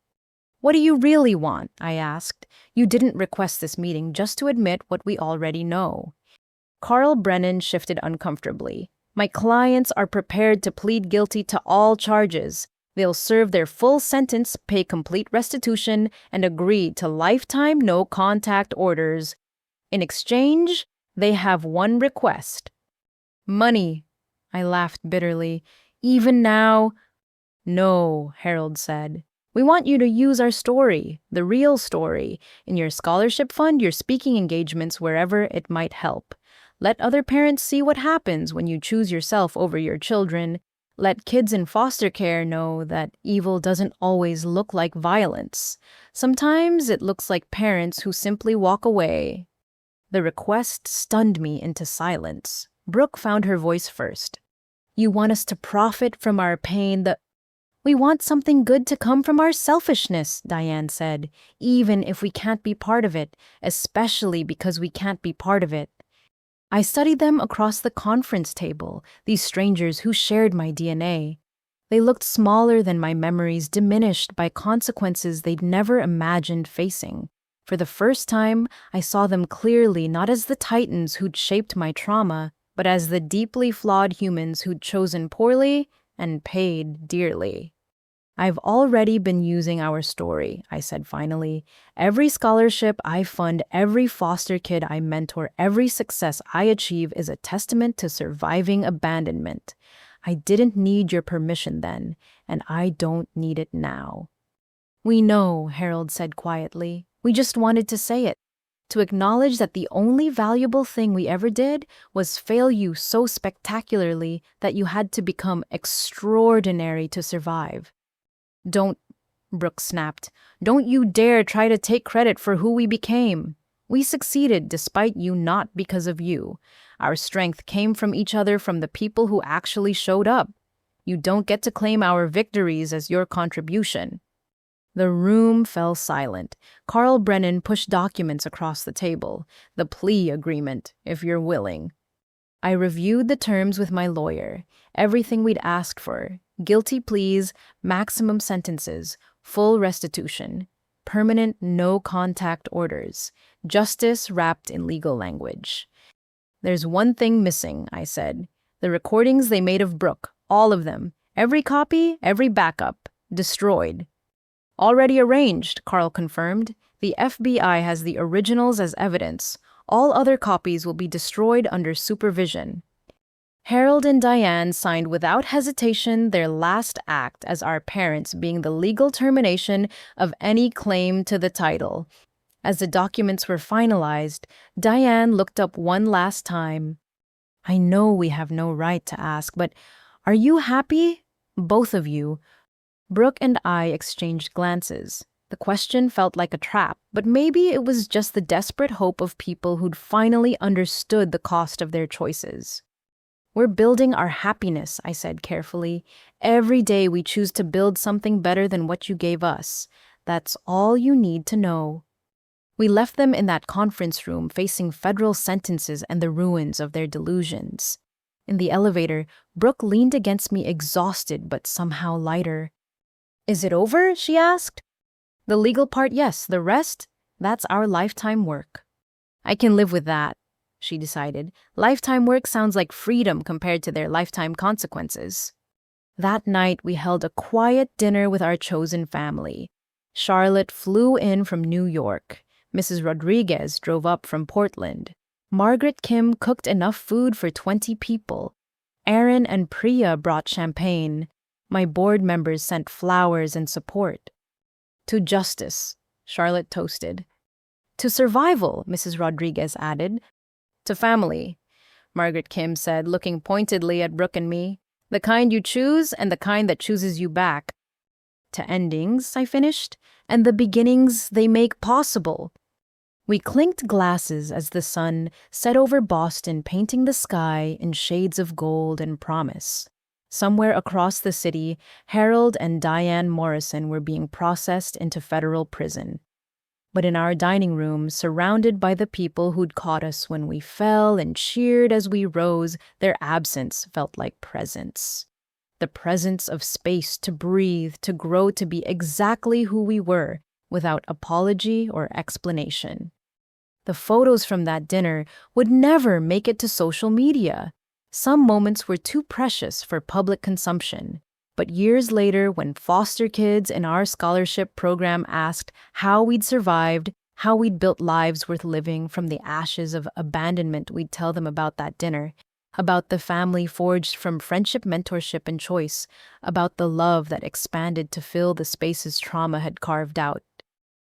What do you really want? I asked. You didn't request this meeting just to admit what we already know. Carl Brennan shifted uncomfortably. My clients are prepared to plead guilty to all charges. They'll serve their full sentence, pay complete restitution, and agree to lifetime no-contact orders. In exchange, they have one request. Money. I laughed bitterly. Even now? No, Harold said. We want you to use our story, the real story, in your scholarship fund, your speaking engagements, wherever it might help. Let other parents see what happens when you choose yourself over your children. Let kids in foster care know that evil doesn't always look like violence. Sometimes it looks like parents who simply walk away. The request stunned me into silence. Brooke found her voice first. You want us to profit from our pain. We want something good to come from our selfishness, Diane said, even if we can't be part of it, especially because we can't be part of it. I studied them across the conference table, these strangers who shared my DNA. They looked smaller than my memories, diminished by consequences they'd never imagined facing. For the first time, I saw them clearly, not as the titans who'd shaped my trauma, but as the deeply flawed humans who'd chosen poorly and paid dearly. I've already been using our story, I said finally. Every scholarship I fund, every foster kid I mentor, every success I achieve is a testament to surviving abandonment. I didn't need your permission then, and I don't need it now. We know, Harold said quietly. We just wanted to say it. To acknowledge that the only valuable thing we ever did was fail you so spectacularly that you had to become extraordinary to survive. Don't, Brooke snapped. Don't you dare try to take credit for who we became. We succeeded despite you, not because of you. Our strength came from each other, from the people who actually showed up. You don't get to claim our victories as your contribution. The room fell silent. Carl Brennan pushed documents across the table. The plea agreement, if you're willing. I reviewed the terms with my lawyer. Everything we'd asked for. Guilty pleas, maximum sentences, full restitution, permanent no-contact orders, justice wrapped in legal language. There's one thing missing, I said. The recordings they made of Brooke, all of them. Every copy, every backup. Destroyed. Already arranged, Carl confirmed. The FBI has the originals as evidence. All other copies will be destroyed under supervision. Harold and Diane signed without hesitation their last act as our parents, being the legal termination of any claim to the title. As the documents were finalized, Diane looked up one last time. I know we have no right to ask, but are you happy? Both of you. Brooke and I exchanged glances. The question felt like a trap, but maybe it was just the desperate hope of people who'd finally understood the cost of their choices. We're building our happiness, I said carefully. Every day we choose to build something better than what you gave us. That's all you need to know. We left them in that conference room facing federal sentences and the ruins of their delusions. In the elevator, Brooke leaned against me exhausted but somehow lighter. Is it over? She asked. The legal part, yes. The rest, that's our lifetime work. I can live with that, she decided. Lifetime work sounds like freedom compared to their lifetime consequences. That night, we held a quiet dinner with our chosen family. Charlotte flew in from New York. Mrs. Rodriguez drove up from Portland. Margaret Kim cooked enough food for 20 people. Aaron and Priya brought champagne. My board members sent flowers and support. To justice, Charlotte toasted. To survival, Mrs. Rodriguez added. To family, Margaret Kim said, looking pointedly at Brooke and me. The kind you choose and the kind that chooses you back. To endings, I finished, and the beginnings they make possible. We clinked glasses as the sun set over Boston, painting the sky in shades of gold and promise. Somewhere across the city, Harold and Diane Morrison were being processed into federal prison. But in our dining room, surrounded by the people who'd caught us when we fell and cheered as we rose, their absence felt like presence. The presence of space to breathe, to grow to be exactly who we were, without apology or explanation. The photos from that dinner would never make it to social media. Some moments were too precious for public consumption. But years later, when foster kids in our scholarship program asked how we'd survived, how we'd built lives worth living from the ashes of abandonment, we'd tell them about that dinner, about the family forged from friendship, mentorship, and choice, about the love that expanded to fill the spaces trauma had carved out.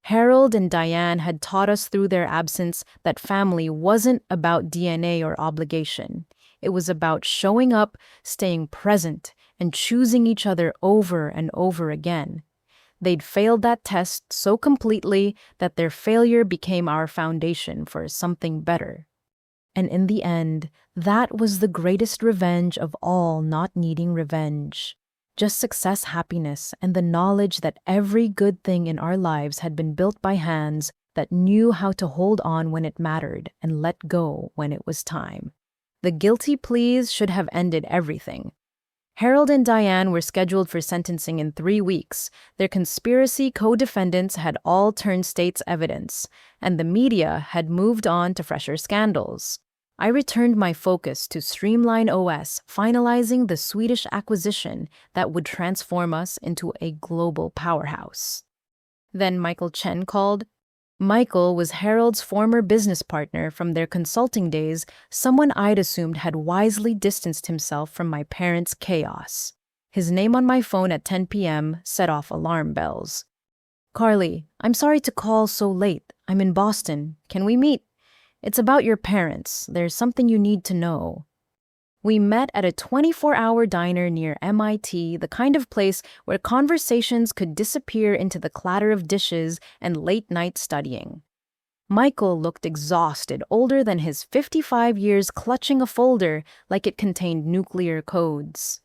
Harold and Diane had taught us through their absence that family wasn't about DNA or obligation. It was about showing up, staying present, and choosing each other over and over again. They'd failed that test so completely that their failure became our foundation for something better. And in the end, that was the greatest revenge of all not needing revenge. Just success, happiness, and the knowledge that every good thing in our lives had been built by hands that knew how to hold on when it mattered and let go when it was time. The guilty pleas should have ended everything. Harold and Diane were scheduled for sentencing in 3 weeks. Their conspiracy co-defendants had all turned state's evidence, and the media had moved on to fresher scandals. I returned my focus to Streamline OS, finalizing the Swedish acquisition that would transform us into a global powerhouse. Then Michael Chen called. Michael was Harold's former business partner from their consulting days, someone I'd assumed had wisely distanced himself from my parents' chaos. His name on my phone at 10 p.m. set off alarm bells. Carly, I'm sorry to call so late. I'm in Boston. Can we meet? It's about your parents. There's something you need to know. We met at a 24-hour diner near MIT, the kind of place where conversations could disappear into the clatter of dishes and late-night studying. Michael looked exhausted, older than his 55 years, clutching a folder like it contained nuclear codes.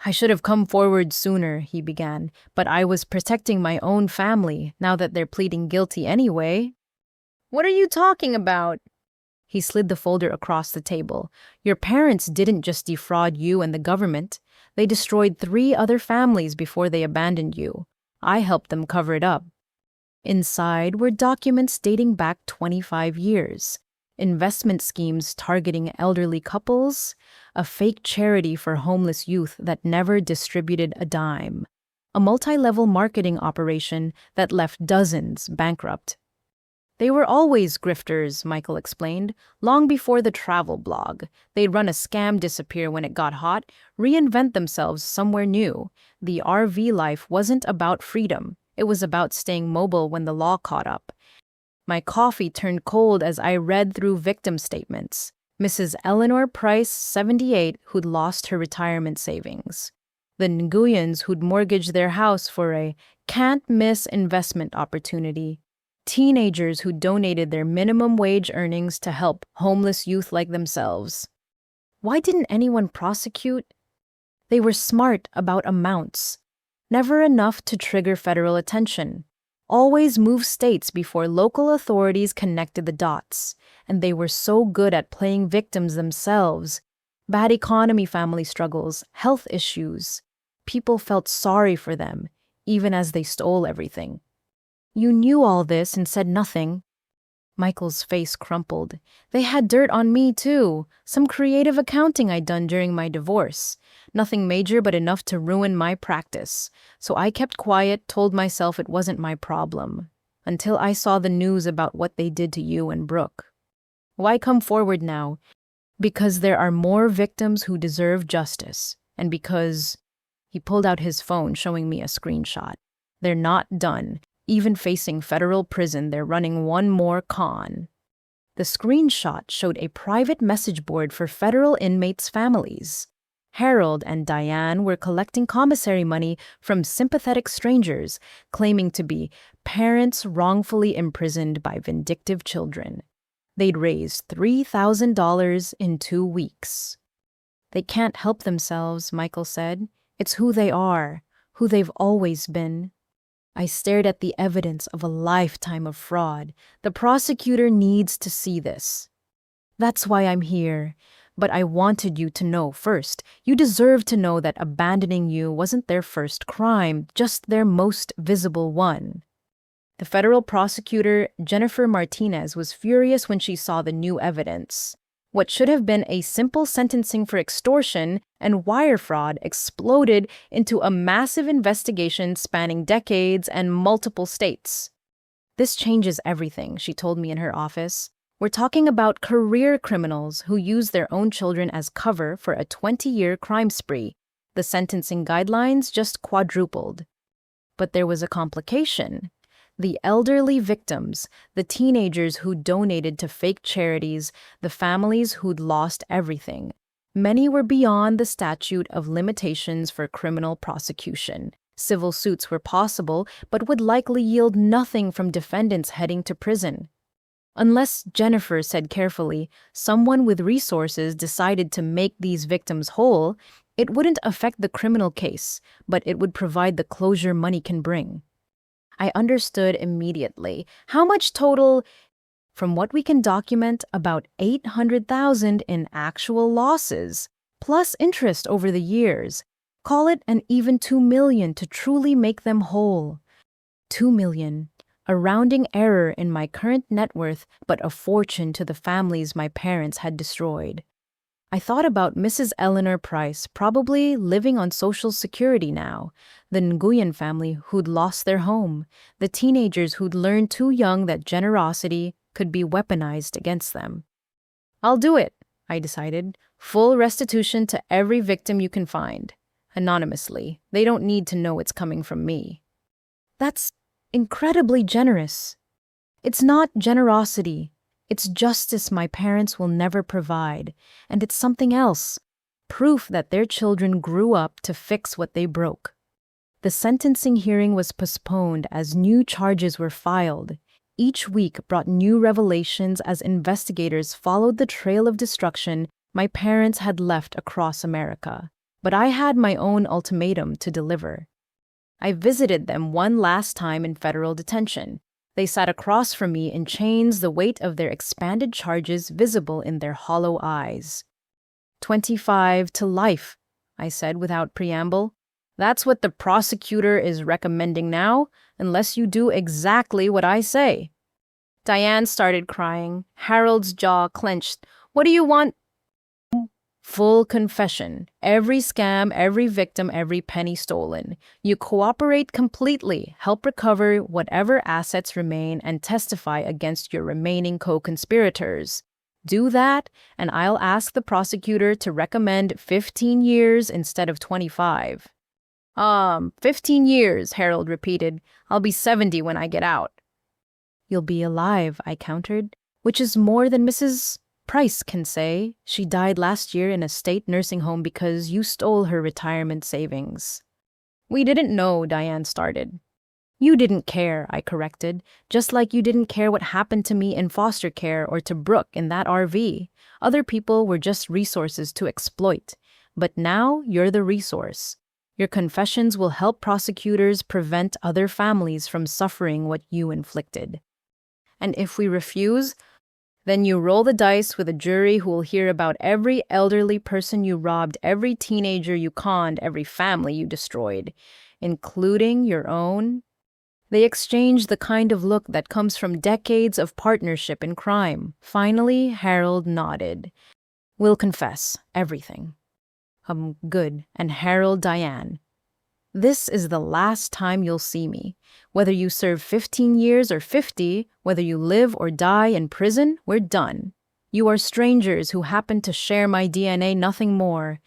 I should have come forward sooner, he began, but I was protecting my own family now that they're pleading guilty anyway. What are you talking about? He slid the folder across the table. Your parents didn't just defraud you and the government. They destroyed 3 other families before they abandoned you. I helped them cover it up. Inside were documents dating back 25 years. Investment schemes targeting elderly couples, a fake charity for homeless youth that never distributed a dime. a multi-level marketing operation that left dozens bankrupt. They were always grifters, Michael explained, long before the travel blog. They'd run a scam disappear when it got hot, reinvent themselves somewhere new. The RV life wasn't about freedom. It was about staying mobile when the law caught up. My coffee turned cold as I read through victim statements. Mrs. Eleanor Price, 78, who'd lost her retirement savings. The Nguyens who'd mortgaged their house for a can't-miss investment opportunity. Teenagers who donated their minimum wage earnings to help homeless youth like themselves. Why didn't anyone prosecute? They were smart about amounts. Never enough to trigger federal attention. Always moved states before local authorities connected the dots. And they were so good at playing victims themselves. Bad economy, family struggles, health issues. People felt sorry for them, even as they stole everything. You knew all this and said nothing. Michael's face crumpled. They had dirt on me, too. Some creative accounting I'd done during my divorce. Nothing major, but enough to ruin my practice. So I kept quiet, told myself it wasn't my problem. Until I saw the news about what they did to you and Brooke. Why come forward now? Because there are more victims who deserve justice. And because... He pulled out his phone, showing me a screenshot. They're not done. Even facing federal prison, they're running one more con. The screenshot showed a private message board for federal inmates' families. Harold and Diane were collecting commissary money from sympathetic strangers, claiming to be parents wrongfully imprisoned by vindictive children. They'd raised $3,000 in 2 weeks. They can't help themselves, Michael said. It's who they are, who they've always been. I stared at the evidence of a lifetime of fraud. The prosecutor needs to see this. That's why I'm here. But I wanted you to know first. You deserve to know that abandoning you wasn't their first crime, just their most visible one. The federal prosecutor, Jennifer Martinez, was furious when she saw the new evidence. What should have been a simple sentencing for extortion and wire fraud exploded into a massive investigation spanning decades and multiple states. This changes everything, she told me in her office. We're talking about career criminals who use their own children as cover for a 20-year crime spree. The sentencing guidelines just quadrupled. But there was a complication. The elderly victims, the teenagers who donated to fake charities, the families who'd lost everything. Many were beyond the statute of limitations for criminal prosecution. Civil suits were possible, but would likely yield nothing from defendants heading to prison. Unless, Jennifer said carefully, someone with resources decided to make these victims whole, it wouldn't affect the criminal case, but it would provide the closure money can bring. I understood immediately. How much total? From what we can document, about $800,000 in actual losses, plus interest over the years. Call it an even $2 million to truly make them whole. $2 million, a rounding error in my current net worth, but a fortune to the families my parents had destroyed. I thought about Mrs. Eleanor Price, probably living on Social Security now, the Nguyen family who'd lost their home, the teenagers who'd learned too young that generosity could be weaponized against them. I'll do it, I decided. Full restitution to every victim you can find. Anonymously. They don't need to know it's coming from me. That's incredibly generous. It's not generosity. It's justice my parents will never provide, and it's something else, proof that their children grew up to fix what they broke. The sentencing hearing was postponed as new charges were filed. Each week brought new revelations as investigators followed the trail of destruction my parents had left across America. But I had my own ultimatum to deliver. I visited them one last time in federal detention. They sat across from me in chains, the weight of their expanded charges visible in their hollow eyes. 25 to life, I said without preamble. That's what the prosecutor is recommending now, unless you do exactly what I say. Diane started crying. Harold's jaw clenched. What do you want? Full confession. Every scam, every victim, every penny stolen. You cooperate completely, help recover whatever assets remain, and testify against your remaining co-conspirators. Do that, and I'll ask the prosecutor to recommend 15 years instead of 25. 15 years, Harold repeated. I'll be 70 when I get out. You'll be alive, I countered, which is more than Mrs. Price can say. She died last year in a state nursing home because you stole her retirement savings. We didn't know, Diane started. You didn't care, I corrected, just like you didn't care what happened to me in foster care or to Brooke in that RV. Other people were just resources to exploit. But now you're the resource. Your confessions will help prosecutors prevent other families from suffering what you inflicted. And if we refuse, then you roll the dice with a jury who will hear about every elderly person you robbed, every teenager you conned, every family you destroyed, including your own. They exchanged the kind of look that comes from decades of partnership in crime. Finally, Harold nodded. We'll confess everything. Good. And Harold, Diane, this is the last time you'll see me. Whether you serve 15 years or 50, whether you live or die in prison, we're done. You are strangers who happen to share my DNA, nothing more.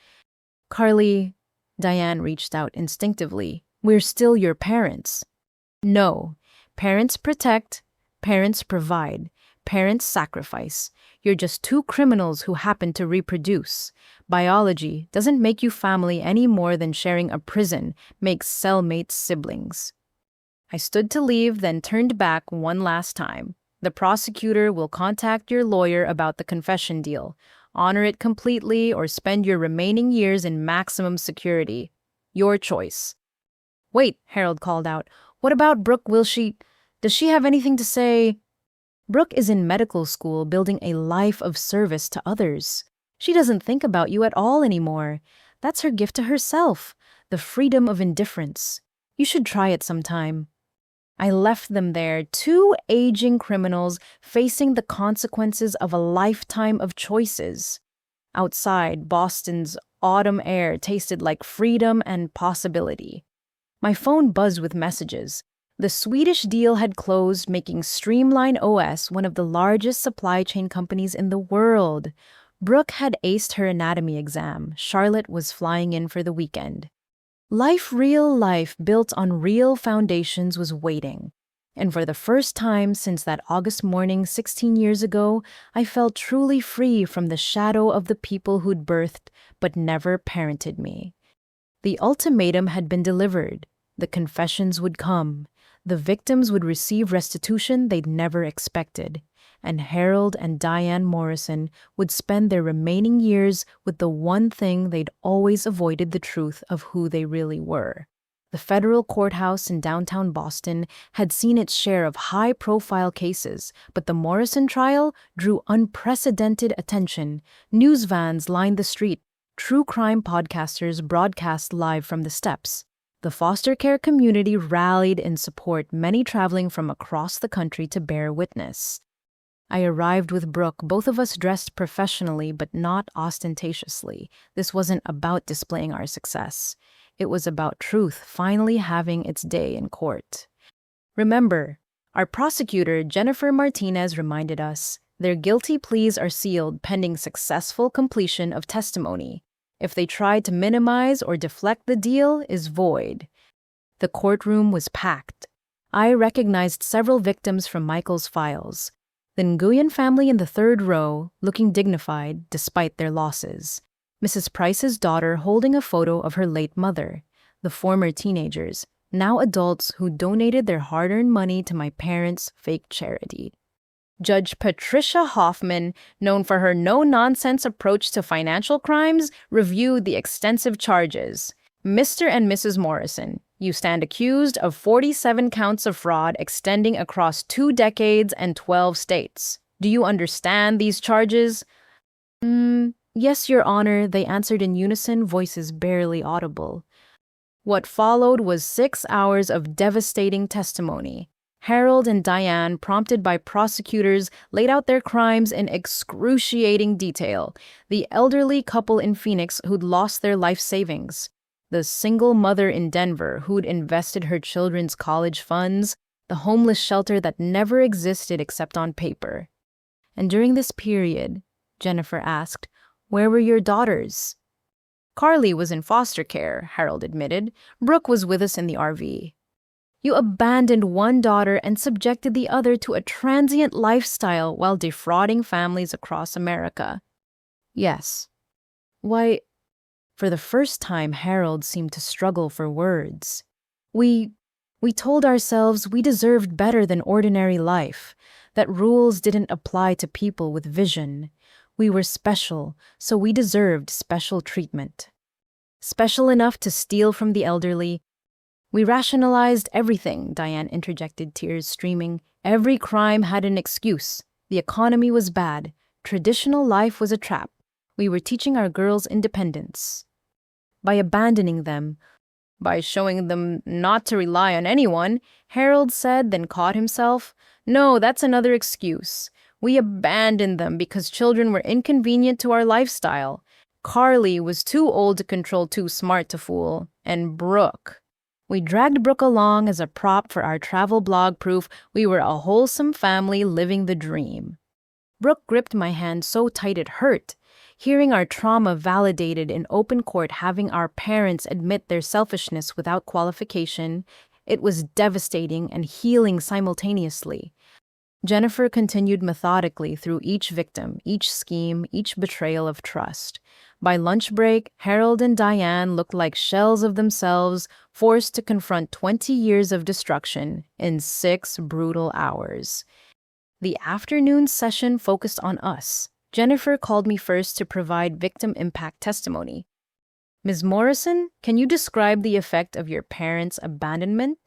Carly, Diane reached out instinctively. We're still your parents. No. Parents protect, parents provide, parents sacrifice. You're just two criminals who happen to reproduce. Biology doesn't make you family any more than sharing a prison makes cellmates siblings. I stood to leave, then turned back one last time. The prosecutor will contact your lawyer about the confession deal. Honor it completely or spend your remaining years in maximum security. Your choice. Wait, Harold called out. What about Brooke? Does she have anything to say? Brooke is in medical school building a life of service to others. She doesn't think about you at all anymore. That's her gift to herself, the freedom of indifference. You should try it sometime. I left them there, two aging criminals facing the consequences of a lifetime of choices. Outside, Boston's autumn air tasted like freedom and possibility. My phone buzzed with messages. The Swedish deal had closed, making Streamline OS one of the largest supply chain companies in the world. Brooke had aced her anatomy exam. Charlotte was flying in for the weekend. Real life built on real foundations was waiting. And for the first time since that August morning 16 years ago, I felt truly free from the shadow of the people who'd birthed but never parented me. The ultimatum had been delivered. The confessions would come. The victims would receive restitution they'd never expected. And Harold and Diane Morrison would spend their remaining years with the one thing they'd always avoided, the truth of who they really were. The federal courthouse in downtown Boston had seen its share of high-profile cases, but the Morrison trial drew unprecedented attention. News vans lined the street. True crime podcasters broadcast live from the steps. The foster care community rallied in support, many traveling from across the country to bear witness. I arrived with Brooke, both of us dressed professionally but not ostentatiously. This wasn't about displaying our success. It was about truth finally having its day in court. Remember, our prosecutor, Jennifer Martinez, reminded us, their guilty pleas are sealed pending successful completion of testimony. If they try to minimize or deflect, the deal is void. The courtroom was packed. I recognized several victims from Michael's files. The Nguyen family in the third row, looking dignified despite their losses. Mrs. Price's daughter holding a photo of her late mother. The former teenagers, now adults who donated their hard-earned money to my parents' fake charity. Judge Patricia Hoffman, known for her no-nonsense approach to financial crimes, reviewed the extensive charges. Mr. and Mrs. Morrison, you stand accused of 47 counts of fraud extending across 2 decades and 12 states. Do you understand these charges? Yes, Your Honor, they answered in unison, voices barely audible. What followed was 6 hours of devastating testimony. Harold and Diane, prompted by prosecutors, laid out their crimes in excruciating detail. The elderly couple in Phoenix who'd lost their life savings. The single mother in Denver who'd invested her children's college funds. The homeless shelter that never existed except on paper. And during this period, Jennifer asked, "Where were your daughters?" "Carly was in foster care," Harold admitted. "Brooke was with us in the RV." "You abandoned one daughter and subjected the other to a transient lifestyle while defrauding families across America." "Yes." "Why?" For the first time, Harold seemed to struggle for words. We told ourselves we deserved better than ordinary life, that rules didn't apply to people with vision. We were special, so we deserved special treatment. Special enough to steal from the elderly. "We rationalized everything," Diane interjected, tears streaming. "Every crime had an excuse. The economy was bad. Traditional life was a trap. We were teaching our girls independence. By abandoning them, by showing them not to rely on anyone," Harold said, then caught himself. "No, that's another excuse. We abandoned them because children were inconvenient to our lifestyle. Carly was too old to control, too smart to fool. And Brooke. We dragged Brooke along as a prop for our travel blog, proof we were a wholesome family living the dream." Brooke gripped my hand so tight it hurt. Hearing our trauma validated in open court, having our parents admit their selfishness without qualification, it was devastating and healing simultaneously. Jennifer continued methodically through each victim, each scheme, each betrayal of trust. By lunch break, Harold and Diane looked like shells of themselves, forced to confront 20 years of destruction in 6 brutal hours. The afternoon session focused on us. Jennifer called me first to provide victim impact testimony. "Ms. Morrison, can you describe the effect of your parents' abandonment?"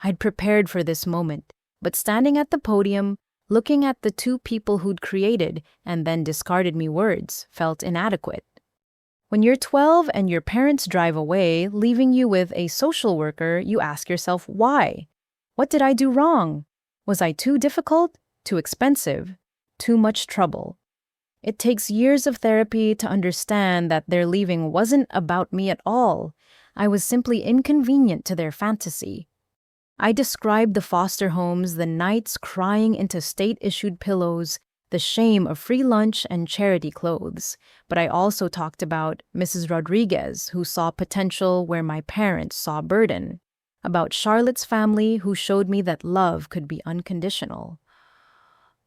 I'd prepared for this moment, but standing at the podium, looking at the 2 people who'd created and then discarded me words, felt inadequate. When you're 12 and your parents drive away, leaving you with a social worker, you ask yourself, why? What did I do wrong? Was I too difficult? Too expensive? Too much trouble? It takes years of therapy to understand that their leaving wasn't about me at all. I was simply inconvenient to their fantasy. I described the foster homes, the nights crying into state-issued pillows, the shame of free lunch and charity clothes. But I also talked about Mrs. Rodriguez, who saw potential where my parents saw burden. About Charlotte's family, who showed me that love could be unconditional.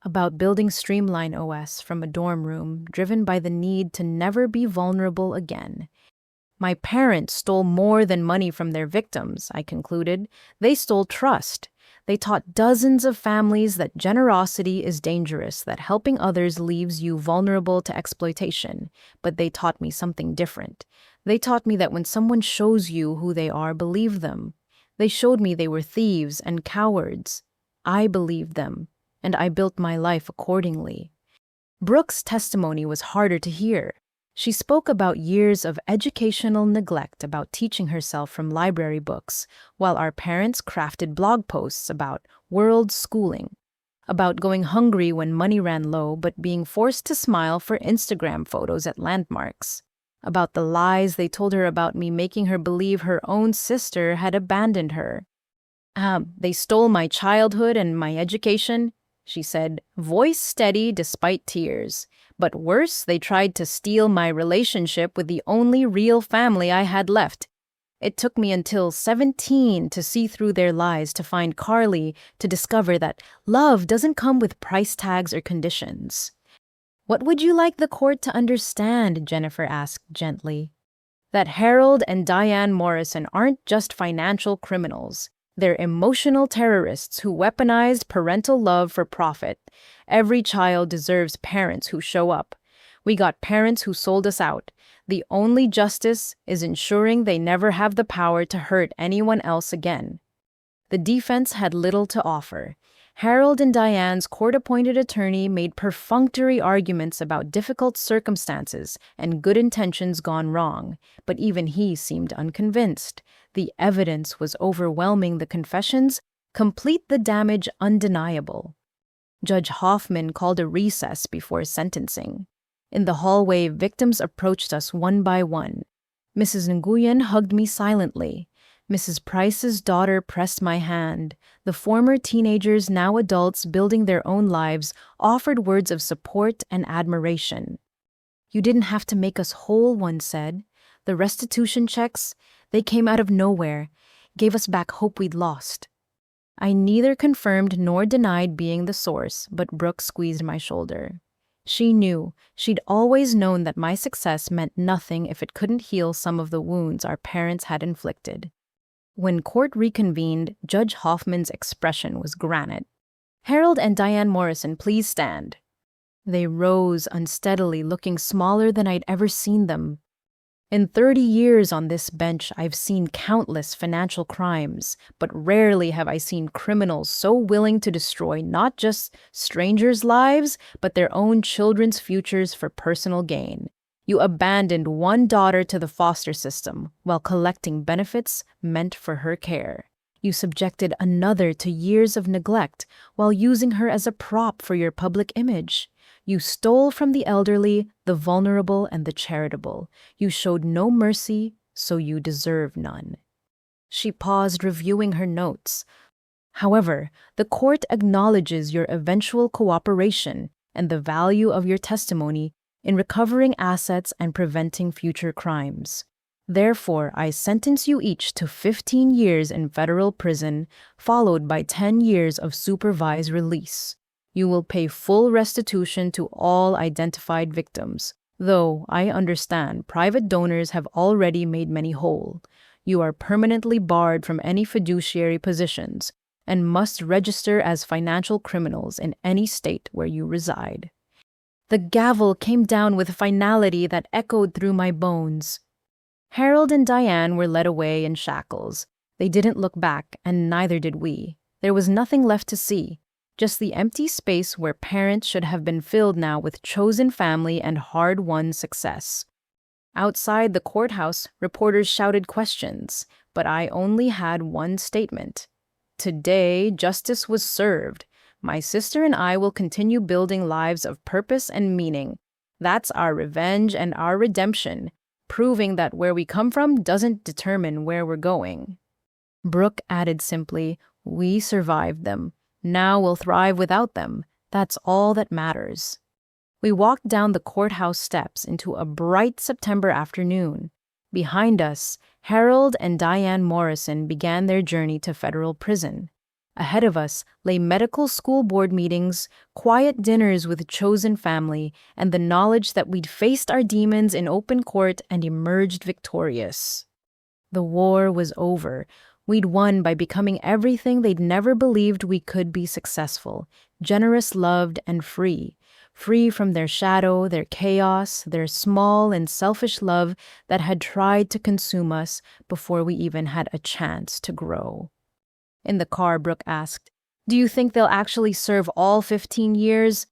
About building Streamline OS from a dorm room, driven by the need to never be vulnerable again. My parents stole more than money from their victims, I concluded. They stole trust. They taught dozens of families that generosity is dangerous, that helping others leaves you vulnerable to exploitation. But they taught me something different. They taught me that when someone shows you who they are, believe them. They showed me they were thieves and cowards. I believed them, and I built my life accordingly. Brooke's testimony was harder to hear. She spoke about years of educational neglect, about teaching herself from library books, while our parents crafted blog posts about world schooling, about going hungry when money ran low but being forced to smile for Instagram photos at landmarks, about the lies they told her about me, making her believe her own sister had abandoned her. They stole my childhood and my education," she said, voice steady despite tears. "But worse, they tried to steal my relationship with the only real family I had left. It took me until 17 to see through their lies, to find Carly, to discover that love doesn't come with price tags or conditions." "What would you like the court to understand?" Jennifer asked gently. "That Harold and Diane Morrison aren't just financial criminals. They're emotional terrorists who weaponized parental love for profit. Every child deserves parents who show up. We got parents who sold us out. The only justice is ensuring they never have the power to hurt anyone else again." The defense had little to offer. Harold and Diane's court-appointed attorney made perfunctory arguments about difficult circumstances and good intentions gone wrong, but even he seemed unconvinced. The evidence was overwhelming, the confessions, Complete the damage undeniable. Judge Hoffman called a recess before sentencing. In the hallway, victims approached us one by one. Mrs. Nguyen hugged me silently. Mrs. Price's daughter pressed my hand. The former teenagers, now adults building their own lives, offered words of support and admiration. "You didn't have to make us whole," one said. "The restitution checks, they came out of nowhere, gave us back hope we'd lost." I neither confirmed nor denied being the source, but Brooke squeezed my shoulder. She knew, she'd always known that my success meant nothing if it couldn't heal some of the wounds our parents had inflicted. When court reconvened, Judge Hoffman's expression was granite. "Harold and Diane Morrison, please stand." They rose unsteadily, looking smaller than I'd ever seen them. In 30 years on this bench, I've seen countless financial crimes, but rarely have I seen criminals so willing to destroy not just strangers' lives, but their own children's futures for personal gain. You abandoned one daughter to the foster system while collecting benefits meant for her care. You subjected another to years of neglect while using her as a prop for your public image. You stole from the elderly, the vulnerable, and the charitable. You showed no mercy, so you deserve none. She paused, reviewing her notes. However, the court acknowledges your eventual cooperation and the value of your testimony in recovering assets and preventing future crimes. Therefore, I sentence you each to 15 years in federal prison, followed by 10 years of supervised release. You will pay full restitution to all identified victims, though I understand private donors have already made many whole. You are permanently barred from any fiduciary positions and must register as financial criminals in any state where you reside. The gavel came down with finality that echoed through my bones. Harold and Diane were led away in shackles. They didn't look back, and neither did we. There was nothing left to see. Just the empty space where parents should have been filled now with chosen family and hard-won success. Outside the courthouse, reporters shouted questions, but I only had one statement. Today, justice was served. My sister and I will continue building lives of purpose and meaning. That's our revenge and our redemption, proving that where we come from doesn't determine where we're going. Brooke added simply, "We survived them. Now we'll thrive without them. That's all that matters." We walked down the courthouse steps into a bright September afternoon. Behind us, Harold and Diane Morrison began their journey to federal prison. Ahead of us lay medical school board meetings, quiet dinners with chosen family, and the knowledge that we'd faced our demons in open court and emerged victorious. The war was over. We'd won by becoming everything they'd never believed we could be: successful, generous, loved, and free. Free from their shadow, their chaos, their small and selfish love that had tried to consume us before we even had a chance to grow. In the car, Brooke asked, "Do you think they'll actually serve all 15 years?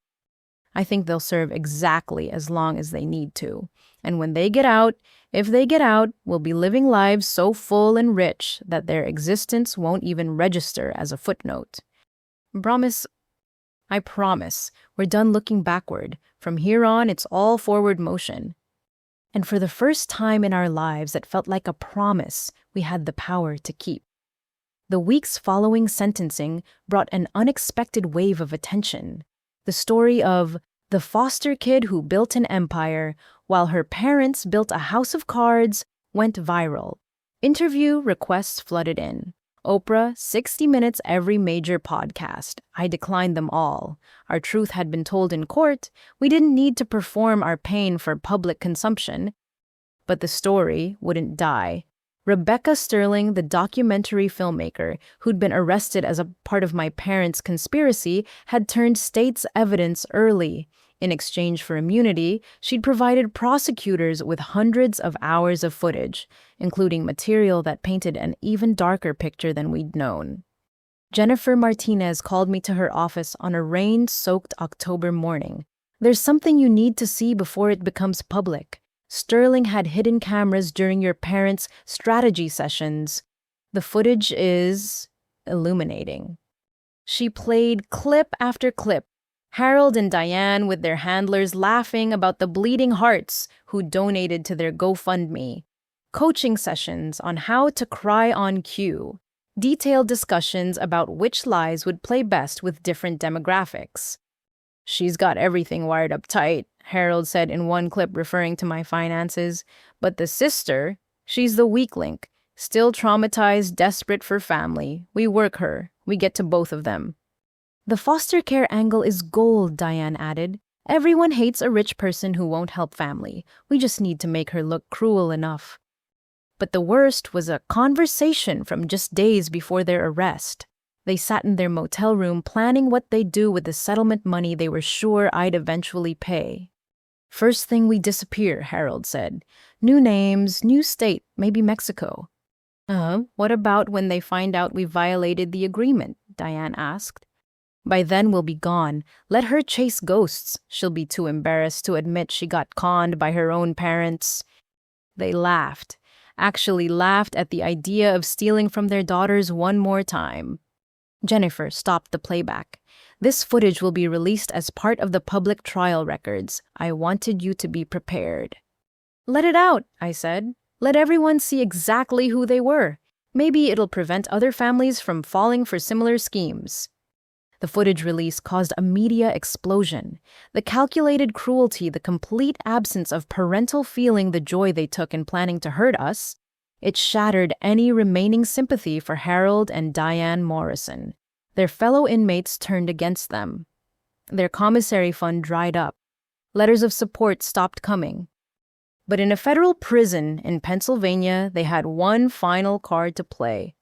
I think they'll serve exactly as long as they need to. And when they get out, if they get out, we'll be living lives so full and rich that their existence won't even register as a footnote." Promise? I promise. We're done looking backward. From here on, it's all forward motion. And for the first time in our lives, it felt like a promise we had the power to keep. The weeks following sentencing brought an unexpected wave of attention. The story of the foster kid who built an empire while her parents built a house of cards went viral. Interview requests flooded in. Oprah, 60 Minutes, every major podcast. I declined them all. Our truth had been told in court. We didn't need to perform our pain for public consumption. But the story wouldn't die. Rebecca Sterling, the documentary filmmaker who'd been arrested as a part of my parents' conspiracy, had turned state's evidence early. In exchange for immunity, she'd provided prosecutors with hundreds of hours of footage, including material that painted an even darker picture than we'd known. Jennifer Martinez called me to her office on a rain-soaked October morning. "There's something you need to see before it becomes public. Sterling had hidden cameras during your parents' strategy sessions. The footage is..." illuminating. She played clip after clip, Harold and Diane with their handlers laughing about the bleeding hearts who donated to their GoFundMe, coaching sessions on how to cry on cue, detailed discussions about which lies would play best with different demographics. "She's got everything wired up tight," Harold said in one clip referring to my finances. "But the sister, she's the weak link, still traumatized, desperate for family. We work her. We get to both of them." "The foster care angle is gold," Diane added. "Everyone hates a rich person who won't help family. We just need to make her look cruel enough." But the worst was a conversation from just days before their arrest. They sat in their motel room planning what they'd do with the settlement money they were sure I'd eventually pay. "First thing we disappear," Harold said. "New names, new state, maybe Mexico." What about when they find out we violated the agreement?" Diane asked. "By then we'll be gone. Let her chase ghosts. She'll be too embarrassed to admit she got conned by her own parents." They laughed, actually laughed at the idea of stealing from their daughters one more time. Jennifer stopped the playback. "This footage will be released as part of the public trial records. I wanted you to be prepared." "Let it out," I said. "Let everyone see exactly who they were. Maybe it'll prevent other families from falling for similar schemes." The footage release caused a media explosion. The calculated cruelty, the complete absence of parental feeling, the joy they took in planning to hurt us, it shattered any remaining sympathy for Harold and Diane Morrison. Their fellow inmates turned against them. Their commissary fund dried up. Letters of support stopped coming. But in a federal prison in Pennsylvania, they had one final card to play.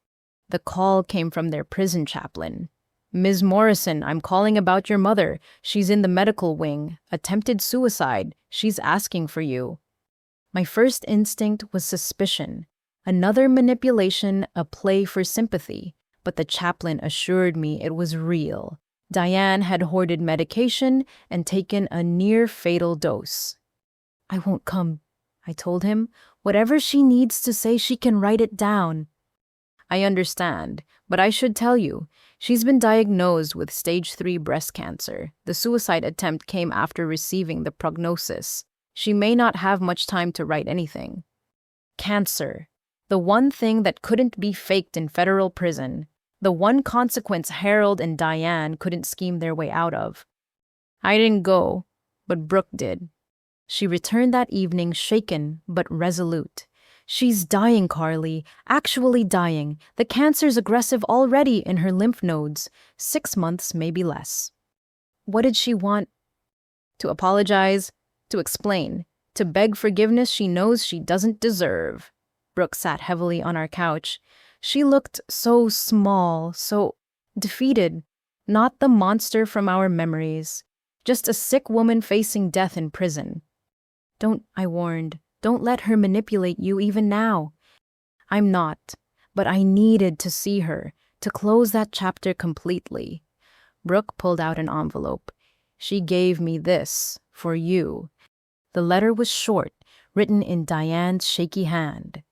The call came from their prison chaplain. "Ms. Morrison, I'm calling about your mother. She's in the medical wing. Attempted suicide. She's asking for you." My first instinct was suspicion. Another manipulation, a play for sympathy. But the chaplain assured me it was real. Diane had hoarded medication and taken a near-fatal dose. "I won't come," I told him. "Whatever she needs to say, she can write it down." "I understand, but I should tell you, she's been diagnosed with stage 3 breast cancer. The suicide attempt came after receiving the prognosis. She may not have much time to write anything." Cancer. The one thing that couldn't be faked in federal prison. The one consequence Harold and Diane couldn't scheme their way out of. I didn't go, but Brooke did. She returned that evening shaken but resolute. "She's dying, Carly, actually dying. The cancer's aggressive already in her lymph nodes. 6 months, maybe less." What did she want? To apologize? To explain? To beg forgiveness she knows she doesn't deserve? Brooke sat heavily on our couch. She looked so small, so defeated. Not the monster from our memories. Just a sick woman facing death in prison. "Don't," I warned. "Don't let her manipulate you even now." "I'm not, but I needed to see her, to close that chapter completely." Brooke pulled out an envelope. "She gave me this, for you." The letter was short, written in Diane's shaky hand.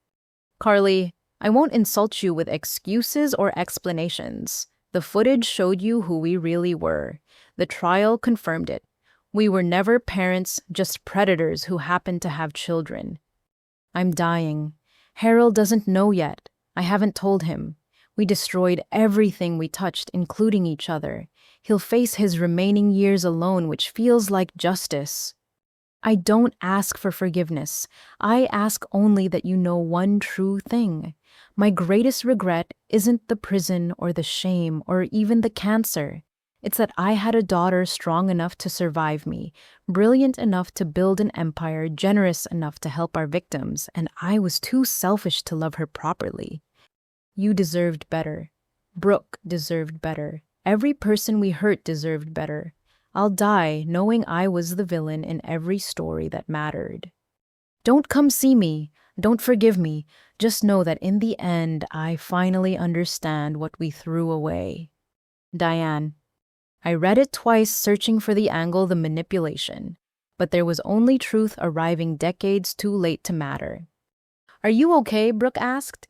"Carly, I won't insult you with excuses or explanations. The footage showed you who we really were. The trial confirmed it. We were never parents, just predators who happened to have children. I'm dying. Harold doesn't know yet. I haven't told him. We destroyed everything we touched, including each other. He'll face his remaining years alone, which feels like justice. I don't ask for forgiveness. I ask only that you know one true thing. My greatest regret isn't the prison or the shame or even the cancer. It's that I had a daughter strong enough to survive me, brilliant enough to build an empire, generous enough to help our victims, and I was too selfish to love her properly. You deserved better. Brooke deserved better. Every person we hurt deserved better. I'll die knowing I was the villain in every story that mattered. Don't come see me. Don't forgive me. Just know that in the end, I finally understand what we threw away. Diane. I read it twice, searching for the angle, the manipulation. But there was only truth arriving decades too late to matter. Are you okay? Brooke asked.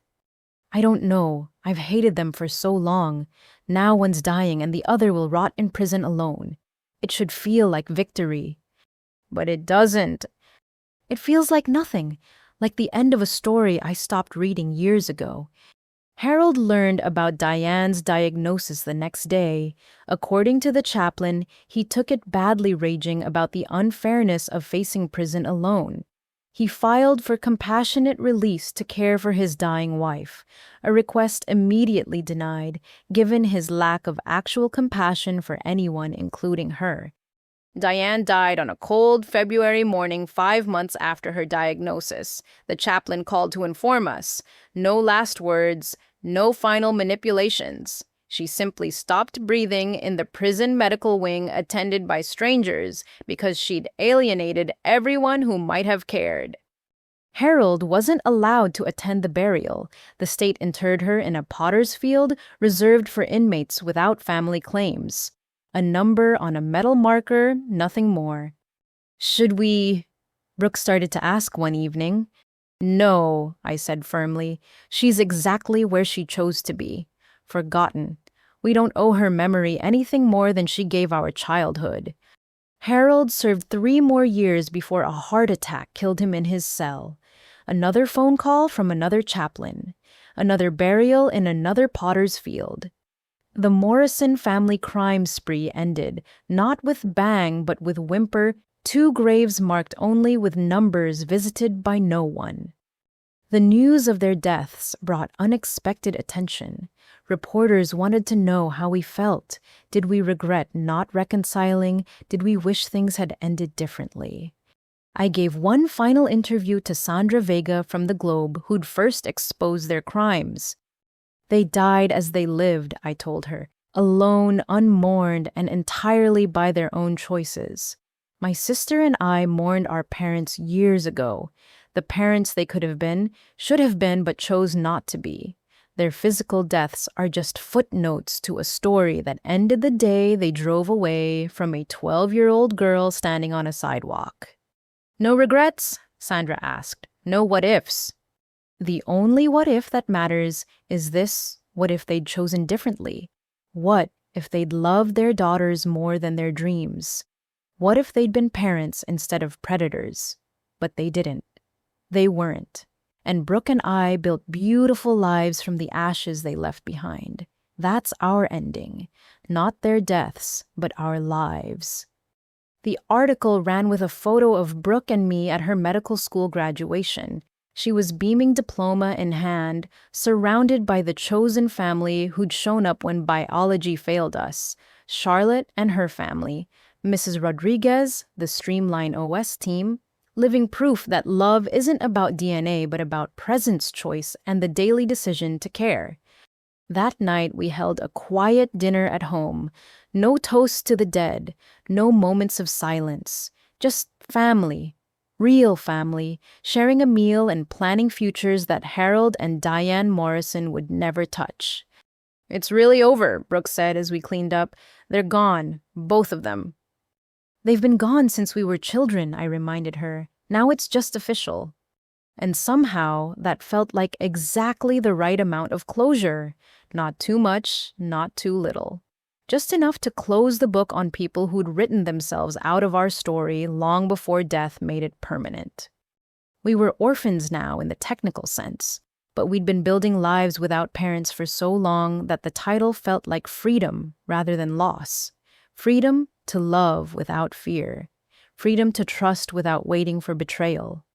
I don't know. I've hated them for so long. Now one's dying and the other will rot in prison alone. It should feel like victory. But it doesn't. It feels like nothing, like the end of a story I stopped reading years ago. Harold learned about Diane's diagnosis the next day. According to the chaplain, he took it badly, raging about the unfairness of facing prison alone. He filed for compassionate release to care for his dying wife, a request immediately denied, given his lack of actual compassion for anyone, including her. Diane died on a cold February morning 5 months after her diagnosis. The chaplain called to inform us. No last words, no final manipulations. She simply stopped breathing in the prison medical wing attended by strangers because she'd alienated everyone who might have cared. Harold wasn't allowed to attend the burial. The state interred her in a potter's field reserved for inmates without family claims. A number on a metal marker, nothing more. Should we? Brooke started to ask one evening. No, I said firmly. She's exactly where she chose to be. Forgotten. We don't owe her memory anything more than she gave our childhood. Harold served 3 more years before a heart attack killed him in his cell. Another phone call from another chaplain. Another burial in another potter's field. The Morrison family crime spree ended, not with bang but with whimper, 2 graves marked only with numbers visited by no one. The news of their deaths brought unexpected attention. Reporters wanted to know how we felt. Did we regret not reconciling? Did we wish things had ended differently? I gave one final interview to Sandra Vega from the Globe, who'd first exposed their crimes. They died as they lived, I told her, alone, unmourned, and entirely by their own choices. My sister and I mourned our parents years ago. The parents they could have been, should have been, but chose not to be. Their physical deaths are just footnotes to a story that ended the day they drove away from a 12-year-old girl standing on a sidewalk. No regrets? Sandra asked. No what-ifs? The only what-if that matters is this: what if they'd chosen differently? What if they'd loved their daughters more than their dreams? What if they'd been parents instead of predators? But they didn't. They weren't. And Brooke and I built beautiful lives from the ashes they left behind. That's our ending. Not their deaths, but our lives. The article ran with a photo of Brooke and me at her medical school graduation. She was beaming diploma in hand, surrounded by the chosen family who'd shown up when biology failed us. Charlotte and her family, Mrs. Rodriguez, the Streamline OS team, living proof that love isn't about DNA but about presence choice and the daily decision to care. That night we held a quiet dinner at home. No toasts to the dead, no moments of silence. Just family. Real family, sharing a meal and planning futures that Harold and Diane Morrison would never touch. It's really over, Brooke said as we cleaned up. They're gone, both of them. They've been gone since we were children, I reminded her. Now it's just official. And somehow that felt like exactly the right amount of closure. Not too much, not too little. Just enough to close the book on people who'd written themselves out of our story long before death made it permanent. We were orphans now in the technical sense, but we'd been building lives without parents for so long that the title felt like freedom rather than loss. Freedom to love without fear. Freedom to trust without waiting for betrayal.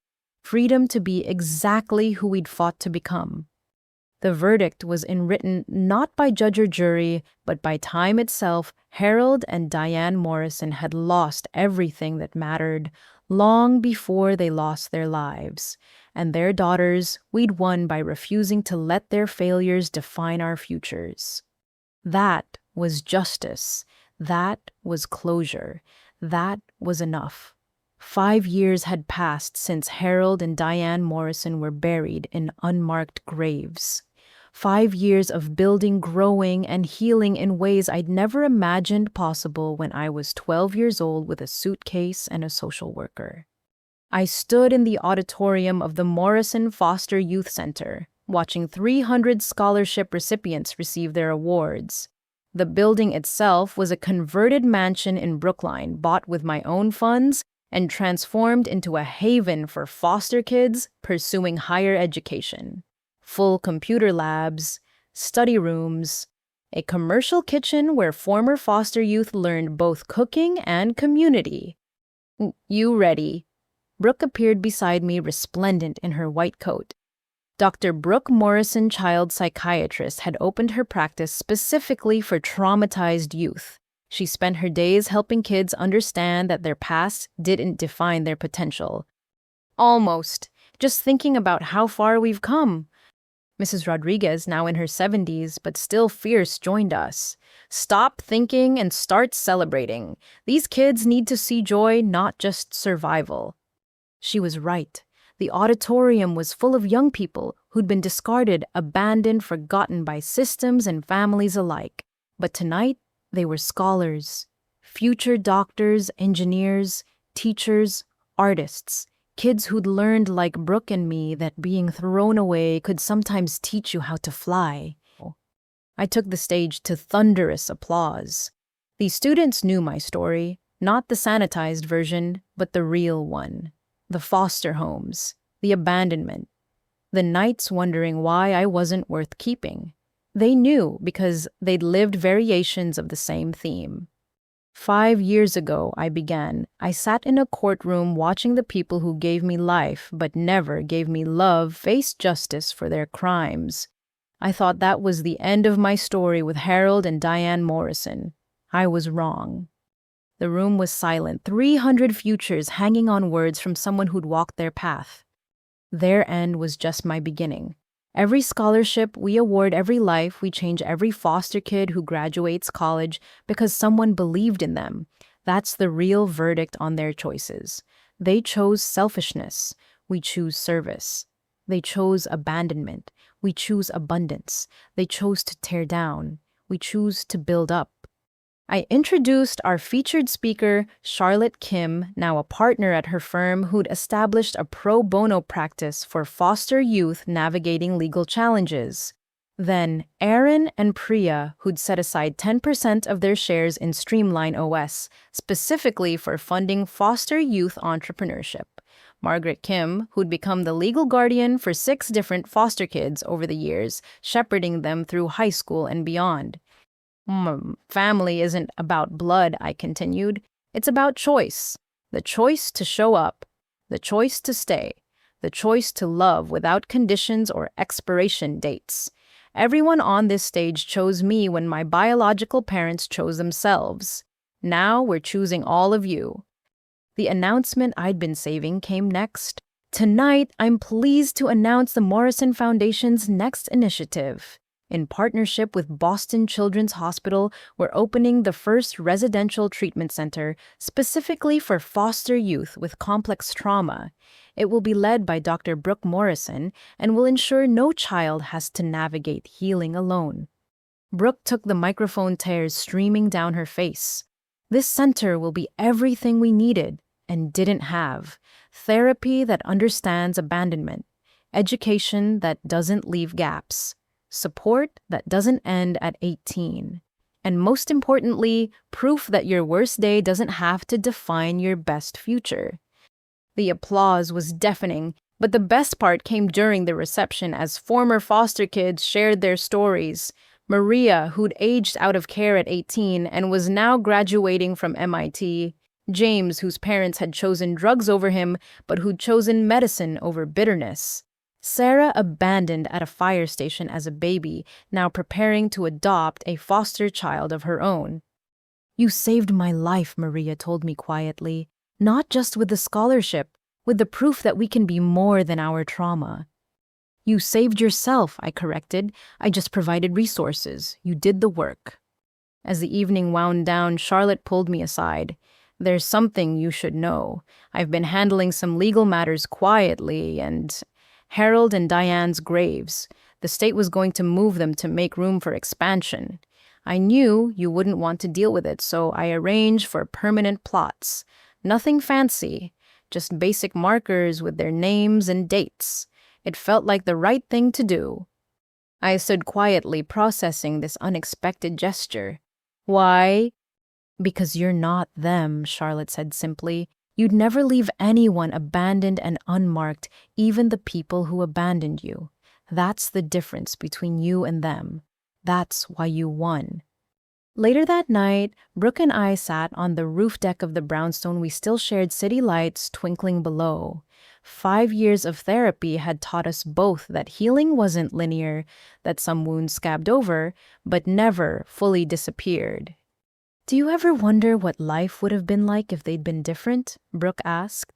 Freedom to be exactly who we'd fought to become. The verdict was enwritten not by judge or jury, but by time itself. Harold and Diane Morrison had lost everything that mattered long before they lost their lives. And their daughters, we'd won by refusing to let their failures define our futures. That was justice. That was closure. That was enough. 5 years had passed since Harold and Diane Morrison were buried in unmarked graves. 5 years of building, growing, and healing in ways I'd never imagined possible when I was 12 years old with a suitcase and a social worker. I stood in the auditorium of the Morrison Foster Youth Center, watching 300 scholarship recipients receive their awards. The building itself was a converted mansion in Brookline, bought with my own funds and transformed into a haven for foster kids pursuing higher education. Full computer labs, study rooms, a commercial kitchen where former foster youth learned both cooking and community. You ready? Brooke appeared beside me, resplendent in her white coat. Dr. Brooke Morrison, child psychiatrist, had opened her practice specifically for traumatized youth. She spent her days helping kids understand that their past didn't define their potential. Almost. Just thinking about how far we've come. Mrs. Rodriguez, now in her 70s, but still fierce, joined us. Stop thinking and start celebrating. These kids need to see joy, not just survival. She was right. The auditorium was full of young people who'd been discarded, abandoned, forgotten by systems and families alike. But tonight, they were scholars, future doctors, engineers, teachers, artists, kids who'd learned like Brooke and me that being thrown away could sometimes teach you how to fly. I took the stage to thunderous applause. The students knew my story, not the sanitized version, but the real one. The foster homes, the abandonment, the nights wondering why I wasn't worth keeping. They knew because they'd lived variations of the same theme. 5 years ago, I sat in a courtroom watching the people who gave me life but never gave me love face justice for their crimes. I thought that was the end of my story with Harold and Diane Morrison. I was wrong. The room was silent, 300 futures hanging on words from someone who'd walked their path. Their end was just my beginning. Every scholarship we award, every life we change, every foster kid who graduates college because someone believed in them. That's the real verdict on their choices. They chose selfishness. We choose service. They chose abandonment. We choose abundance. They chose to tear down. We choose to build up. I introduced our featured speaker, Charlotte Kim, now a partner at her firm who'd established a pro bono practice for foster youth navigating legal challenges. Then Aaron and Priya, who'd set aside 10% of their shares in Streamline OS, specifically for funding foster youth entrepreneurship. Margaret Kim, who'd become the legal guardian for 6 different foster kids over the years, shepherding them through high school and beyond. Family isn't about blood, I continued. It's about choice. The choice to show up. The choice to stay. The choice to love without conditions or expiration dates. Everyone on this stage chose me when my biological parents chose themselves. Now we're choosing all of you. The announcement I'd been saving came next. Tonight, I'm pleased to announce the Morrison Foundation's next initiative. In partnership with Boston Children's Hospital, we're opening the first residential treatment center specifically for foster youth with complex trauma. It will be led by Dr. Brooke Morrison and will ensure no child has to navigate healing alone. Brooke took the microphone, tears streaming down her face. This center will be everything we needed and didn't have. Therapy that understands abandonment. Education that doesn't leave gaps. Support that doesn't end at 18. And most importantly, proof that your worst day doesn't have to define your best future. The applause was deafening, but the best part came during the reception as former foster kids shared their stories. Maria, who'd aged out of care at 18 and was now graduating from MIT. James, whose parents had chosen drugs over him, but who'd chosen medicine over bitterness. Sarah, abandoned at a fire station as a baby, now preparing to adopt a foster child of her own. You saved my life, Maria told me quietly, not just with the scholarship, with the proof that we can be more than our trauma. You saved yourself, I corrected. I just provided resources. You did the work. As the evening wound down, Charlotte pulled me aside. There's something you should know. I've been handling some legal matters quietly and... Harold and Diane's graves. The state was going to move them to make room for expansion. I knew you wouldn't want to deal with it, so I arranged for permanent plots. Nothing fancy, just basic markers with their names and dates. It felt like the right thing to do. I stood quietly processing this unexpected gesture. Why? Because you're not them, Charlotte said simply. You'd never leave anyone abandoned and unmarked, even the people who abandoned you. That's the difference between you and them. That's why you won. Later that night, Brooke and I sat on the roof deck of the brownstone. We still shared city lights twinkling below. 5 years of therapy had taught us both that healing wasn't linear, that some wounds scabbed over, but never fully disappeared. Do you ever wonder what life would have been like if they'd been different? Brooke asked.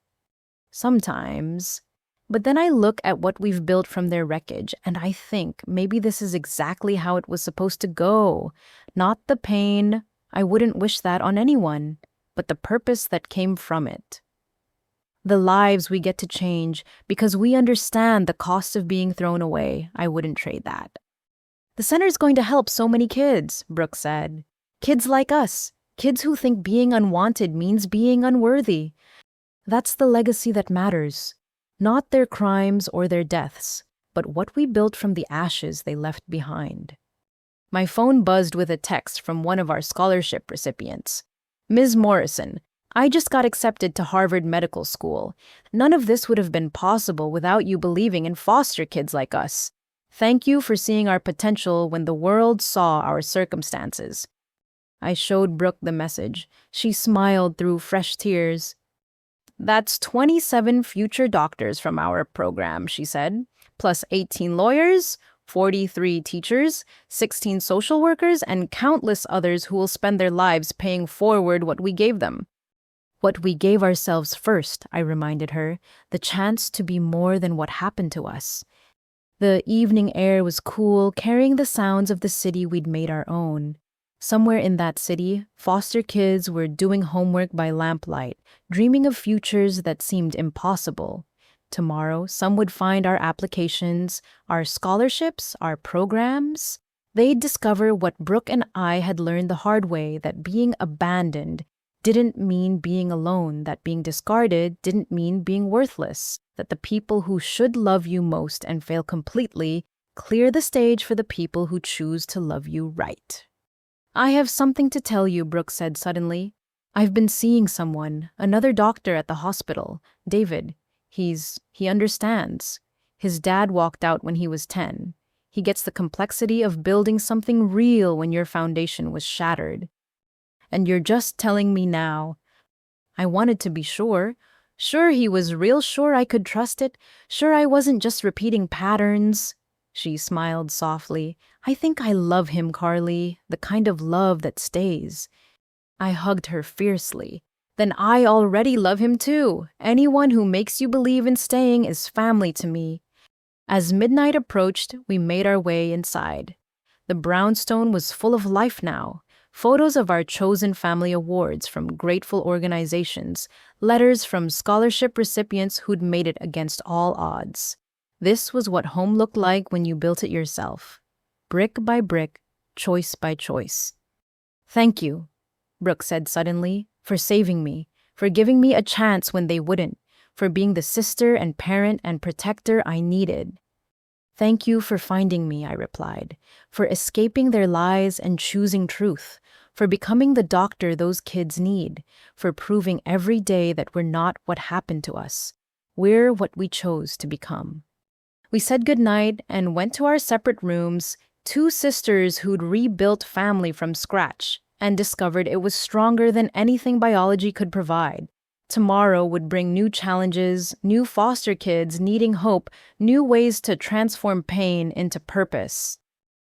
Sometimes. But then I look at what we've built from their wreckage, and I think maybe this is exactly how it was supposed to go. Not the pain, I wouldn't wish that on anyone, but the purpose that came from it. The lives we get to change because we understand the cost of being thrown away. I wouldn't trade that. The center's going to help so many kids, Brooke said. Kids like us, kids who think being unwanted means being unworthy. That's the legacy that matters. Not their crimes or their deaths, but what we built from the ashes they left behind. My phone buzzed with a text from one of our scholarship recipients. Ms. Morrison, I just got accepted to Harvard Medical School. None of this would have been possible without you believing in foster kids like us. Thank you for seeing our potential when the world saw our circumstances. I showed Brooke the message. She smiled through fresh tears. That's 27 future doctors from our program, she said, plus 18 lawyers, 43 teachers, 16 social workers, and countless others who will spend their lives paying forward what we gave them. What we gave ourselves first, I reminded her, the chance to be more than what happened to us. The evening air was cool, carrying the sounds of the city we'd made our own. Somewhere in that city, foster kids were doing homework by lamplight, dreaming of futures that seemed impossible. Tomorrow, some would find our applications, our scholarships, our programs. They'd discover what Brooke and I had learned the hard way, that being abandoned didn't mean being alone, that being discarded didn't mean being worthless, that the people who should love you most and fail completely clear the stage for the people who choose to love you right. I have something to tell you, Brooke said suddenly. I've been seeing someone, another doctor at the hospital, David. He understands. His dad walked out when he was 10. He gets the complexity of building something real when your foundation was shattered. And you're just telling me now. I wanted to be sure. Sure he was real, sure I could trust it, sure I wasn't just repeating patterns. She smiled softly. I think I love him, Carly, the kind of love that stays. I hugged her fiercely. Then I already love him too. Anyone who makes you believe in staying is family to me. As midnight approached, we made our way inside. The brownstone was full of life now. Photos of our chosen family awards from grateful organizations, letters from scholarship recipients who'd made it against all odds. This was what home looked like when you built it yourself. Brick by brick, choice by choice. Thank you, Brooke said suddenly, for saving me, for giving me a chance when they wouldn't, for being the sister and parent and protector I needed. Thank you for finding me, I replied, for escaping their lies and choosing truth, for becoming the doctor those kids need, for proving every day that we're not what happened to us. We're what we chose to become. We said goodnight and went to our separate rooms, two sisters who'd rebuilt family from scratch and discovered it was stronger than anything biology could provide. Tomorrow would bring new challenges, new foster kids needing hope, new ways to transform pain into purpose.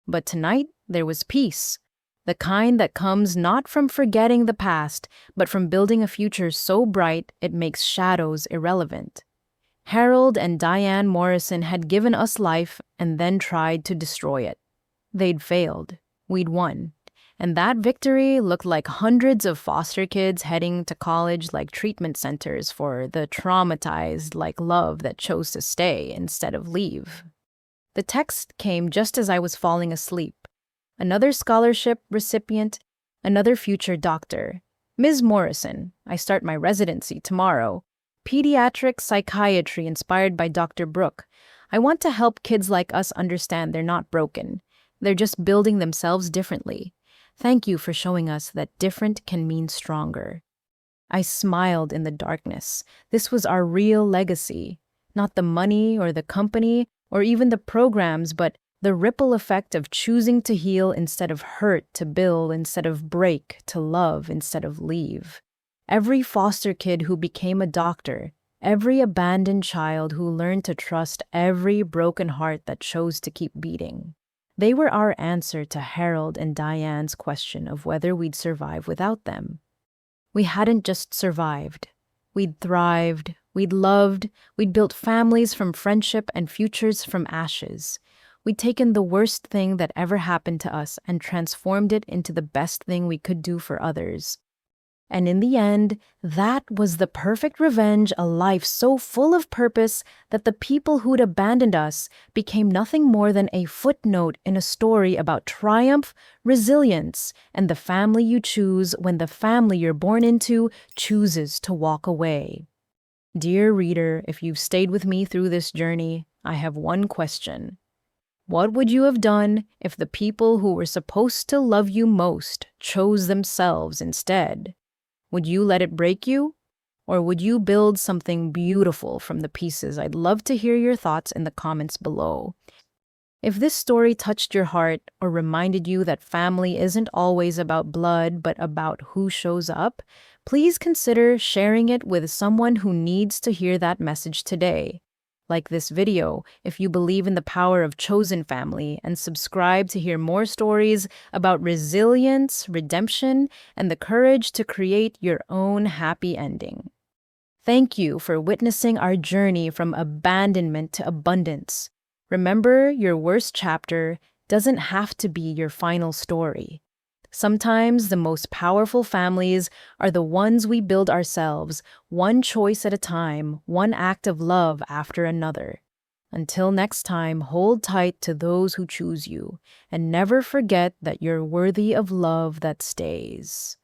But tonight, there was peace, the kind that comes not from forgetting the past, but from building a future so bright it makes shadows irrelevant. Harold and Diane Morrison had given us life and then tried to destroy it. They'd failed. We'd won. And that victory looked like hundreds of foster kids heading to college like treatment centers for the traumatized, like love that chose to stay instead of leave. The text came just as I was falling asleep. Another scholarship recipient, another future doctor. Ms. Morrison, I start my residency tomorrow. Pediatric psychiatry inspired by Dr. Brooke. I want to help kids like us understand they're not broken. They're just building themselves differently. Thank you for showing us that different can mean stronger. I smiled in the darkness. This was our real legacy. Not the money or the company or even the programs, but the ripple effect of choosing to heal instead of hurt, to build instead of break, to love instead of leave. Every foster kid who became a doctor, every abandoned child who learned to trust every broken heart that chose to keep beating. They were our answer to Harold and Diane's question of whether we'd survive without them. We hadn't just survived. We'd thrived, we'd loved, we'd built families from friendship and futures from ashes. We'd taken the worst thing that ever happened to us and transformed it into the best thing we could do for others. And in the end, that was the perfect revenge, a life so full of purpose that the people who'd abandoned us became nothing more than a footnote in a story about triumph, resilience, and the family you choose when the family you're born into chooses to walk away. Dear reader, if you've stayed with me through this journey, I have one question. What would you have done if the people who were supposed to love you most chose themselves instead? Would you let it break you? Or would you build something beautiful from the pieces? I'd love to hear your thoughts in the comments below. If this story touched your heart or reminded you that family isn't always about blood but about who shows up, please consider sharing it with someone who needs to hear that message today. Like this video if you believe in the power of chosen family, and subscribe to hear more stories about resilience, redemption, and the courage to create your own happy ending. Thank you for witnessing our journey from abandonment to abundance. Remember, your worst chapter doesn't have to be your final story. Sometimes the most powerful families are the ones we build ourselves, one choice at a time, one act of love after another. Until next time, hold tight to those who choose you, and never forget that you're worthy of love that stays.